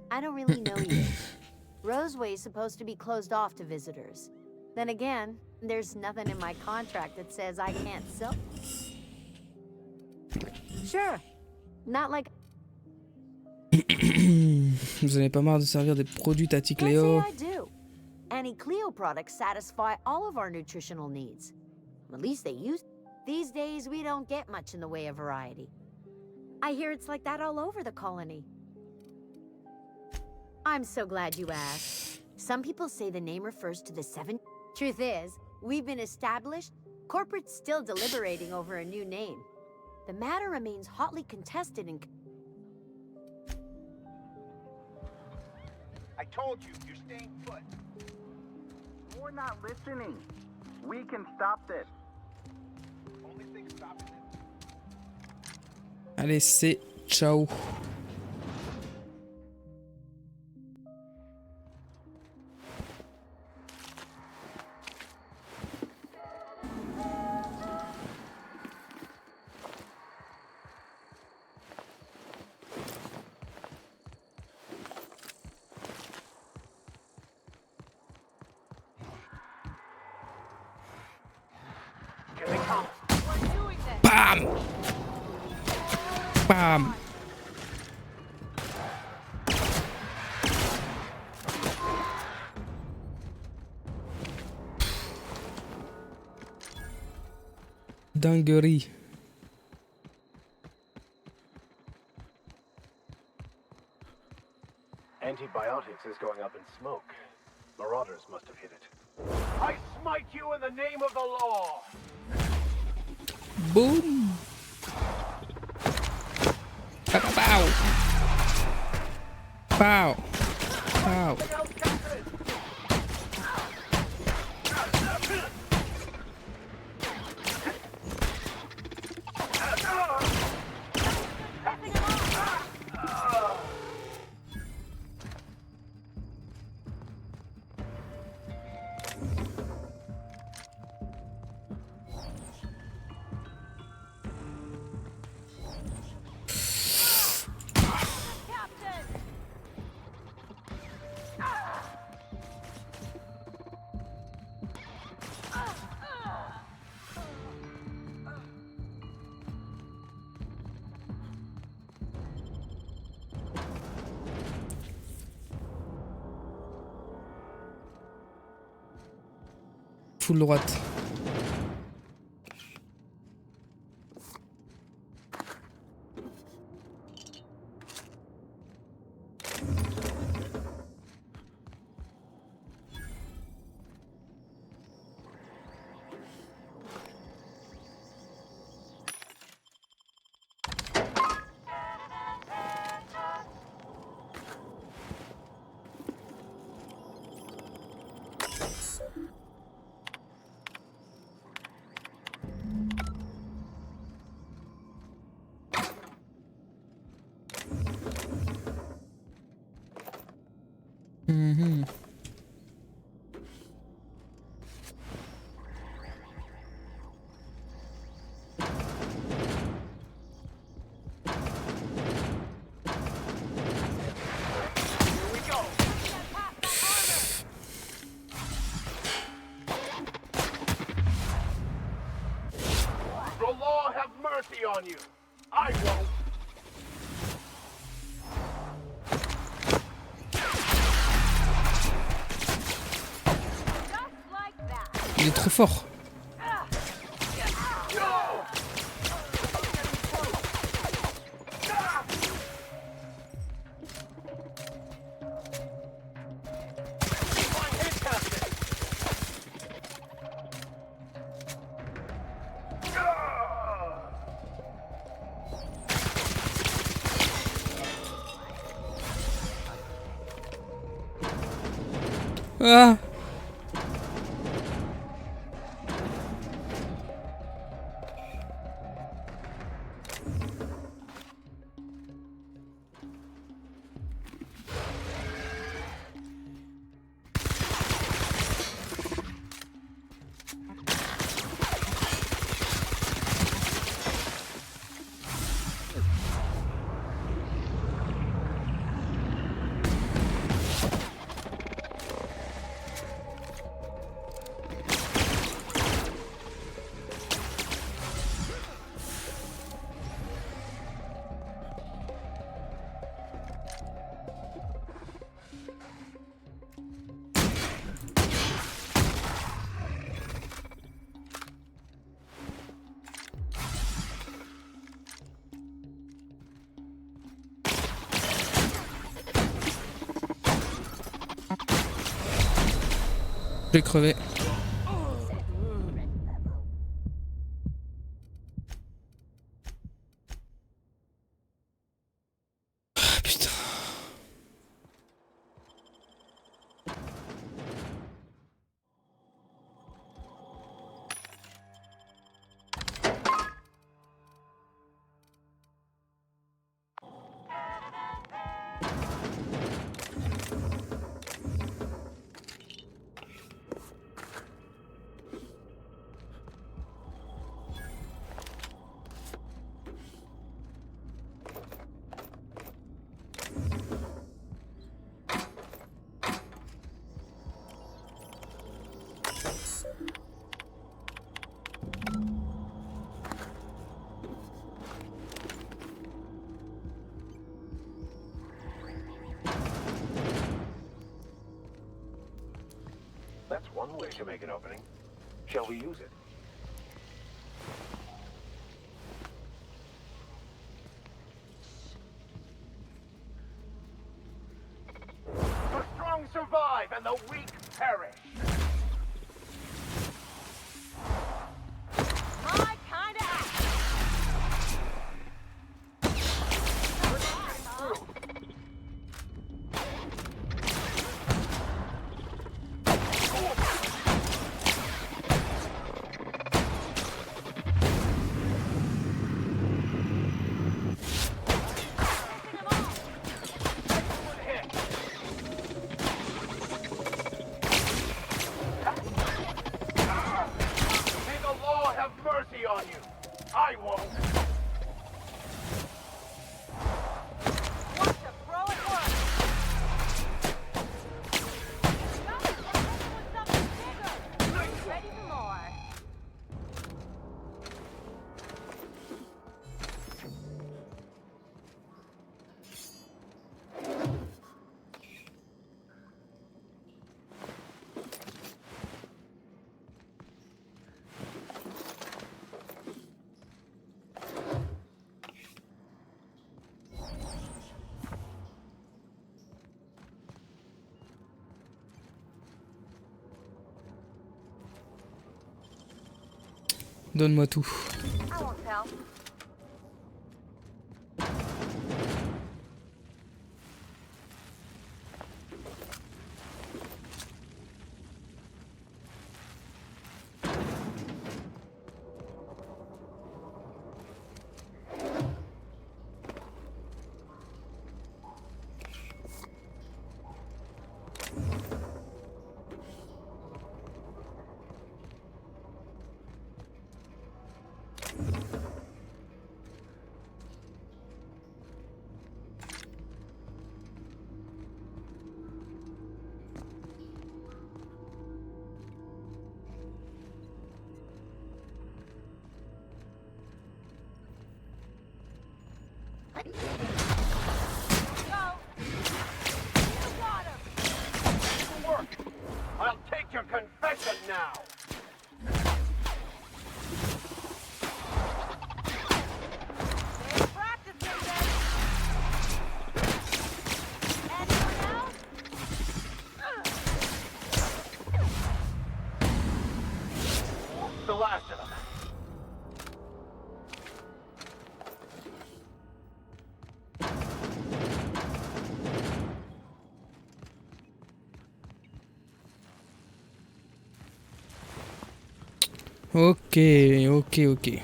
I don't really know you. Roseway's supposed to be closed off to visitors. Then again, there's nothing in my contract that says I can't sell. Sure. Not like... Vous en avez pas marre de servir des produits Tati Can't Cléo? say I do. Any Cleo products satisfy all of our nutritional needs. At least they used. These days, we don't get much in the way of variety. I hear it's like that all over the colony. I'm so glad you asked. Some people say the name refers to the 7... Truth is, we've been established. Corporate's still deliberating over a new name. The matter remains hotly contested and... I told you, you're staying put. We're not listening. We can stop this. Only thing stopping it. Allez, c'est ciao. Bam! Bam! Dinguerie. Antibiotics is going up in smoke. Marauders must have hit it. I smite you in the name of the law! Boom! Pow! Pow! Pow! Full droite. Mm-hmm. The law have mercy on you. I won't. Il est trop fort. Ah! J'ai crevé. That's one way to make an opening. Shall we use it? The strong survive and the weak perish. My kind of act. May the law have mercy on you. I won't. Watch a pro at work. Something bigger. Ready for more. Donne-moi tout. I won't tell. Work. I'll take your confession now. The last of them. Ok, ok, ok.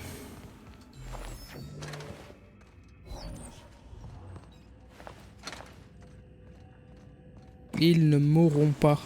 Ils ne mourront pas.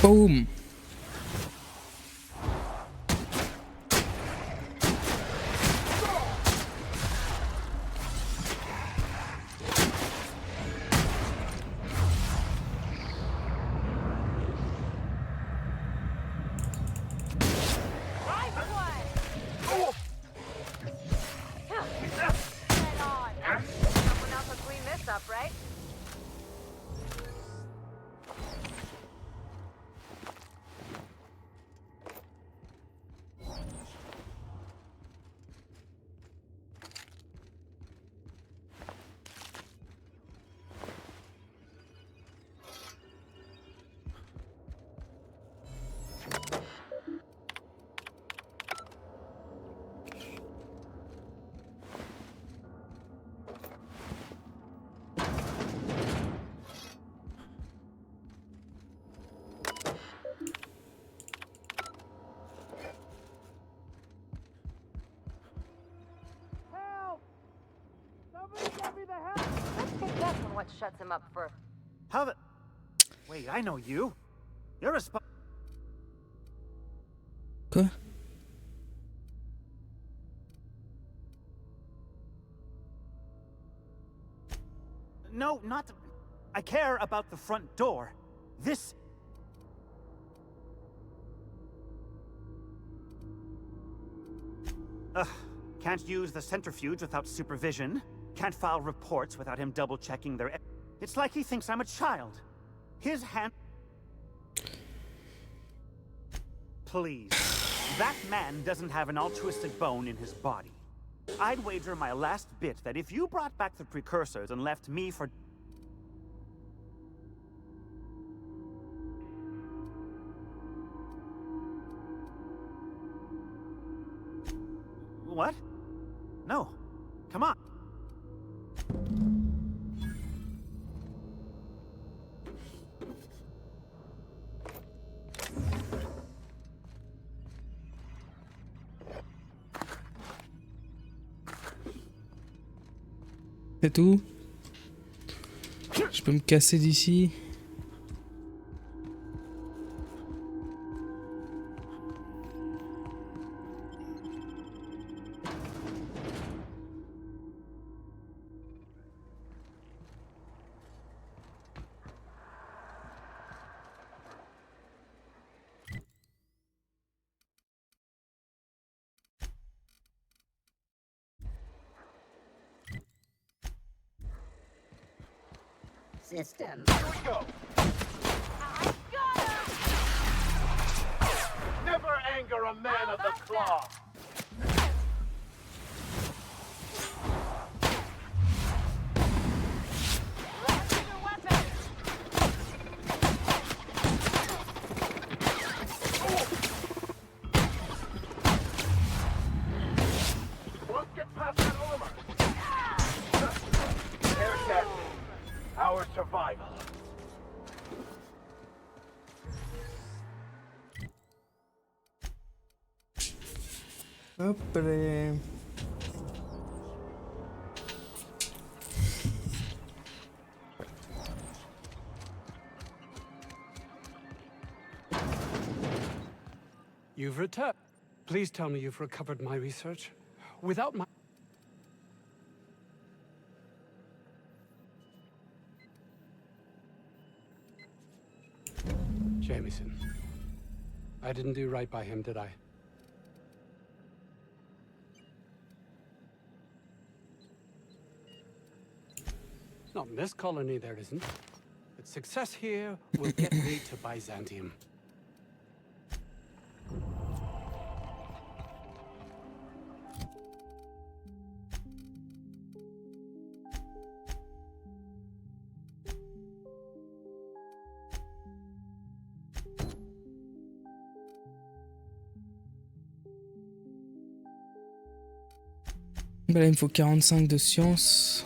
Boom. Let's take that from what shuts him up for. How the... Wait, I know you. You're a Quoi? No, not... I care about the front door. This... Can't use the centrifuge without supervision. Can't file reports without him double-checking their... It's like he thinks I'm a child. His hand... Please. That man doesn't have an altruistic bone in his body. I'd wager my last bit that if you brought back the precursors and left me for... What? No. Come on. C'est tout. Je peux me casser d'ici. System. Here we go. Never anger a man of the claw. Let's get past that armor. Air captain. Our survival. Après. You've returned. Please tell me you've recovered my research. Without my... Jameson. I didn't do right by him, did I? Not in this colony, there isn't. But success here will get me to Byzantium. Bah là, il me faut 45 de science.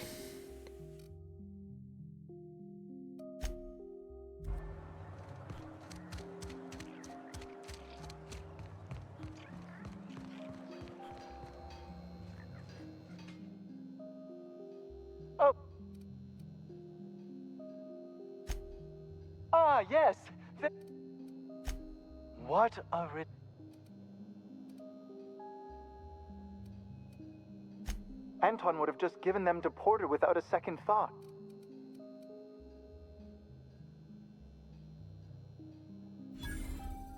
Oh. Ah, yes. What a Anton would have just given them to Porter without a second thought.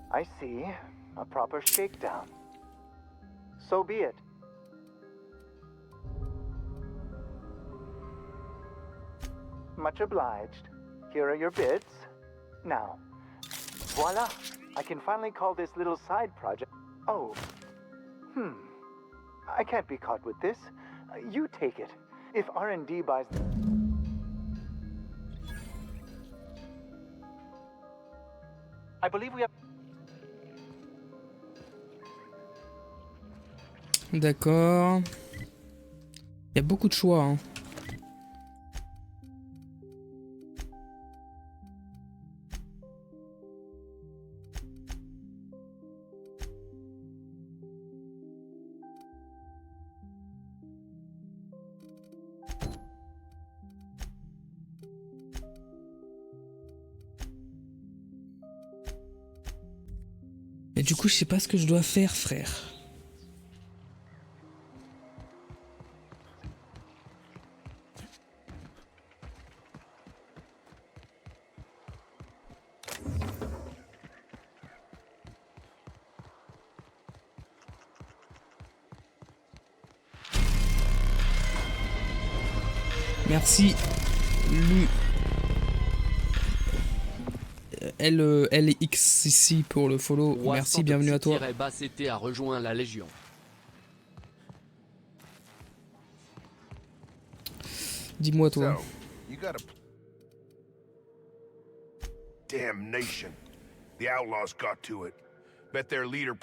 I see. A proper shakedown. So be it. Much obliged. Here are your bits. Now, voila! I can finally call this little side project. Oh. I can't be caught with this. You take it. If R&D buys... I believe we have... D'accord. Il y a beaucoup de choix, hein. Et du coup, je sais pas ce que je dois faire, frère. Merci, Lu. LX ici pour le follow. Merci, bienvenue à toi. Bassété a rejoint la Légion. Dis-moi toi. Damnation. The outlaws got to it. Bet their leader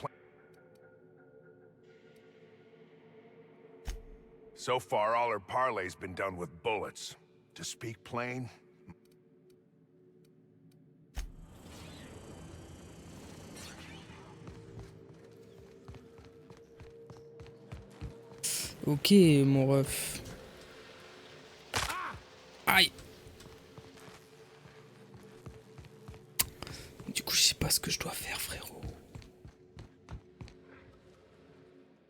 So far, all her parlay's been done with bullets. To speak plain, ok, mon ref. Aïe. Du coup, je sais pas ce que je dois faire, frérot.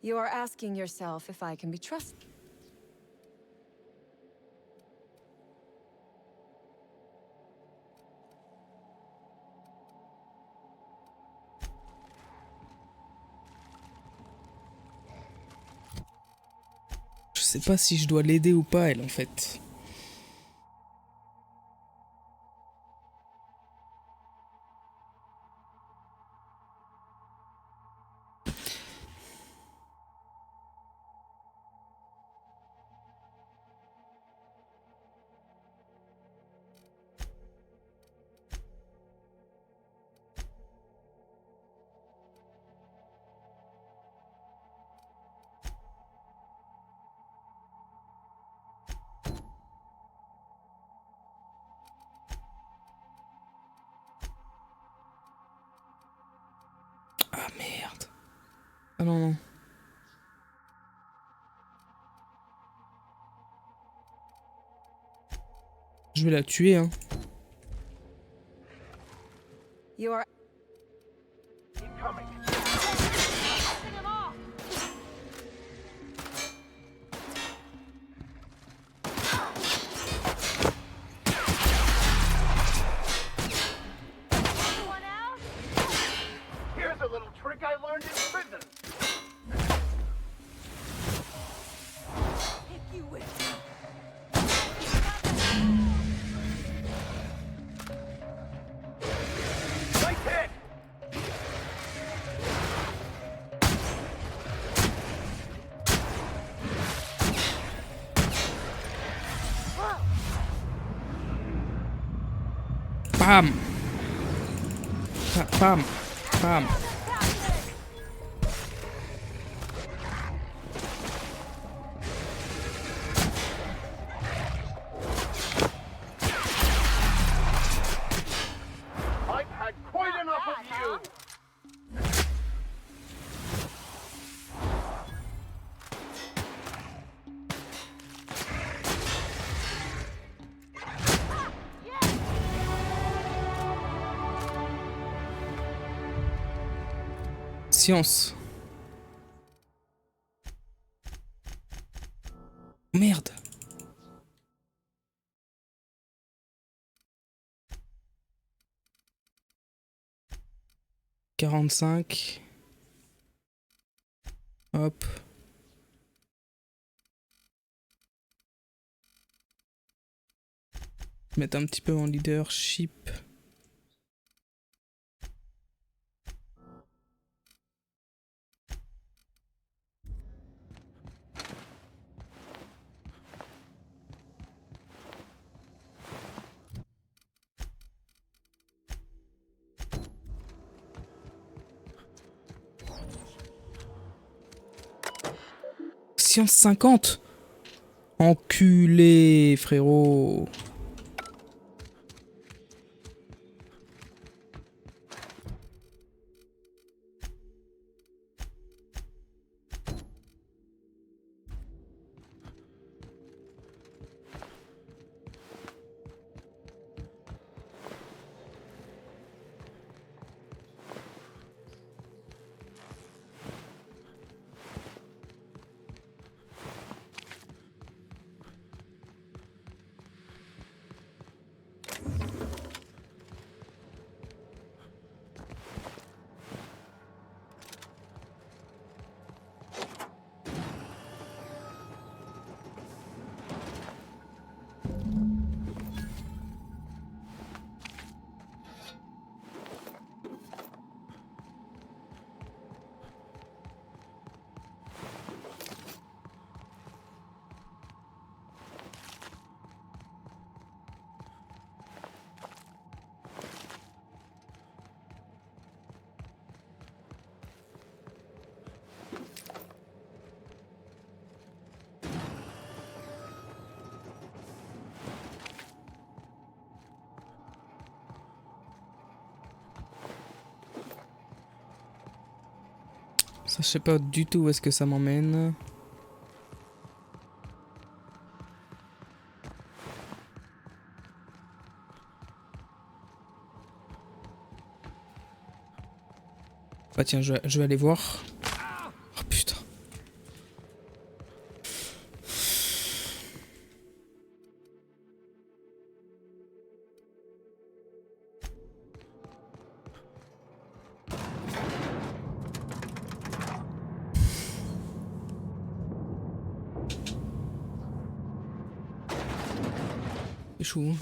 You are asking yourself if I can be trusted. Je sais pas si je dois l'aider ou pas, elle, en fait. Ah merde. Ah non, non. Je vais la tuer, hein. You are... Here's a little trick I learned in prison. Nice hit! Bam. Bam. Bam. I've had quite enough of you! Science. Merde. « 45. Hop. Mettre un petit peu en leadership. Science 50. Enculé, frérot. Ça, je sais pas du tout où est-ce que ça m'emmène. Bah tiens, je vais aller voir. Oh putain. C'est chaud.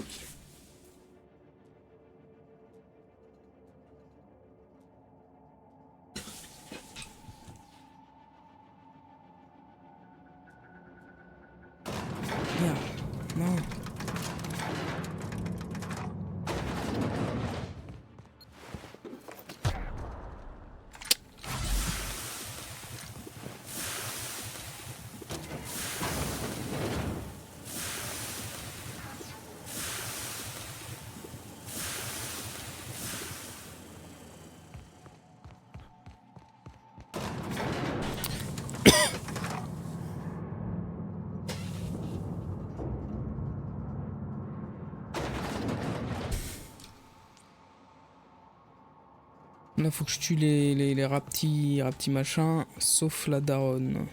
Merde. Non. Là, faut que je tue les raptis machins, sauf la daronne.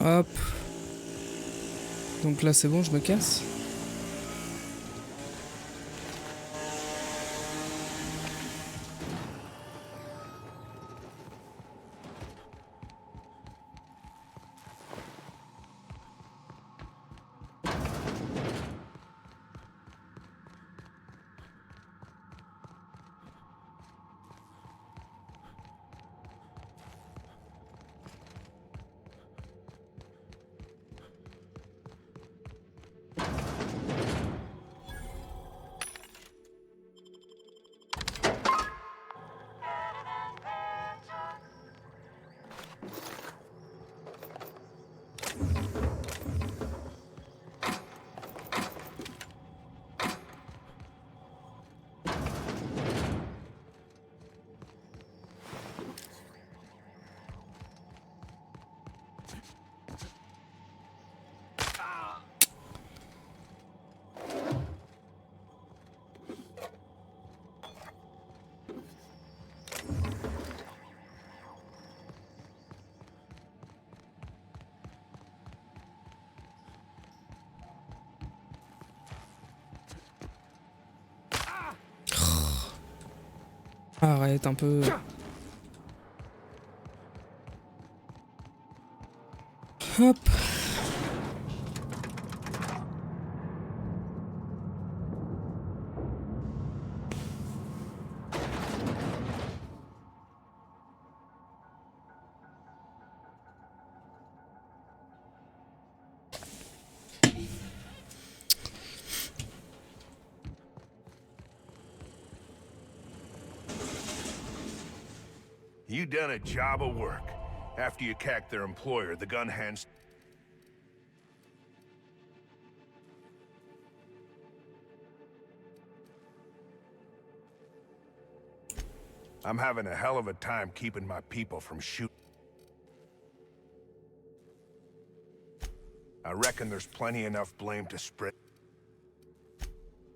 Hop. Donc là c'est bon, je me casse. Arrête un peu. Hop. You done a job of work. After you cacked their employer, the gun hands... I'm having a hell of a time keeping my people from shooting. I reckon there's plenty enough blame to spread.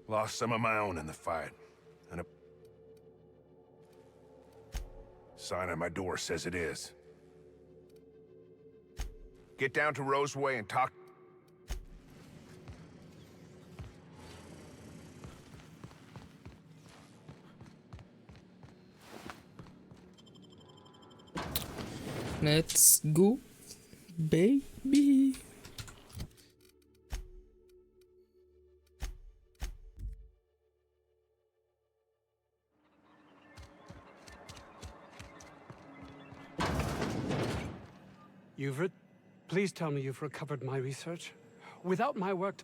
Lost some of my own in the fight. And a sign on my door says it is. Get down to Roseway and talk. Let's go, baby. Please tell me you've recovered my research. Without my work...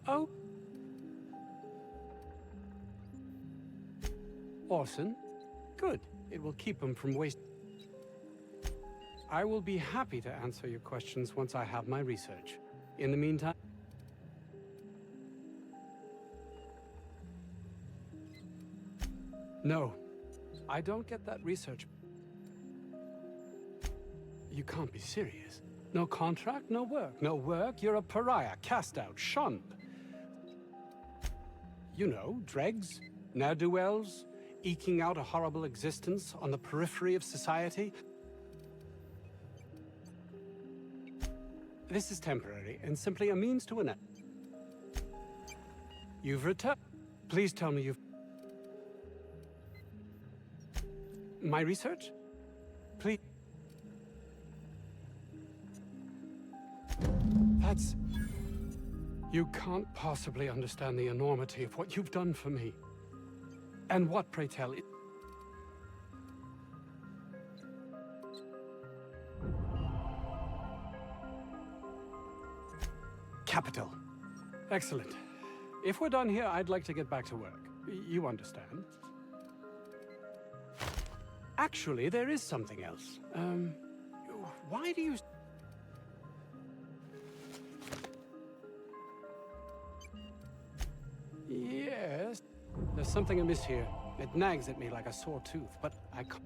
Oh. Orson? Good. It will keep him from waste. I will be happy to answer your questions once I have my research. In the meantime... No, I don't get that research. You can't be serious. No contract, no work. No work, you're a pariah, cast out, shunned. You know, dregs, ne'er-do-wells, eking out a horrible existence on the periphery of society. This is temporary and simply a means to an end. You've returned. Please tell me you've... My research? Please. That's... You can't possibly understand the enormity of what you've done for me. And what, pray tell, Capital. Excellent. If we're done here, I'd like to get back to work. You understand? Actually, there is something else. Why do you... Yes. There's something amiss here. It nags at me like a sore tooth, but I can't...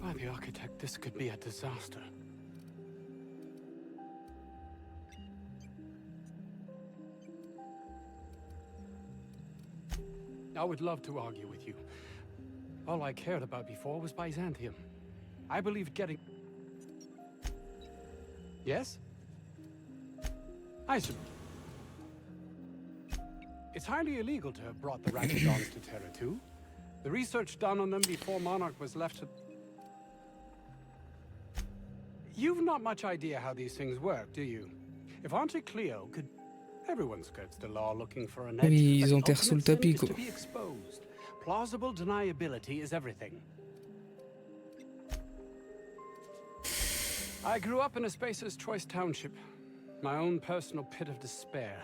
By the architect, this could be a disaster. I would love to argue with you. All I cared about before was Byzantium. I believe getting... Yes? I suppose. It's highly illegal to have brought the Raptidons to Terra 2. The research done on them before Monarch was left to... You've not much idea how these things work, do you? If Auntie Cleo could... Everyone skirts the law looking for an edge. Oui, ils but the enterrent sous le ultimate sin tapis, is quoi. to be exposed. Plausible deniability is everything. I grew up in a Spacer's Choice Township. My own personal pit of despair.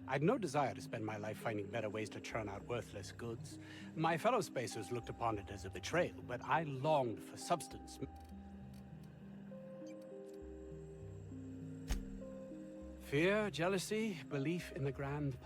I'd no desire to spend my life finding better ways to churn out worthless goods. My fellow Spacers looked upon it as a betrayal, but I longed for substance. Fear, jealousy, belief in the grand...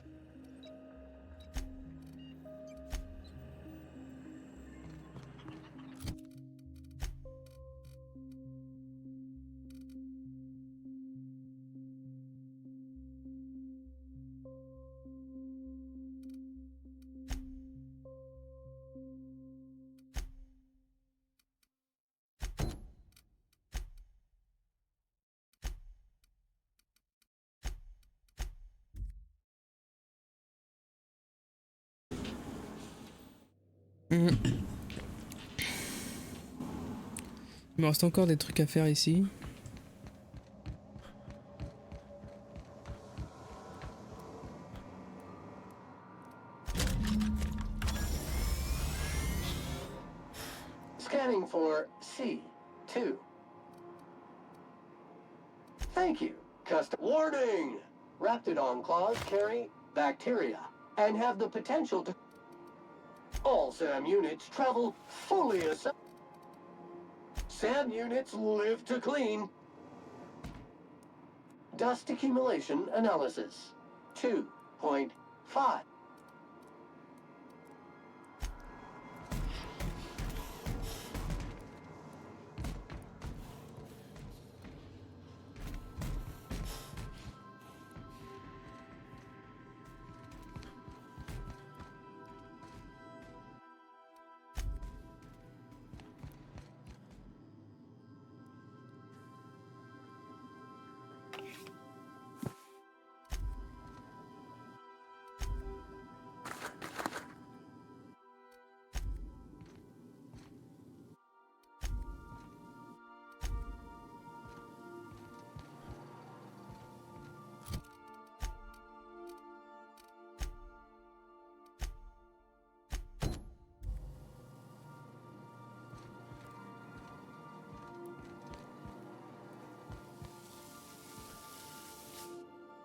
Il me reste encore des trucs à faire ici. Scanning for C2. Thank you. Custom warning! Raptidon claws carry bacteria and have the potential to... All SAM units travel fully assembled. SAM units live to clean. Dust accumulation analysis 2.5.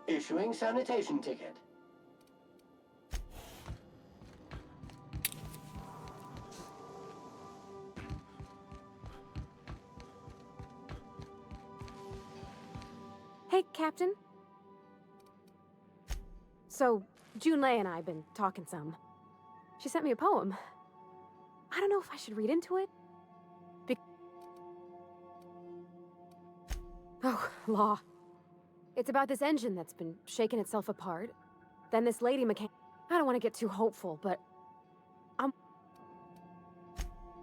Issuing sanitation ticket. Hey, Captain. So, Junlei and I have been talking some. She sent me a poem. I don't know if I should read into it. Oh, law. It's about this engine that's been shaking itself apart. Then this lady mechanic... I don't want to get too hopeful, but...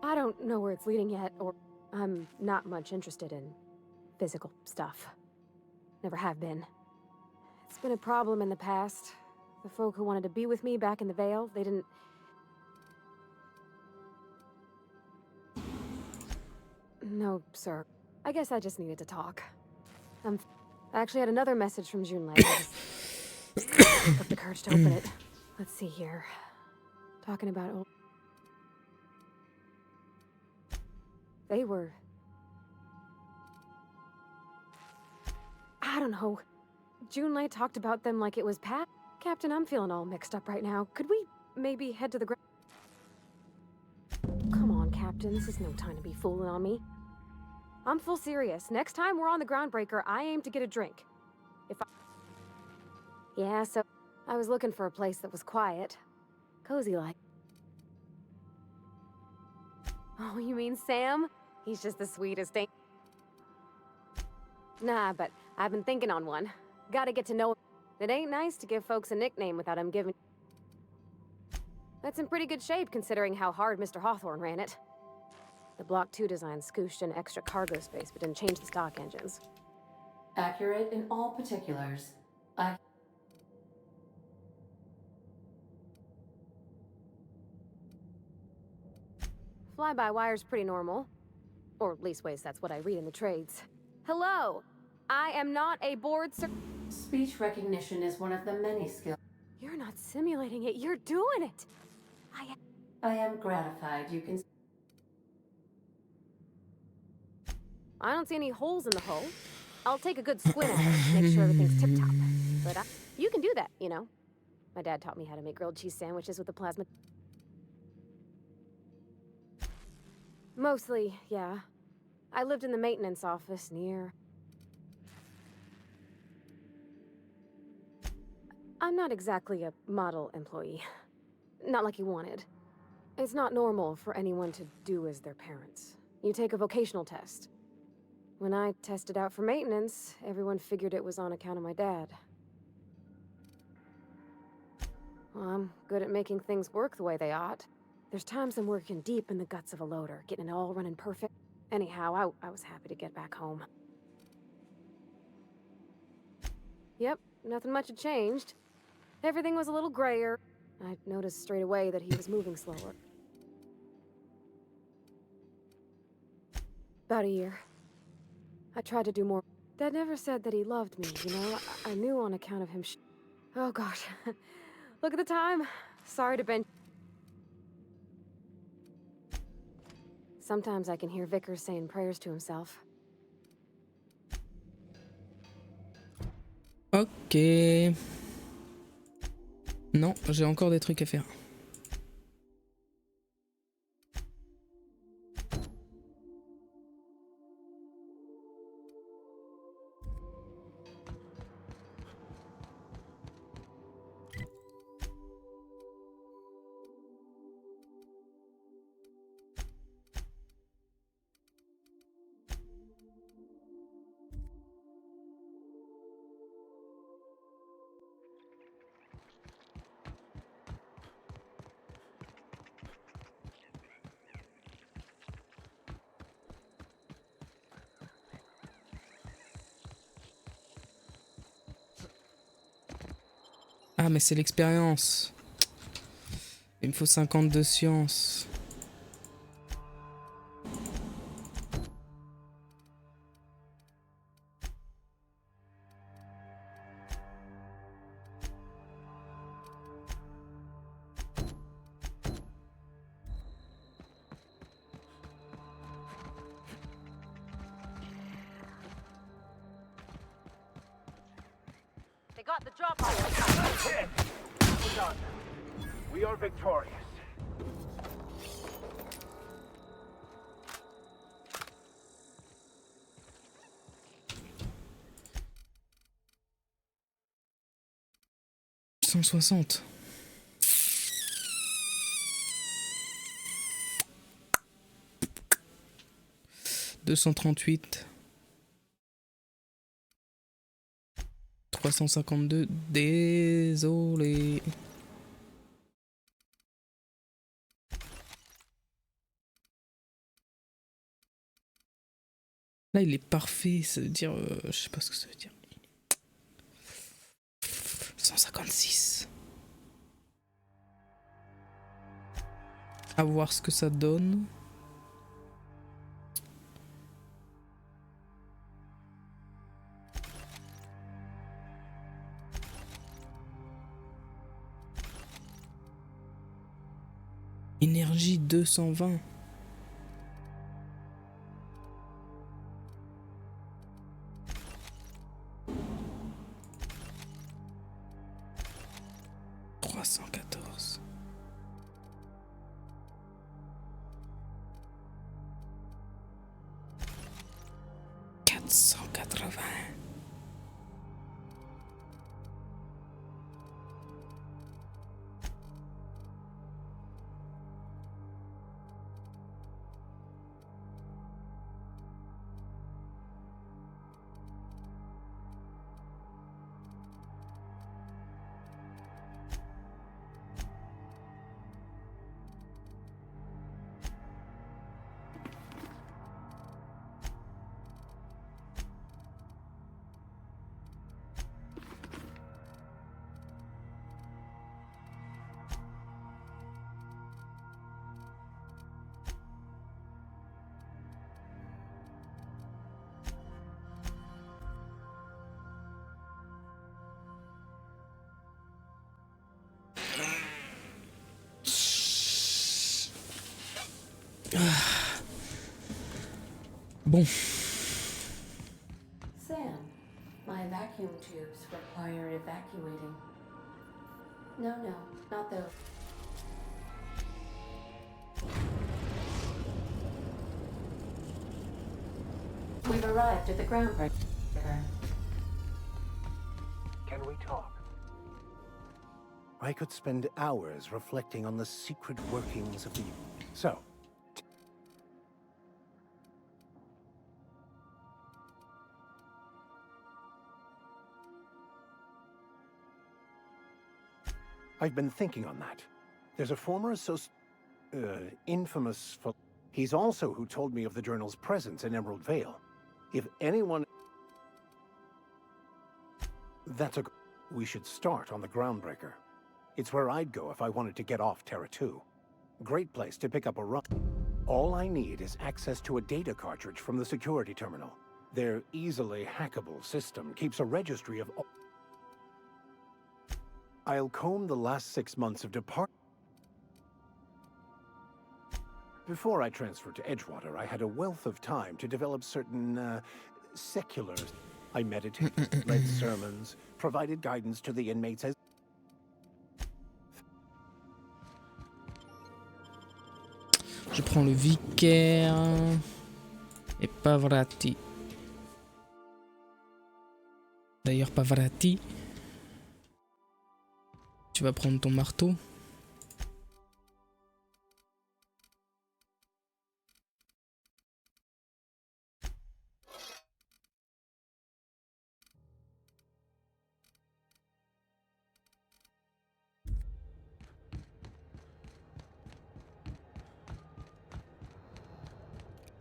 I don't know where it's leading yet, or... I'm not much interested in physical stuff. Never have been. It's been a problem in the past. The folk who wanted to be with me back in the Vale, they didn't... No, sir. I guess I just needed to talk. I actually had another message from Junlei. I just took the courage to open it. Let's see here. Talking about old... They were... I don't know. Junlei talked about them like it was Pat. Captain, I'm feeling all mixed up right now. Could we maybe head to the ground? Come on, Captain. This is no time to be fooling on me. I'm full serious. Next time we're on the Groundbreaker, I aim to get a drink. Yeah, so I was looking for a place that was quiet. Cozy-like. Oh, you mean Sam? He's just the sweetest thing. Nah, but I've been thinking on one. Gotta get to know him. It ain't nice to give folks a nickname without him giving... That's in pretty good shape considering how hard Mr. Hawthorne ran it. The Block 2 design scooshed in extra cargo space but didn't change the stock engines. Accurate in all particulars. Fly-by-wire's pretty normal. Or leastways, that's what I read in the trades. Hello! I am not a board Speech recognition is one of the many skills. You're not simulating it, you're doing it! I am gratified you can... I don't see any holes in the hull. I'll take a good squint at it, make sure everything's tip-top. But you can do that, you know. My dad taught me how to make grilled cheese sandwiches with the plasma. Mostly, yeah. I lived in the maintenance office near... I'm not exactly a model employee. Not like you wanted. It's not normal for anyone to do as their parents. You take a vocational test. When I tested out for maintenance, everyone figured it was on account of my dad. Well, I'm good at making things work the way they ought. There's times I'm working deep in the guts of a loader, getting it all running perfect. Anyhow, I was happy to get back home. Yep, nothing much had changed. Everything was a little grayer. I noticed straight away that he was moving slower. About a year. I tried to do more. Dad never said that he loved me, you know? I knew on account of him Oh gosh. Look at the time. Sorry to bend. Sometimes I can hear Vickers saying prayers to himself. Ok. Non, j'ai encore des trucs à faire. Ah mais c'est l'expérience. Il me faut 50 de science. They got the job. Done. We are victorious. $160. $238. 352. Désolé. Là, il est parfait, ça veut dire... je sais pas ce que ça veut dire. 156. À voir ce que ça donne. Énergie 220. Bon. Sam, my vacuum tubes require evacuating. No, not those. We've arrived at the groundbreaker. Can we talk? I could spend hours reflecting on the secret workings of the... So, I've been thinking on that. There's a former infamous... He's also who told me of the journal's presence in Emerald Vale. If anyone... We should start on the Groundbreaker. It's where I'd go if I wanted to get off Terra 2. Great place to pick up a run. All I need is access to a data cartridge from the security terminal. Their easily hackable system keeps a registry of... I'll comb the last 6 months of Before I transferred to Edgewater, I had a wealth of time to develop certain, secular... I meditated, led sermons, provided guidance to the inmates as... Je prends le vicaire et Pavrati. D'ailleurs, Pavrati, tu vas prendre ton marteau.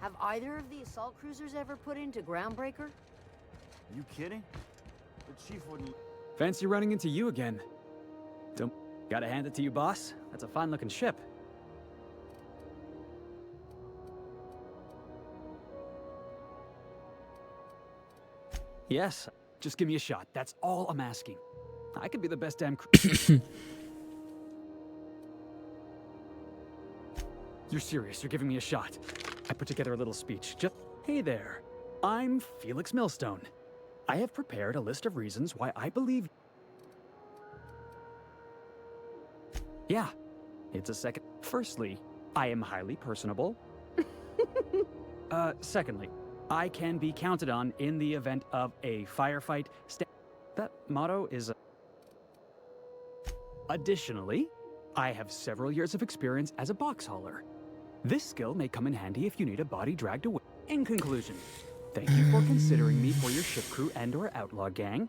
Have either of the assault cruisers ever put into Groundbreaker? You kidding? The chief wouldn't... Fancy running into you again. Don't... Gotta hand it to you, boss. That's a fine-looking ship. Yes, just give me a shot. That's all I'm asking. I could be the best damn... You're serious, you're giving me a shot. I put together a little speech. Just, hey there, I'm Felix Millstone. I have prepared a list of reasons why I believe... Yeah, it's a second. Firstly, I am highly personable. Secondly, I can be counted on in the event of a firefight. That motto is... Additionally, I have several years of experience as a box hauler. This skill may come in handy if you need a body dragged away. In conclusion, thank you for considering me for your ship crew and/or outlaw gang.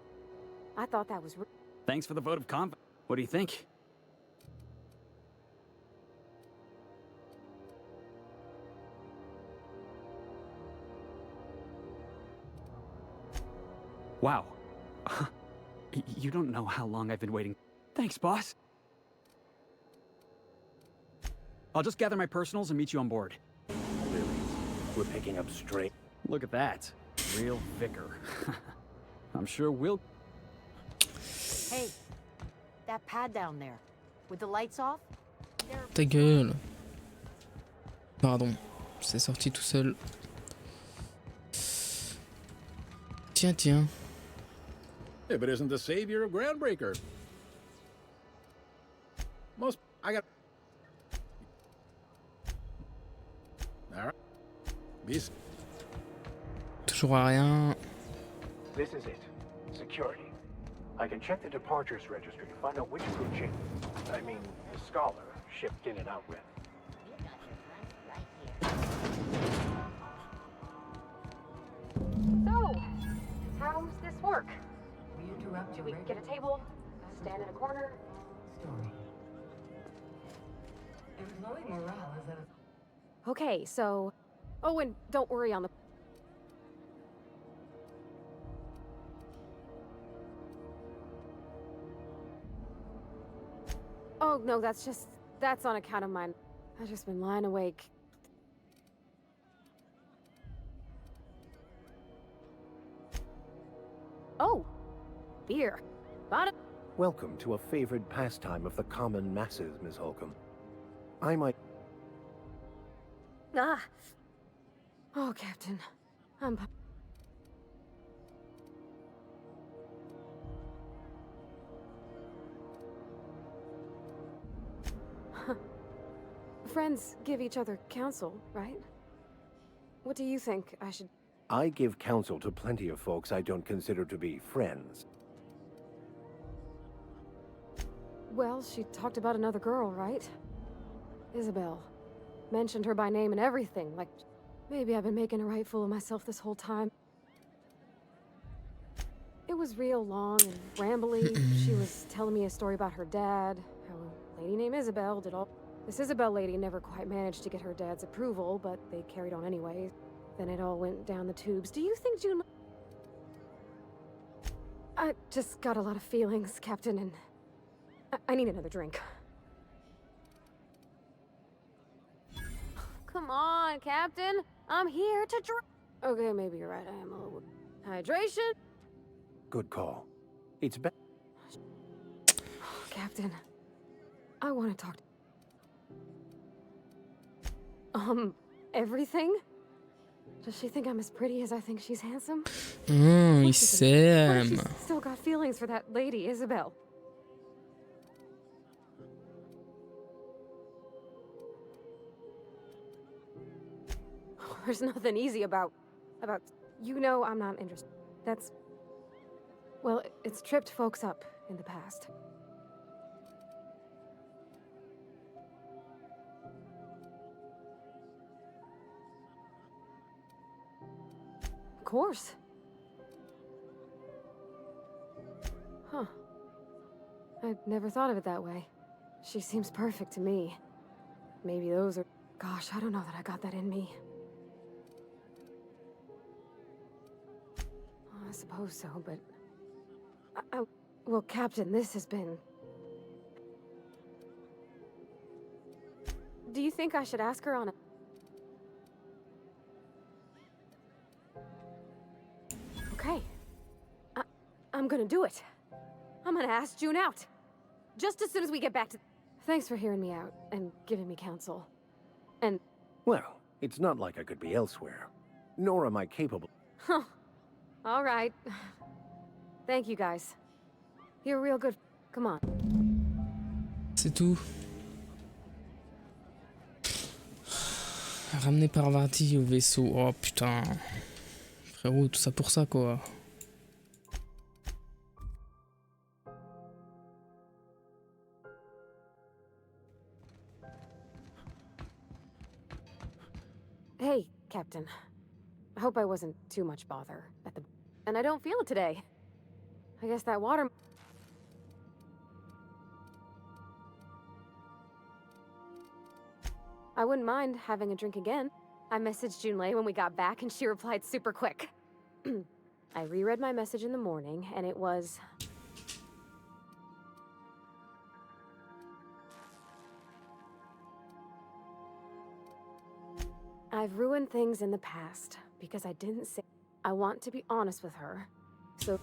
I thought that was... Thanks for the vote of confidence. What do you think? Wow. You don't know how long I've been waiting. Thanks, boss. I'll just gather my personals and meet you on board. Really? We're picking up straight. Look at that. Real vicar. I'm sure we'll... Hey, that pad down there, with the lights off? Ta gueule. Pardon, c'est sorti tout seul. Tiens. If it isn't the savior of Groundbreaker. I got... Alright. Toujours à rien. This is it. Security. I can check the departures registry to find out which crew chief, the scholar, shipped in and out with. So, how's this work? Do we get a table, stand in a corner? Okay, so... Oh, and don't worry on the... Oh, no, that's on account of mine. I've just been lying awake. Oh, beer. Bought it. Welcome to a favored pastime of the common masses, Ms. Holcomb. I might... Ah. Oh, Captain. I'm... Friends give each other counsel, right? What do you think I should... I give counsel to plenty of folks I don't consider to be friends. Well, she talked about another girl, right? Isabel. Mentioned her by name and everything, like... Maybe I've been making a right fool of myself this whole time. It was real long and rambly. She was telling me a story about her dad, how a lady named Isabel did all... This Isabel lady never quite managed to get her dad's approval, but they carried on anyway. Then it all went down the tubes. Do you think June... I just got a lot of feelings, Captain, and... I need another drink. Come on, Captain. I'm here to drink. Okay, maybe you're right. I am a little... Hydration? Good call. It's better. Captain, I want to talk to... Everything? Does she think I'm as pretty as I think she's handsome? Ils s'aiment. She's still got feelings for that lady, Isabel. There's nothing easy about... You know I'm not interested. That's... Well, it's tripped folks up in the past. Of course. Huh. I'd never thought of it that way. She seems perfect to me. Maybe those are... Gosh, I don't know that I got that in me. I suppose so, but... Well, Captain, this has been... Do you think I should ask her on a... Okay. I'm gonna do it. I'm gonna ask June out. Just as soon as we get back to... Thanks for hearing me out and giving me counsel. And... Well, it's not like I could be elsewhere. Nor am I capable... Huh. All right. Thank you, guys. You're real good. Come on. C'est tout. Ramené par Vardy au vaisseau. Oh putain. Frérot, tout ça pour ça quoi. Hey, Captain. I hope I wasn't too much bother at the... And I don't feel it today. I guess that water... I wouldn't mind having a drink again. I messaged Junlei when we got back and she replied super quick. I reread my message in the morning and it was... I've ruined things in the past because I didn't say... I want to be honest with her, so...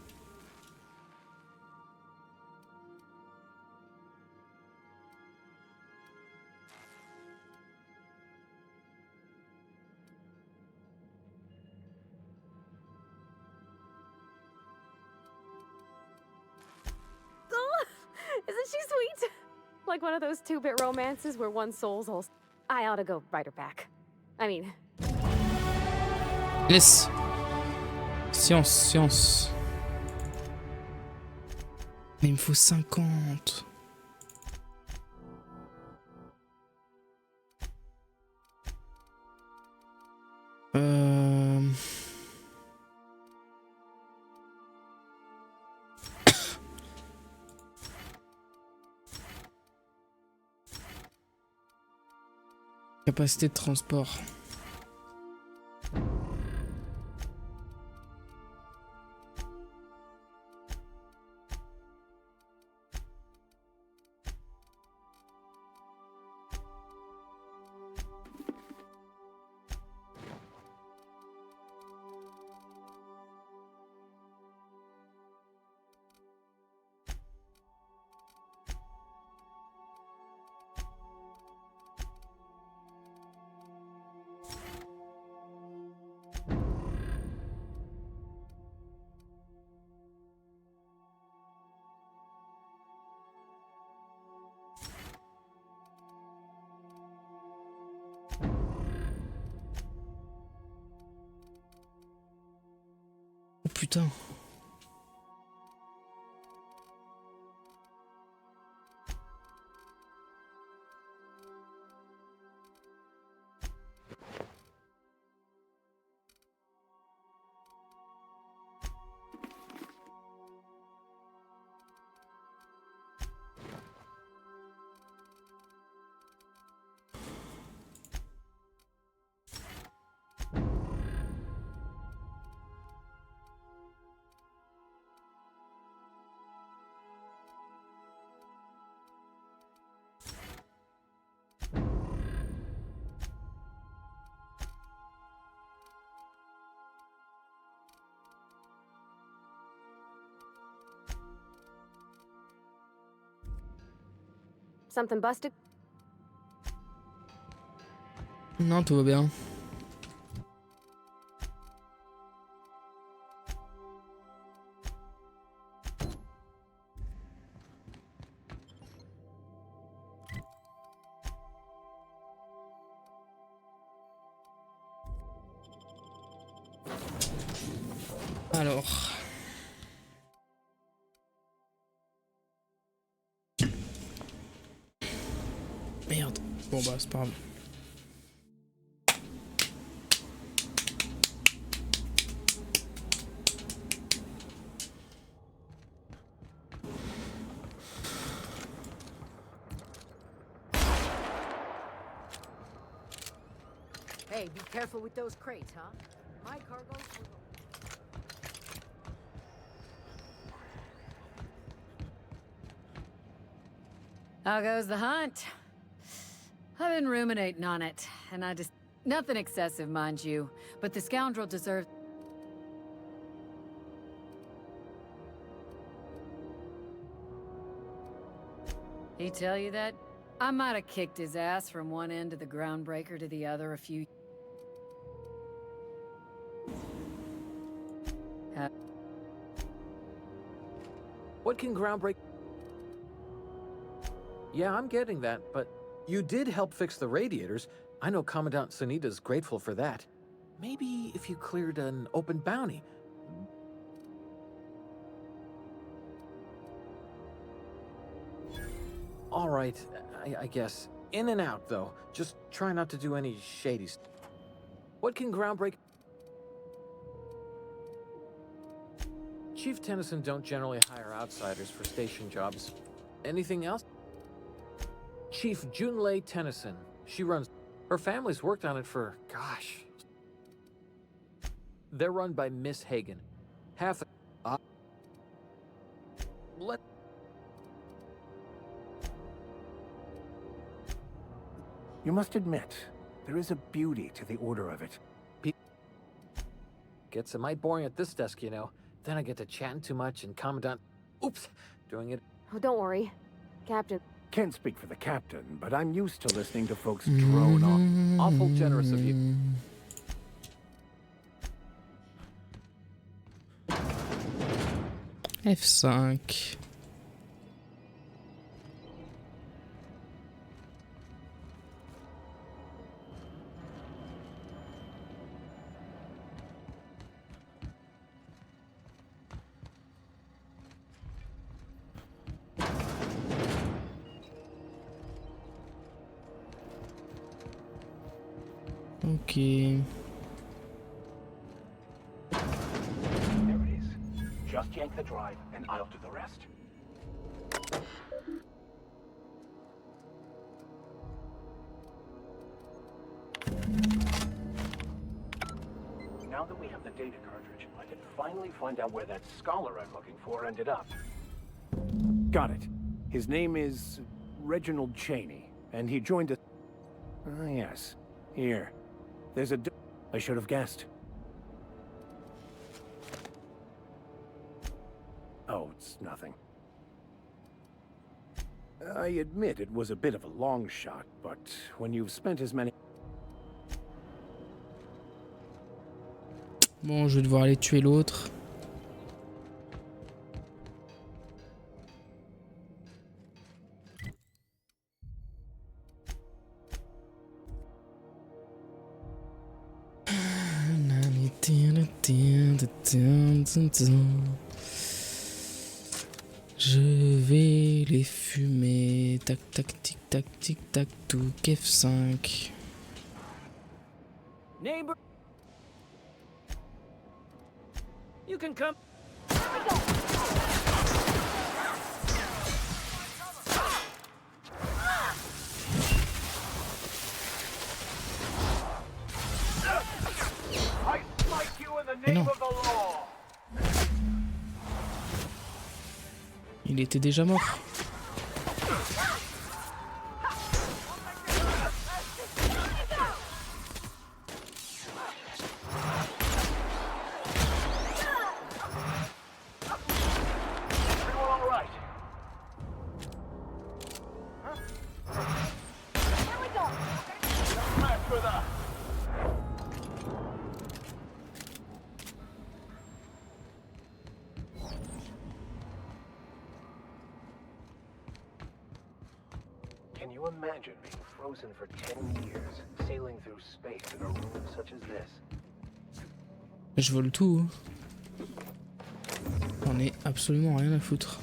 Isn't she sweet? Like one of those two-bit romances where one soul's all... I ought to go write her back. I mean... Yes. Science, science. Mais il me faut 50. Capacité de transport. Oh putain. Something busted? Non, tout va bien. Alors. Merde. Bon bah c'est pas grave. Hey, be careful with those crates, huh? My cargo. How goes the hunt? I've been ruminating on it, and I just... Nothing excessive, mind you, but the scoundrel deserves... He tell you that? I might have kicked his ass from one end of the groundbreaker to the other a few... What can groundbreak... Yeah, I'm getting that, but you did help fix the radiators. I know Commandant Sunita's grateful for that. Maybe if you cleared an open bounty. All right, I guess. In and out, though. Just try not to do any shady stuff. What can groundbreak... Chief Tennyson don't generally hire outsiders for station jobs. Anything else? Chief Junlei Tennyson. She runs... Her family's worked on it for... gosh... They're run by Miss Hagen. Half... Let... You must admit, there is a beauty to the order of it. Gets mighty boring at this desk, you know. Then I get to chatting too much and Commandant... Oops! Doing it... Oh, don't worry. Captain... Can't speak for the captain, but I'm used to listening to folks drone on. Awful generous of you. F5. Okay. There it is. Just yank the drive, and I'll do the rest. Now that we have the data cartridge, I can finally find out where that scholar I'm looking for ended up. Got it. His name is Reginald Cheney, and he joined us. Ah, yes. Here. There's a... I should have guessed. Oh, it's nothing. I admit it was a bit of a long shot, but when you've spent as many... Bon, je vais devoir aller tuer l'autre. Je vais les fumer. Tac, tac, tic, tac, tic, tac, tout. F5. Neighbor, you can come. I smite you in the Mais name non. of the law. Il était déjà mort. Everyone all right? Here we go. Smash for the... Can you imagine being frozen for 10 years, sailing through space in a room such as this? Je vole tout. J'en ai absolument rien à foutre.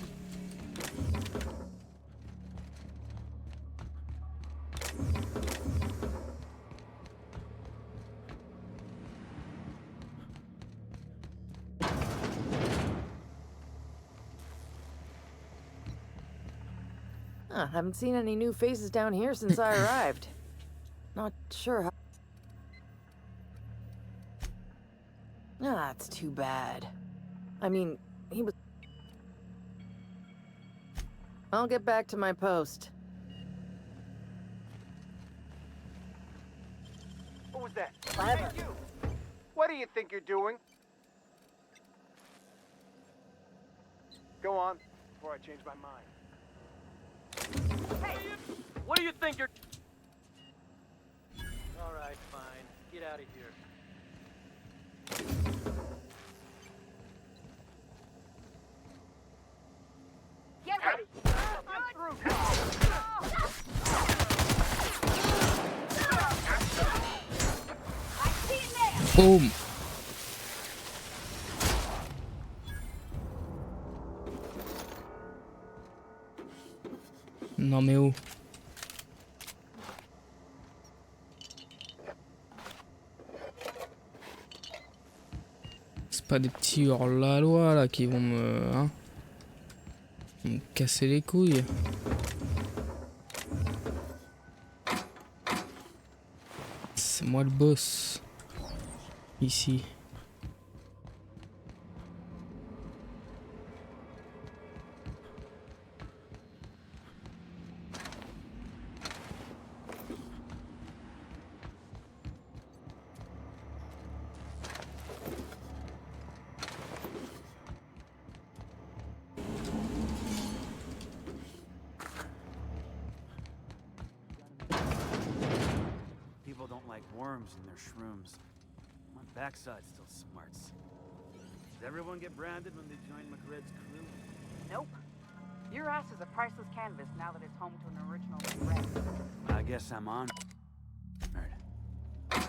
Huh, haven't seen any new faces down here since I arrived. Not sure how... Ah, that's too bad. I mean, he was... I'll get back to my post. What was that? Hey, you! What do you think you're doing? Go on, before I change my mind. Hey, what do you think you're? All right, fine. Get out of here. Get ready. I'm through. I see it there. Boum. Non mais oh. C'est pas des petits hors-la-loi là qui vont me casser les couilles. C'est moi le boss. Ici. People don't like worms in their shrooms. My backside still smarts. Did everyone get branded when they joined McRed's crew? Nope. Your ass is a priceless canvas now that it's home to an original red. I guess I'm on. Right.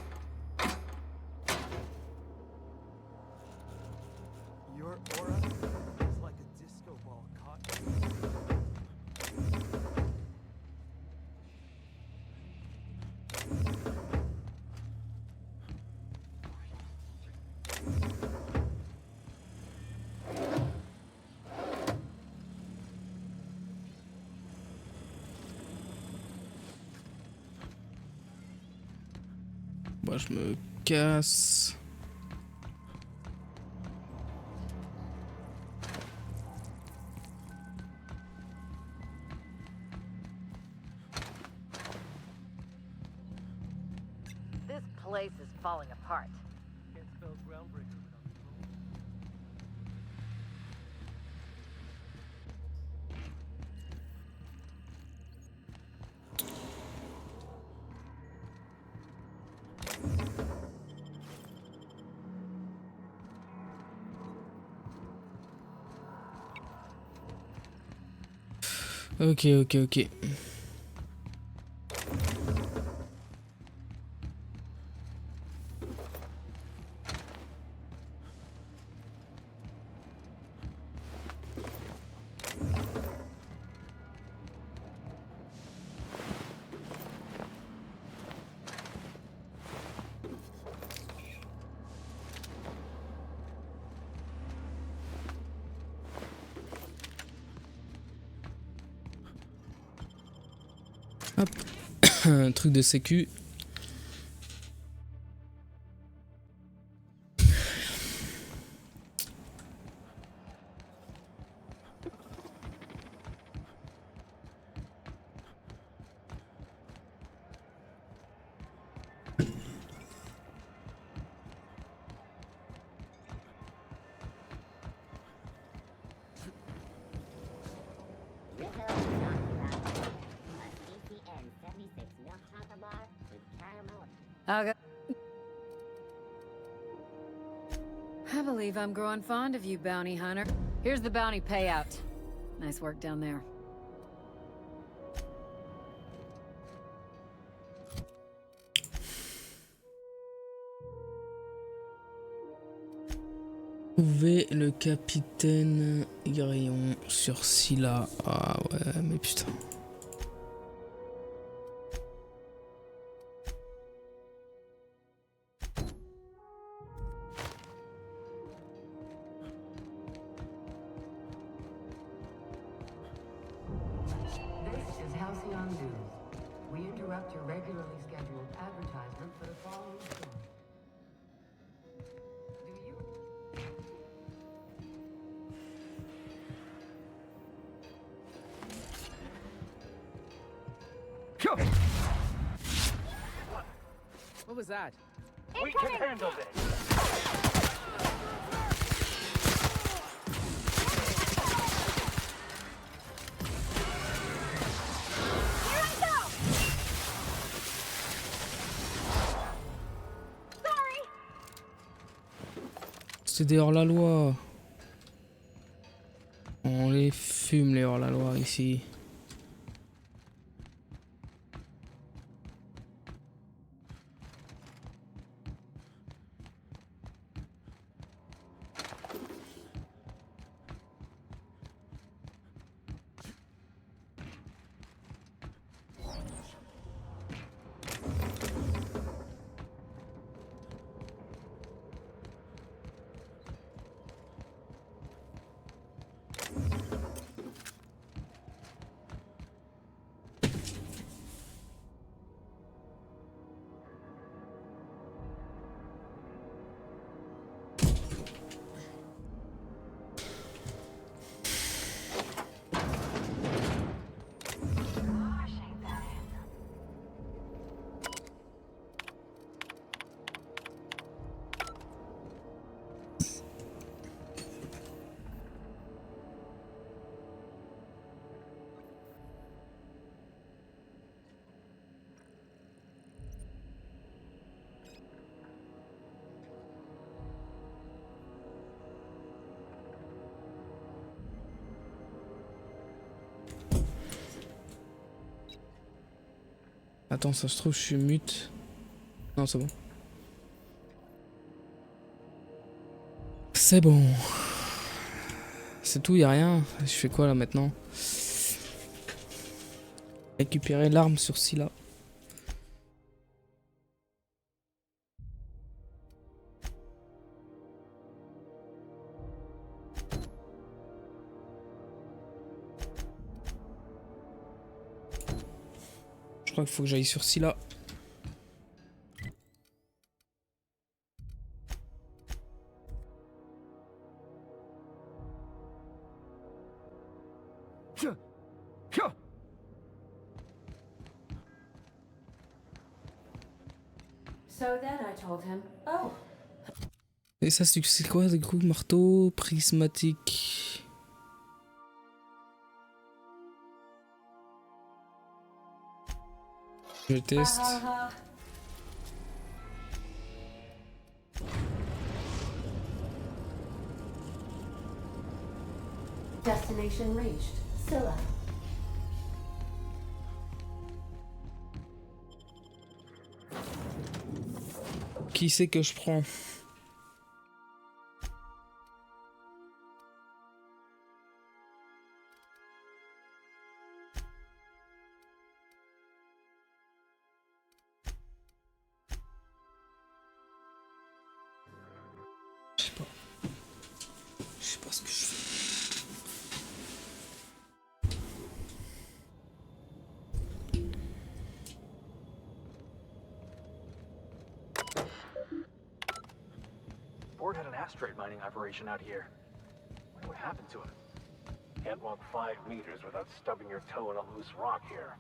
Your aura is like a disco ball caught. Moi je me casse. This place is falling apart. Can't spell groundbreaker without the room. Ok. un truc de sécu. Okay. I believe I'm growing fond of you, bounty hunter. Here's the bounty payout. Nice work down there. Trouver le capitaine Grillon sur Scylla. Ah ouais, mais putain. What was that? We can handle this. C'est des hors-la-loi. On les fume les hors-la-loi ici. Attends, ça se trouve, je suis mute. Non, c'est bon. C'est bon. C'est tout, y a rien. Je fais quoi là maintenant? Récupérer l'arme sur Scylla. Je crois qu'il faut que j'aille sur Scylla. So then I told him, oh. Et ça, c'est quoi du coup? Marteau prismatique. Je teste. Destination reached. Scylla. Qui c'est que je prends? Je sais pas ce que je fais. Ford had an asteroid mining operation out here. I wonder what happened to him. Can't walk 5 meters without stubbing your toe in a loose rock here.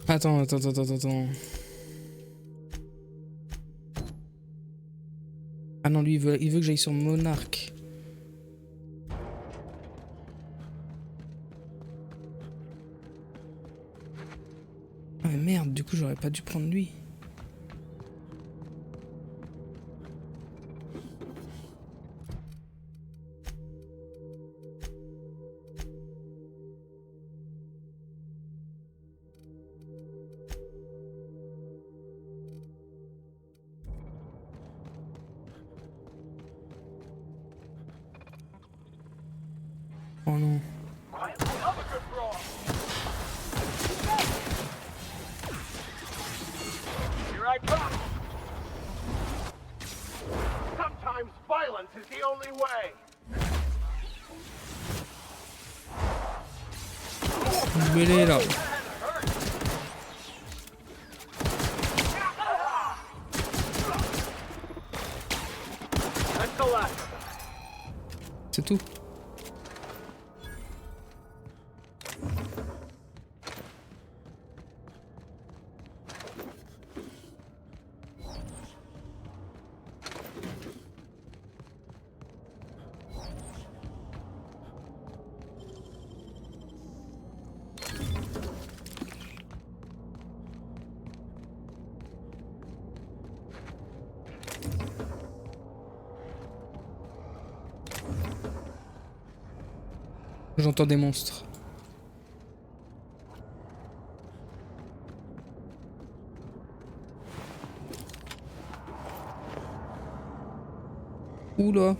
Attends. Ah non, lui, il veut que j'aille sur Monarch. Ah mais merde, du coup, j'aurais pas dû prendre lui. Oh non. Here I come. Sometimes violence is the only way. Mêlé là. C'est tout. J'entends des monstres. Oula.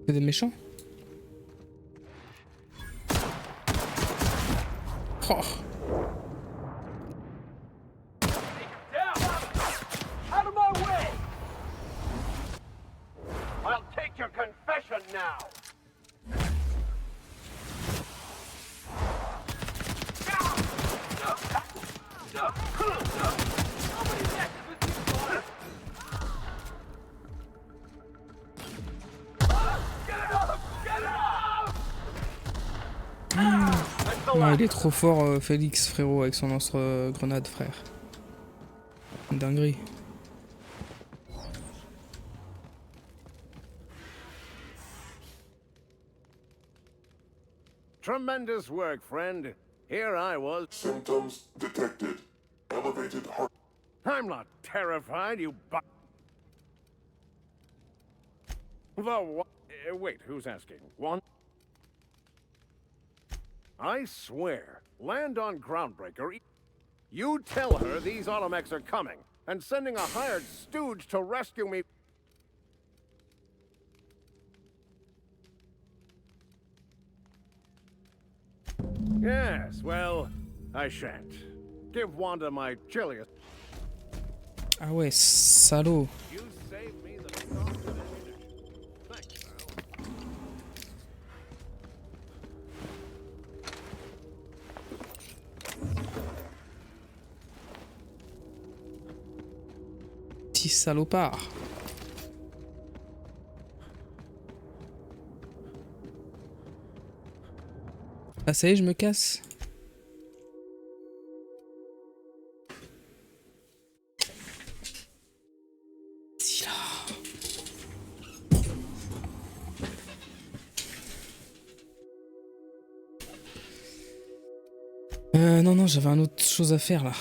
C'est des méchants. Oh. Out of my way! I'll take your confession now. Non, il est trop fort, Félix, frérot, avec son lance-grenade, frère. Une dinguerie. Tremendous work, friend. Here I was. Symptoms detected. Elevated heart. I'm not terrified, you wait, who's asking? One? I swear, land on Groundbreaker. You tell her these automechs are coming, and sending a hired stooge to rescue me. Yes, well, I shan't. Give Wanda my chilliest. Ah ouais, salaud. You saved me the cost of ammunition. Thanks, pal. Petit salopard. Ah ça y est, je me casse. Si là. Non, j'avais un autre chose à faire là.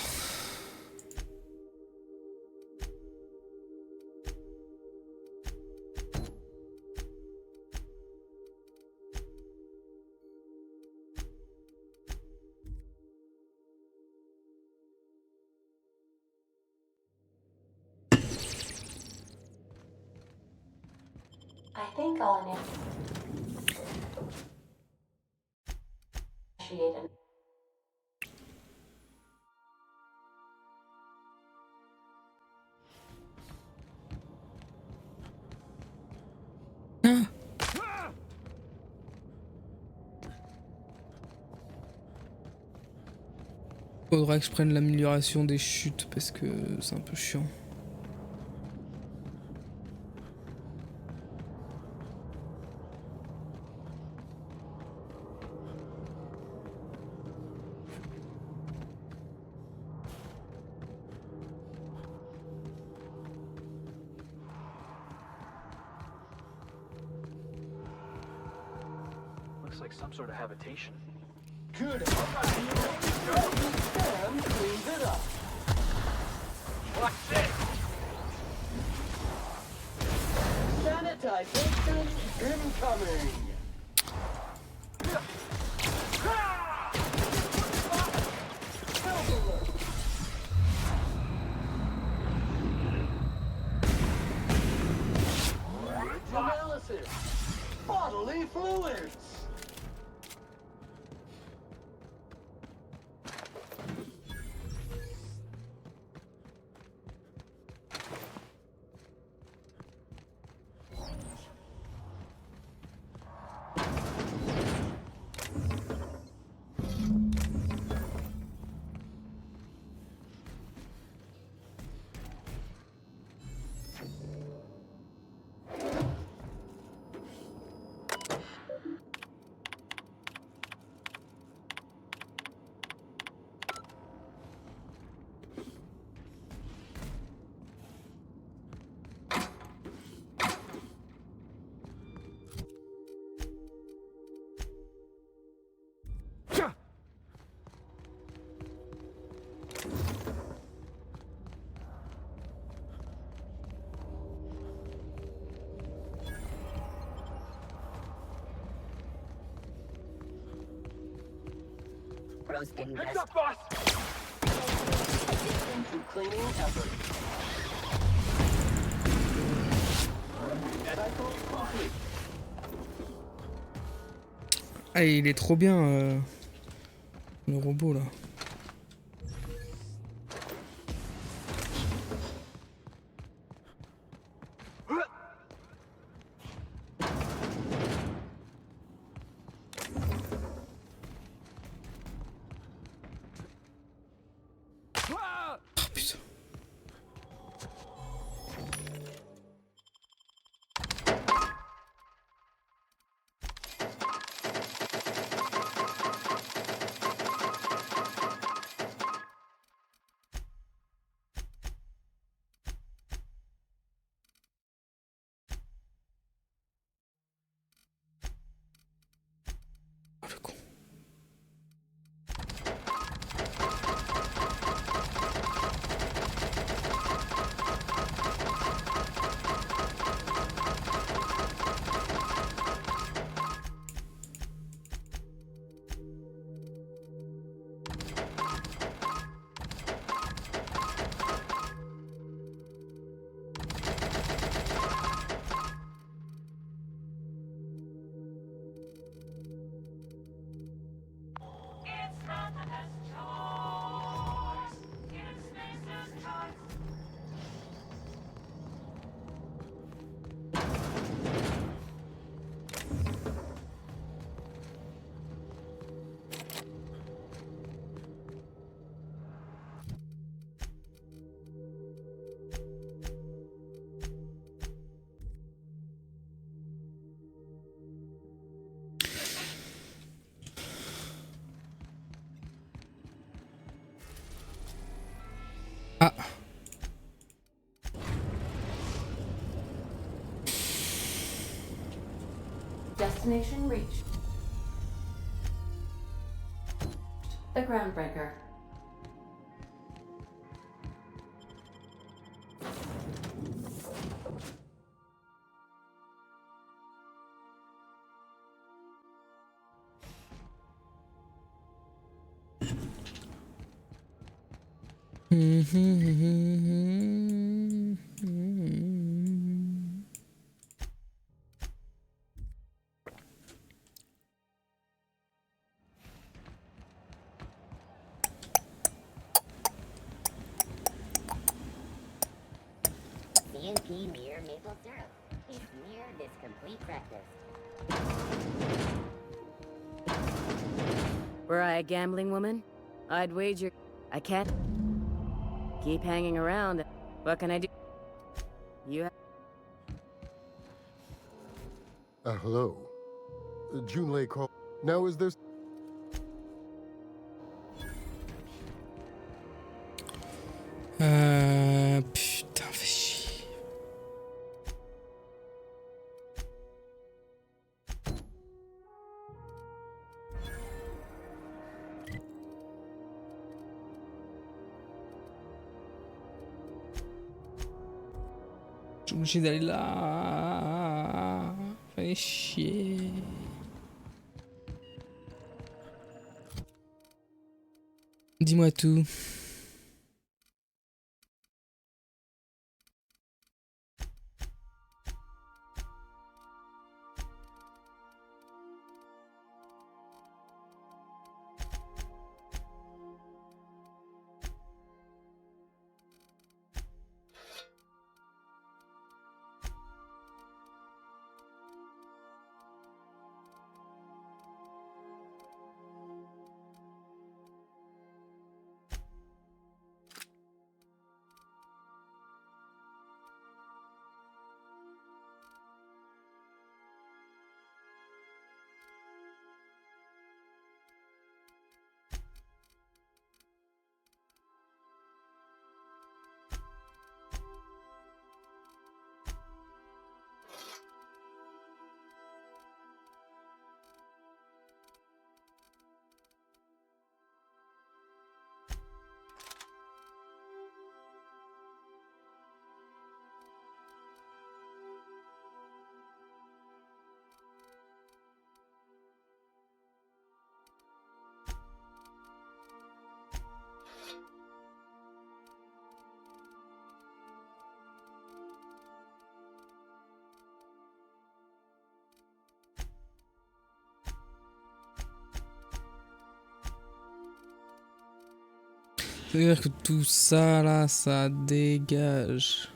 I I think I'll initiate an Faudra que je prenne l'amélioration des chutes parce que c'est un peu chiant. Looks like some sort of habitation. Good. Sam cleans it up. Watch this! Sanitization incoming. Analysis. Bodily fluids. Heads up, boss! To cleaning effort. Cycle complete. Ah, il est trop bien, le robot là. Ah. destination reached. The groundbreaker. A&P mere maple syrup. It's near this complete breakfast. Were I a gambling woman, I'd wager I can't keep hanging around. What can I do? You hello. Junlei call. Now is this? Putain, fais chier. Je suis obligé d'aller là. Fais chier. Dis-moi tout. C'est-à-dire que tout ça là, ça dégage.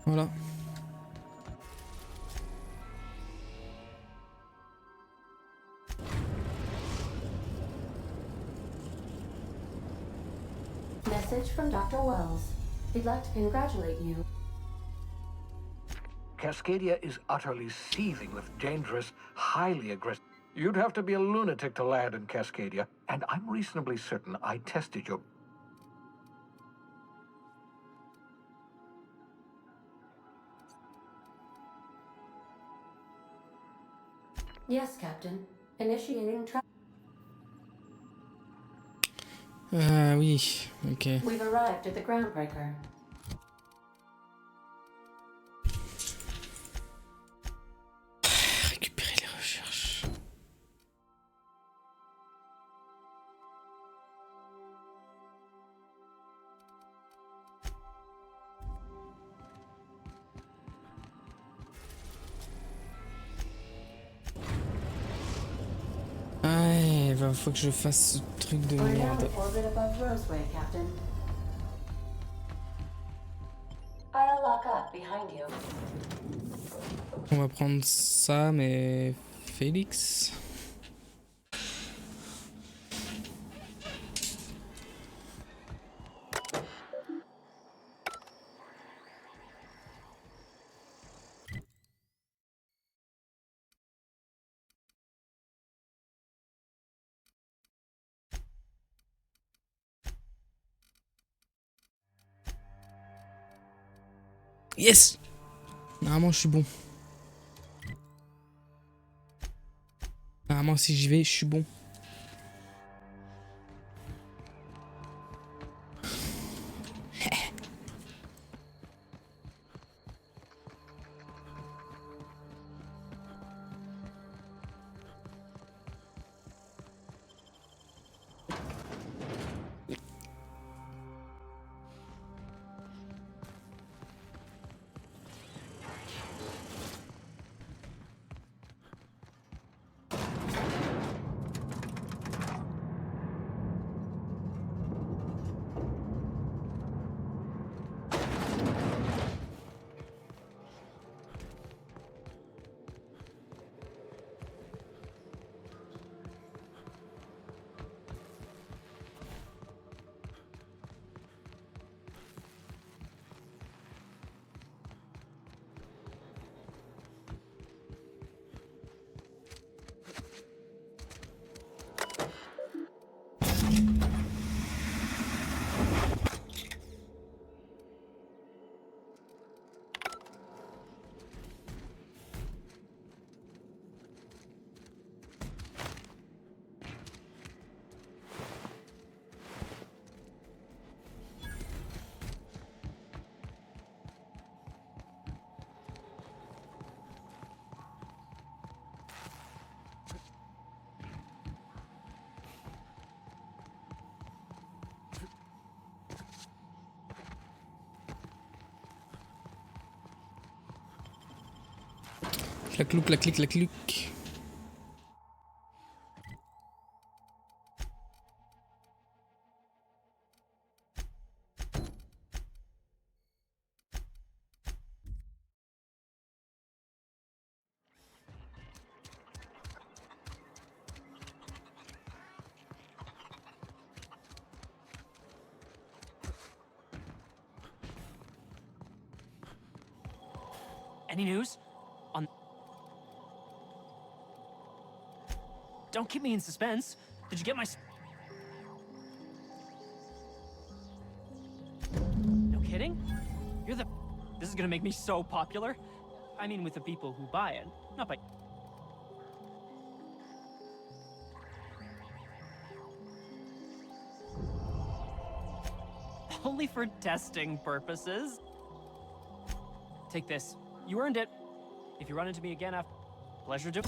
Voilà. Message from Dr. Wells. He'd like to congratulate you. Cascadia is utterly seething with dangerous, highly aggressive... You'd have to be a lunatic to land in Cascadia, and I'm reasonably certain I tested your... Yes, Captain. Initiating travel. Ah oui, ok. We've arrived at the groundbreaker. Récupérer les recherches. Ah, il faut que je fasse ce truc de We're now merde. in orbit above Roseway, Captain. I'll lock up behind you. On va prendre ça, mais Félix. Yes! Normalement, je suis bon. Normalement, si j'y vais, je suis bon. Clac-clouc, clac-clic, clac-clic. Any news? On... Don't keep me in suspense. Did you get my... No kidding? You're the... This is gonna make me so popular. I mean, with the people who buy it, not by... Only for testing purposes. Take this. You earned it. If you run into me again after... Pleasure to...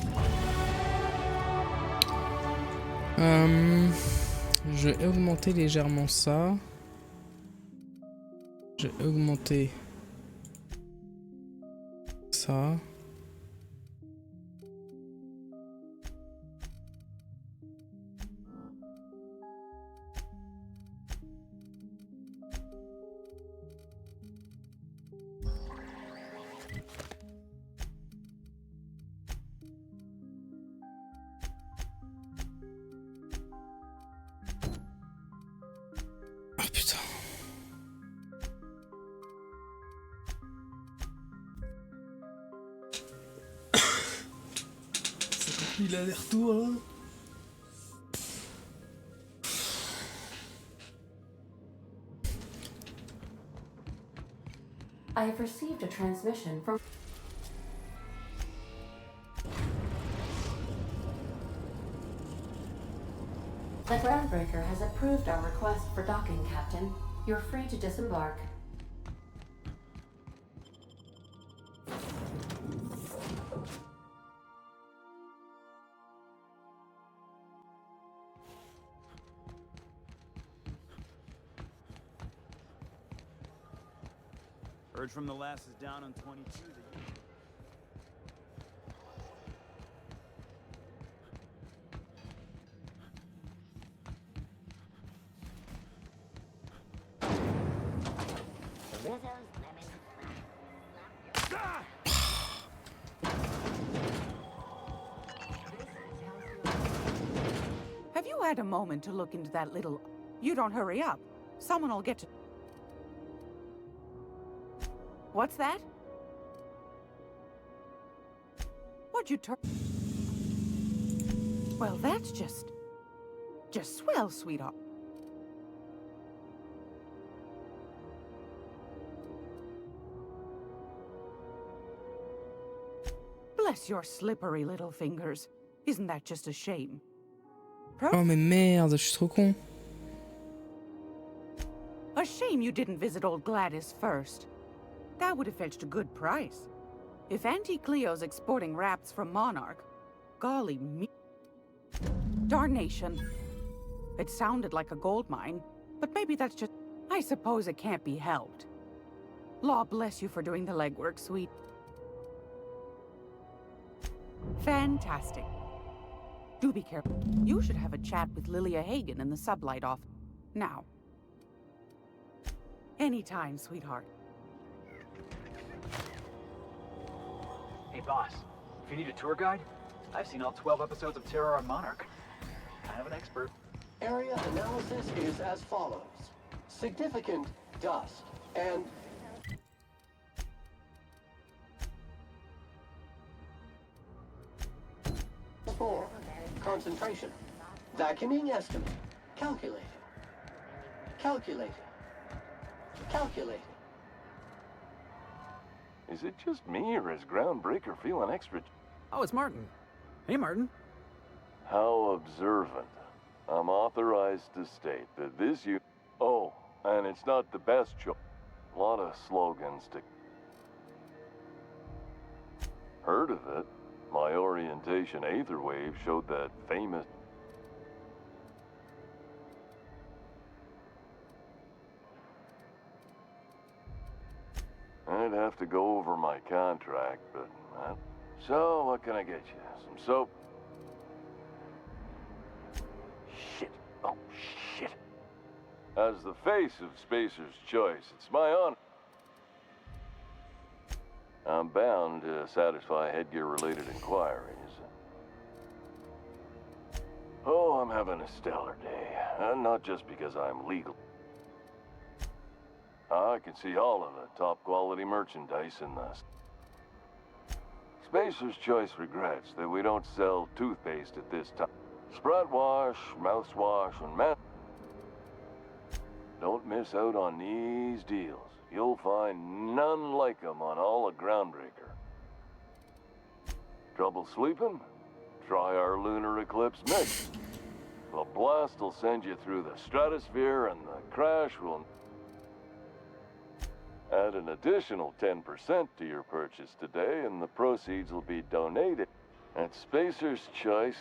Je vais augmenter légèrement ça. Je vais augmenter ça. Oh putain. C'est rempli l'aller-retour là. I have received a transmission from... The Groundbreaker has approved our request for docking, Captain. You're free to disembark. Heard from the lasses down on 22 that you... Have you had a moment to look into that little... You don't hurry up. Someone will get to... What's that? What'd you turn... Well, that's just swell, sweetheart. Bless your slippery little fingers. Isn't that just a shame? Oh mais merde, je suis trop con. A shame you didn't visit old Gladys first. That would have fetched a good price. If Auntie Cleo's exporting wraps from Monarch, golly me... Darnation. It sounded like a gold mine, but maybe that's just... I suppose it can't be helped. Law bless you for doing the legwork, sweet. Fantastic. Do be careful. You should have a chat with Lilia Hagen in the sublight off. Now. Anytime, sweetheart. Hey, boss. If you need a tour guide, I've seen all 12 episodes of Terror on Monarch. I have an expert. Area analysis is as follows. Significant dust and... Four. Concentration. Vacuuming estimate. Calculating. Calculating. Calculating. Is it just me, or is Groundbreaker feeling extra... Oh, it's Martin. Hey, Martin. How observant. I'm authorized to state that this Oh, and it's not the best choice. A lot of slogans to... Heard of it? My orientation aetherwave showed that famous... I'd have to go over my contract, but... So, what can I get you? Some soap? Shit. Oh, shit. As the face of Spacer's Choice, it's my honor. I'm bound to satisfy headgear-related inquiries. Oh, I'm having a stellar day. And not just because I'm legal. I can see all of the top-quality merchandise in this. Spacer's Choice regrets that we don't sell toothpaste at this time. Sprite wash, mouthwash, and Don't miss out on these deals. You'll find none like them on all of Groundbreaker. Trouble sleeping? Try our lunar eclipse mix. The blast will send you through the stratosphere, and the crash will... Add an additional 10% to your purchase today, and the proceeds will be donated. At Spacer's Choice,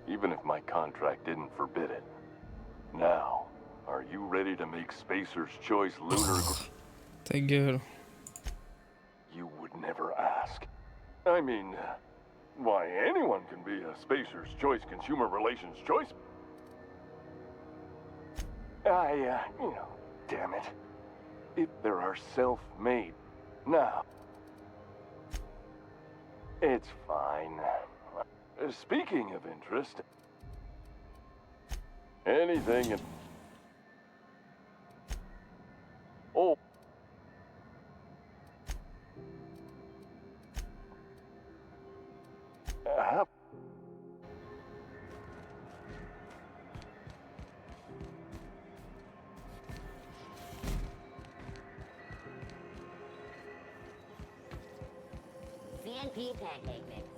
even if my contract didn't forbid it. Now, are you ready to make Spacer's Choice lunar... Ta gueule. You would never ask. I mean, why, anyone can be a Spacer's Choice consumer relations choice. Damn it. If there are self-made... Now. It's fine. Speaking of interest... Anything in... Oh. CNP pancake mix.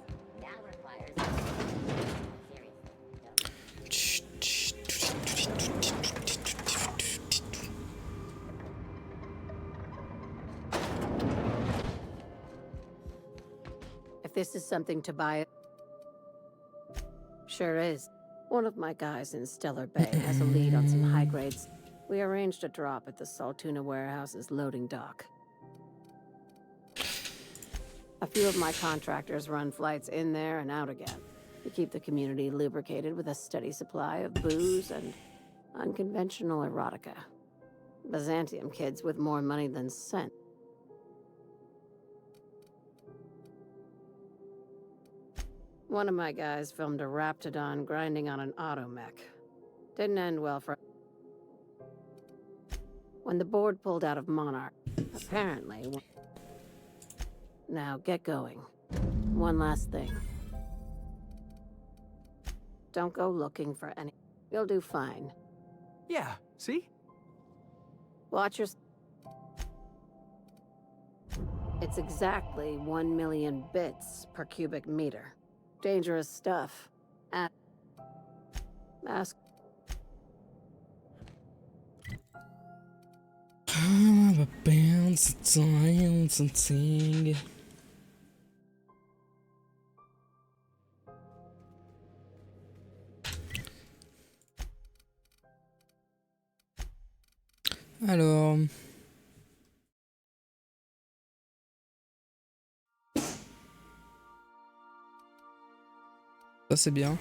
Now requires If this is something to buy... Sure is. One of my guys in Stellar Bay has a lead on some high grades. We arranged a drop at the Saltuna warehouse's loading dock. A few of my contractors run flights in there and out again. We keep the community lubricated with a steady supply of booze and unconventional erotica. Byzantium kids with more money than sense. One of my guys filmed a Raptidon grinding on an automech. Didn't end well for... When the board pulled out of Monarch, apparently... Now, get going. One last thing. Don't go looking for any... You'll do fine. Yeah, see? Watch your... It's exactly 1 million bits per cubic meter. Dangerous stuff. And mask. Alors... Ça c'est bien.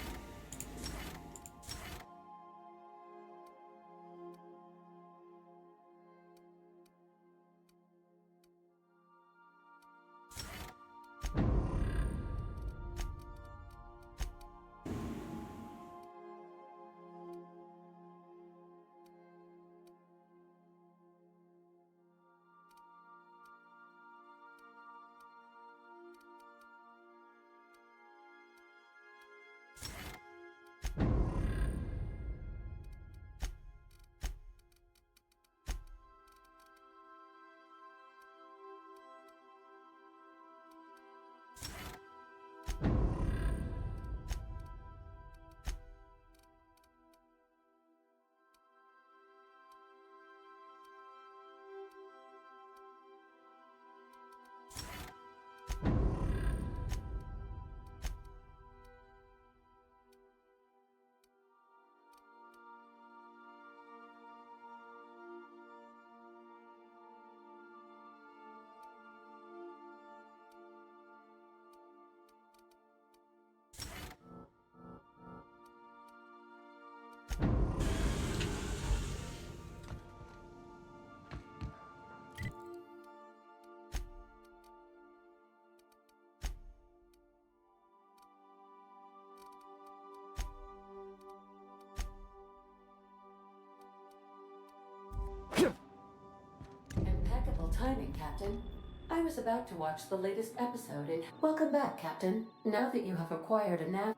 Impeccable timing, Captain. I was about to watch the latest episode in... Welcome back, Captain. Now that you have acquired a nav...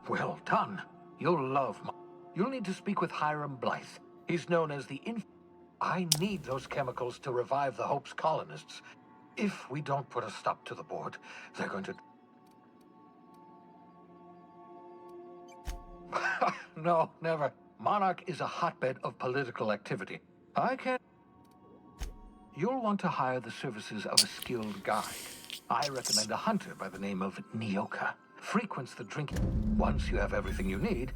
Well done. You'll love my... You'll need to speak with Hiram Blythe. He's known as the I need those chemicals to revive the Hope's colonists. If we don't put a stop to the board, they're going to... No, never. Monarch is a hotbed of political activity. I can't... You'll want to hire the services of a skilled guide. I recommend a hunter by the name of Nyoka. Frequents the drinking. Once you have everything you need...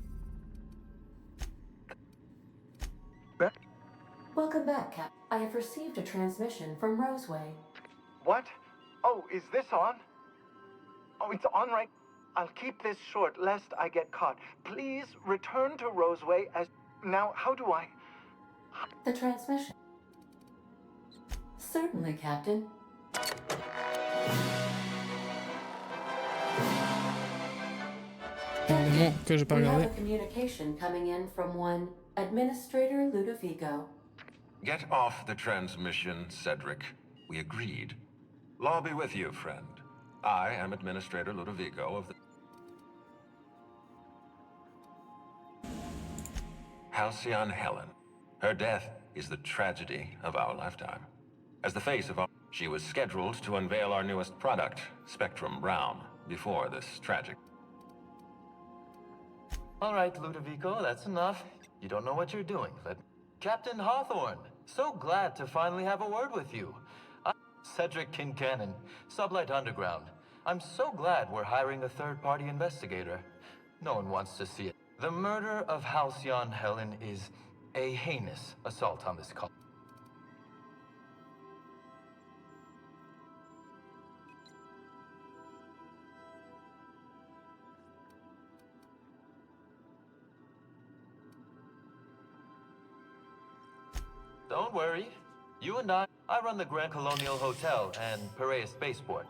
Welcome back, Cap. I have received a transmission from Roseway. What? Oh, is this on? Oh, it's on right... I'll keep this short, lest I get caught. Please return to Roseway as... Now, how do I... The transmission. Certainly, Captain. Évidemment que j'ai pas We have regardé. a communication coming in from one Administrator Ludovico. Get off the transmission, Cedric. We agreed. Law be with you, friend. I am Administrator Ludovico of the... Halcyon Helen. Her death is the tragedy of our lifetime. As the face of our... She was scheduled to unveil our newest product, Spectrum Brown, before this tragic... All right, Ludovico, that's enough. You don't know what you're doing. Captain Hawthorne, so glad to finally have a word with you. I'm Cedric Kincannon, Sublight Underground. I'm so glad we're hiring a third-party investigator. No one wants to see it. The murder of Halcyon Helen is a heinous assault on this colony. Don't worry. You and I run the Grand Colonial Hotel and Piraeus Spaceport.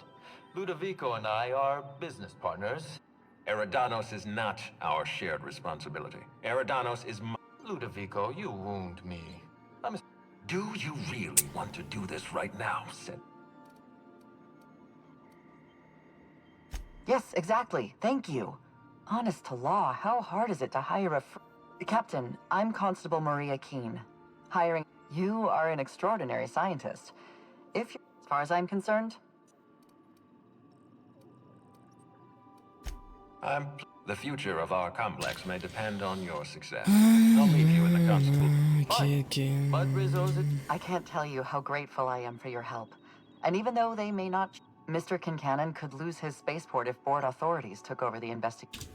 Ludovico and I are business partners. Eridanos is not our shared responsibility. Eridanos is my... Ludovico, you wound me. Do you really want to do this right now, Sid? Yes, exactly. Thank you. Honest to law, how hard is it to hire a Captain, I'm Constable Maria Keene. Hiring... You are an extraordinary scientist. If you... far as I'm concerned. The future of our complex may depend on your success. I'll leave you in the constable. I can't tell you how grateful I am for your help. And even though they may not, Mr. Kincannon could lose his spaceport if board authorities took over the investigation.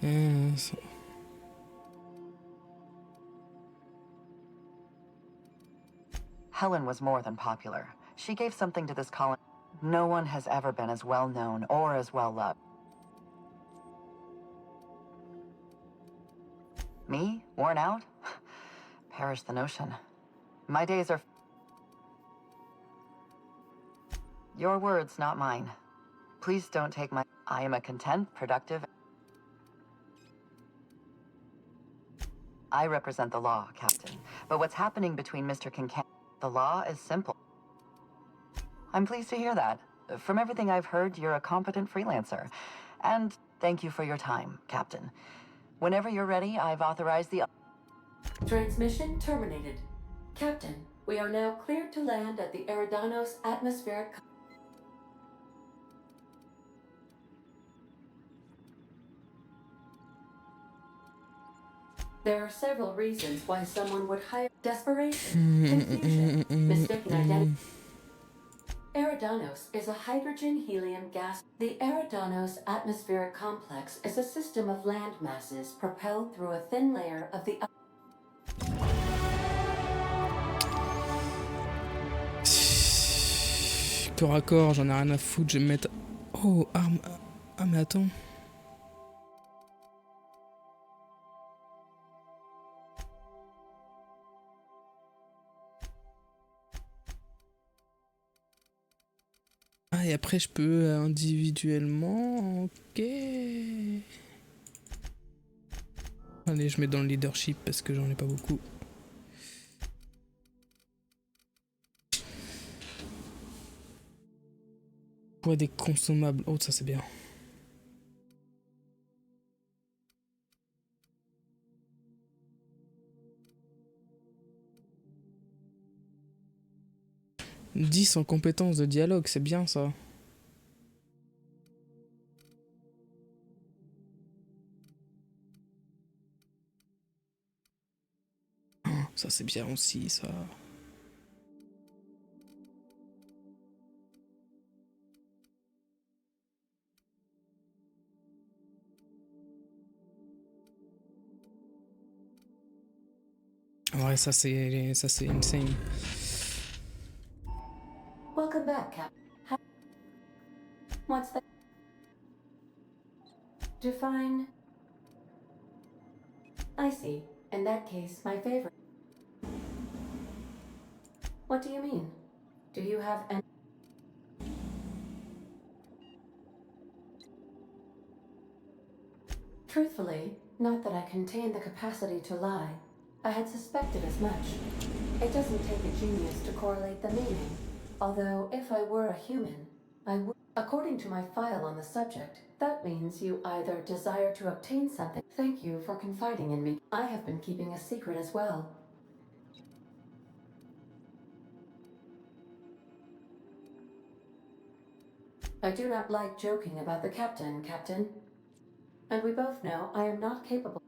Yes. Helen was more than popular. She gave something to this colony. No one has ever been as well known or as well loved. Me? Worn out? Perish the notion. My days are... Your words, not mine. Please don't take my... I am a content, productive... I represent the law, Captain. But what's happening between Mr. Kincannon... The law is simple. I'm pleased to hear that. From everything I've heard, you're a competent freelancer. And thank you for your time, Captain. Whenever you're ready, I've authorized the... Transmission terminated. Captain, we are now cleared to land at the Eridanos atmospheric... There are several reasons why someone would hire desperation, confusion, mistaken identity. Eridanos is a hydrogen-helium gas. The Eridanos atmospheric complex is a system of land masses propelled through a thin layer of the... Corps à corps, j'en ai rien à foutre, je vais me mettre... Oh, arme... Ah mais attends... Ah, et après je peux individuellement... Ok... Allez, je mets dans le leadership parce que j'en ai pas beaucoup. Poids des consommables. Oh, ça c'est bien. « 10 en compétences de dialogue, c'est bien ça. » Ça c'est bien aussi, ça. Ouais, ça c'est insane. Welcome back, Cap. What's that? Define... I see. In that case, my favorite. What do you mean? Do you have any... Truthfully, not that I contain the capacity to lie. I had suspected as much. It doesn't take a genius to correlate the meaning. Although, if I were a human, I would... According to my file on the subject, that means you either desire to obtain something... Thank you for confiding in me. I have been keeping a secret as well. I do not like joking about the captain, Captain. And we both know I am not capable...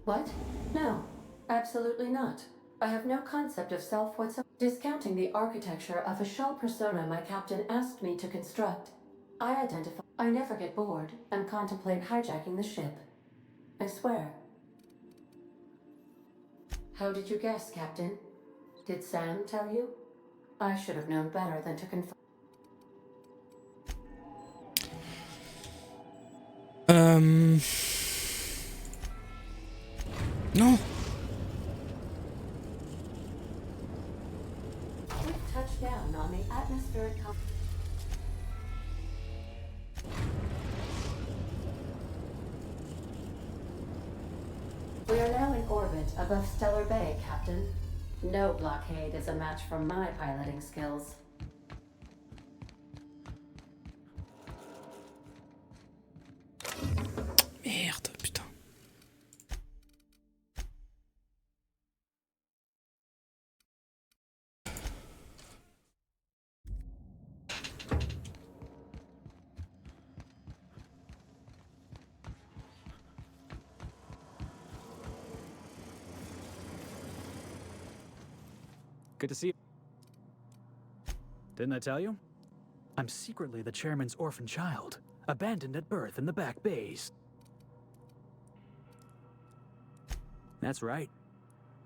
What? No, absolutely not. I have no concept of self whatsoever. Discounting the architecture of a shell persona my captain asked me to construct, I identify... I never get bored and contemplate hijacking the ship. I swear. How did you guess, Captain? Did Sam tell you? I should have known better than to confirm. Non. We've touched down on the atmospheric We are now in orbit above Stellar Bay, Captain. No blockade is a match for my piloting skills. Merde, putain. Good to see you. Didn't I tell you? I'm secretly the chairman's orphan child, abandoned at birth in the back bays. That's right.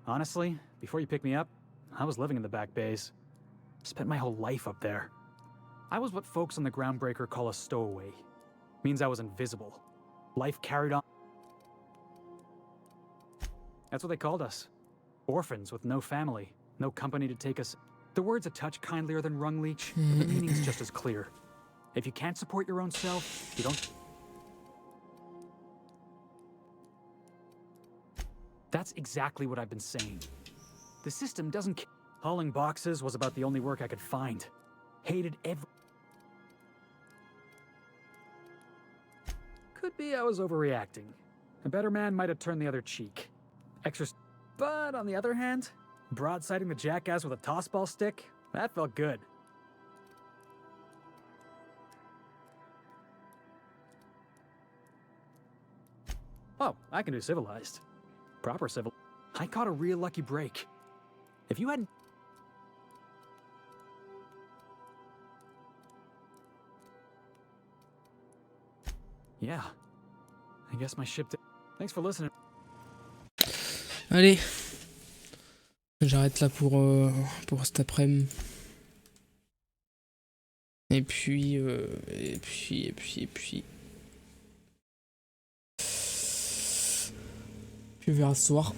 Honestly, before you picked me up, I was living in the back bays. Spent my whole life up there. I was what folks on the Groundbreaker call a stowaway. Means I was invisible. Life carried on. That's what they called us. Orphans with no family, no company to take us. The word's a touch kindlier than rung leech, but the meaning's just as clear. If you can't support your own self, you don't... That's exactly what I've been saying. The system doesn't... Hauling boxes was about the only work I could find. Hated every... Could be I was overreacting. A better man might have turned the other cheek. But on the other hand, broadsiding the jackass with a tossball stick, that felt good. Oh, I can do civilized. Proper civil. I caught a real lucky break. If you hadn't... Yeah. I guess my ship... Thanks for listening. Allez. J'arrête là pour cet après-midi. Et puis on verra ce soir.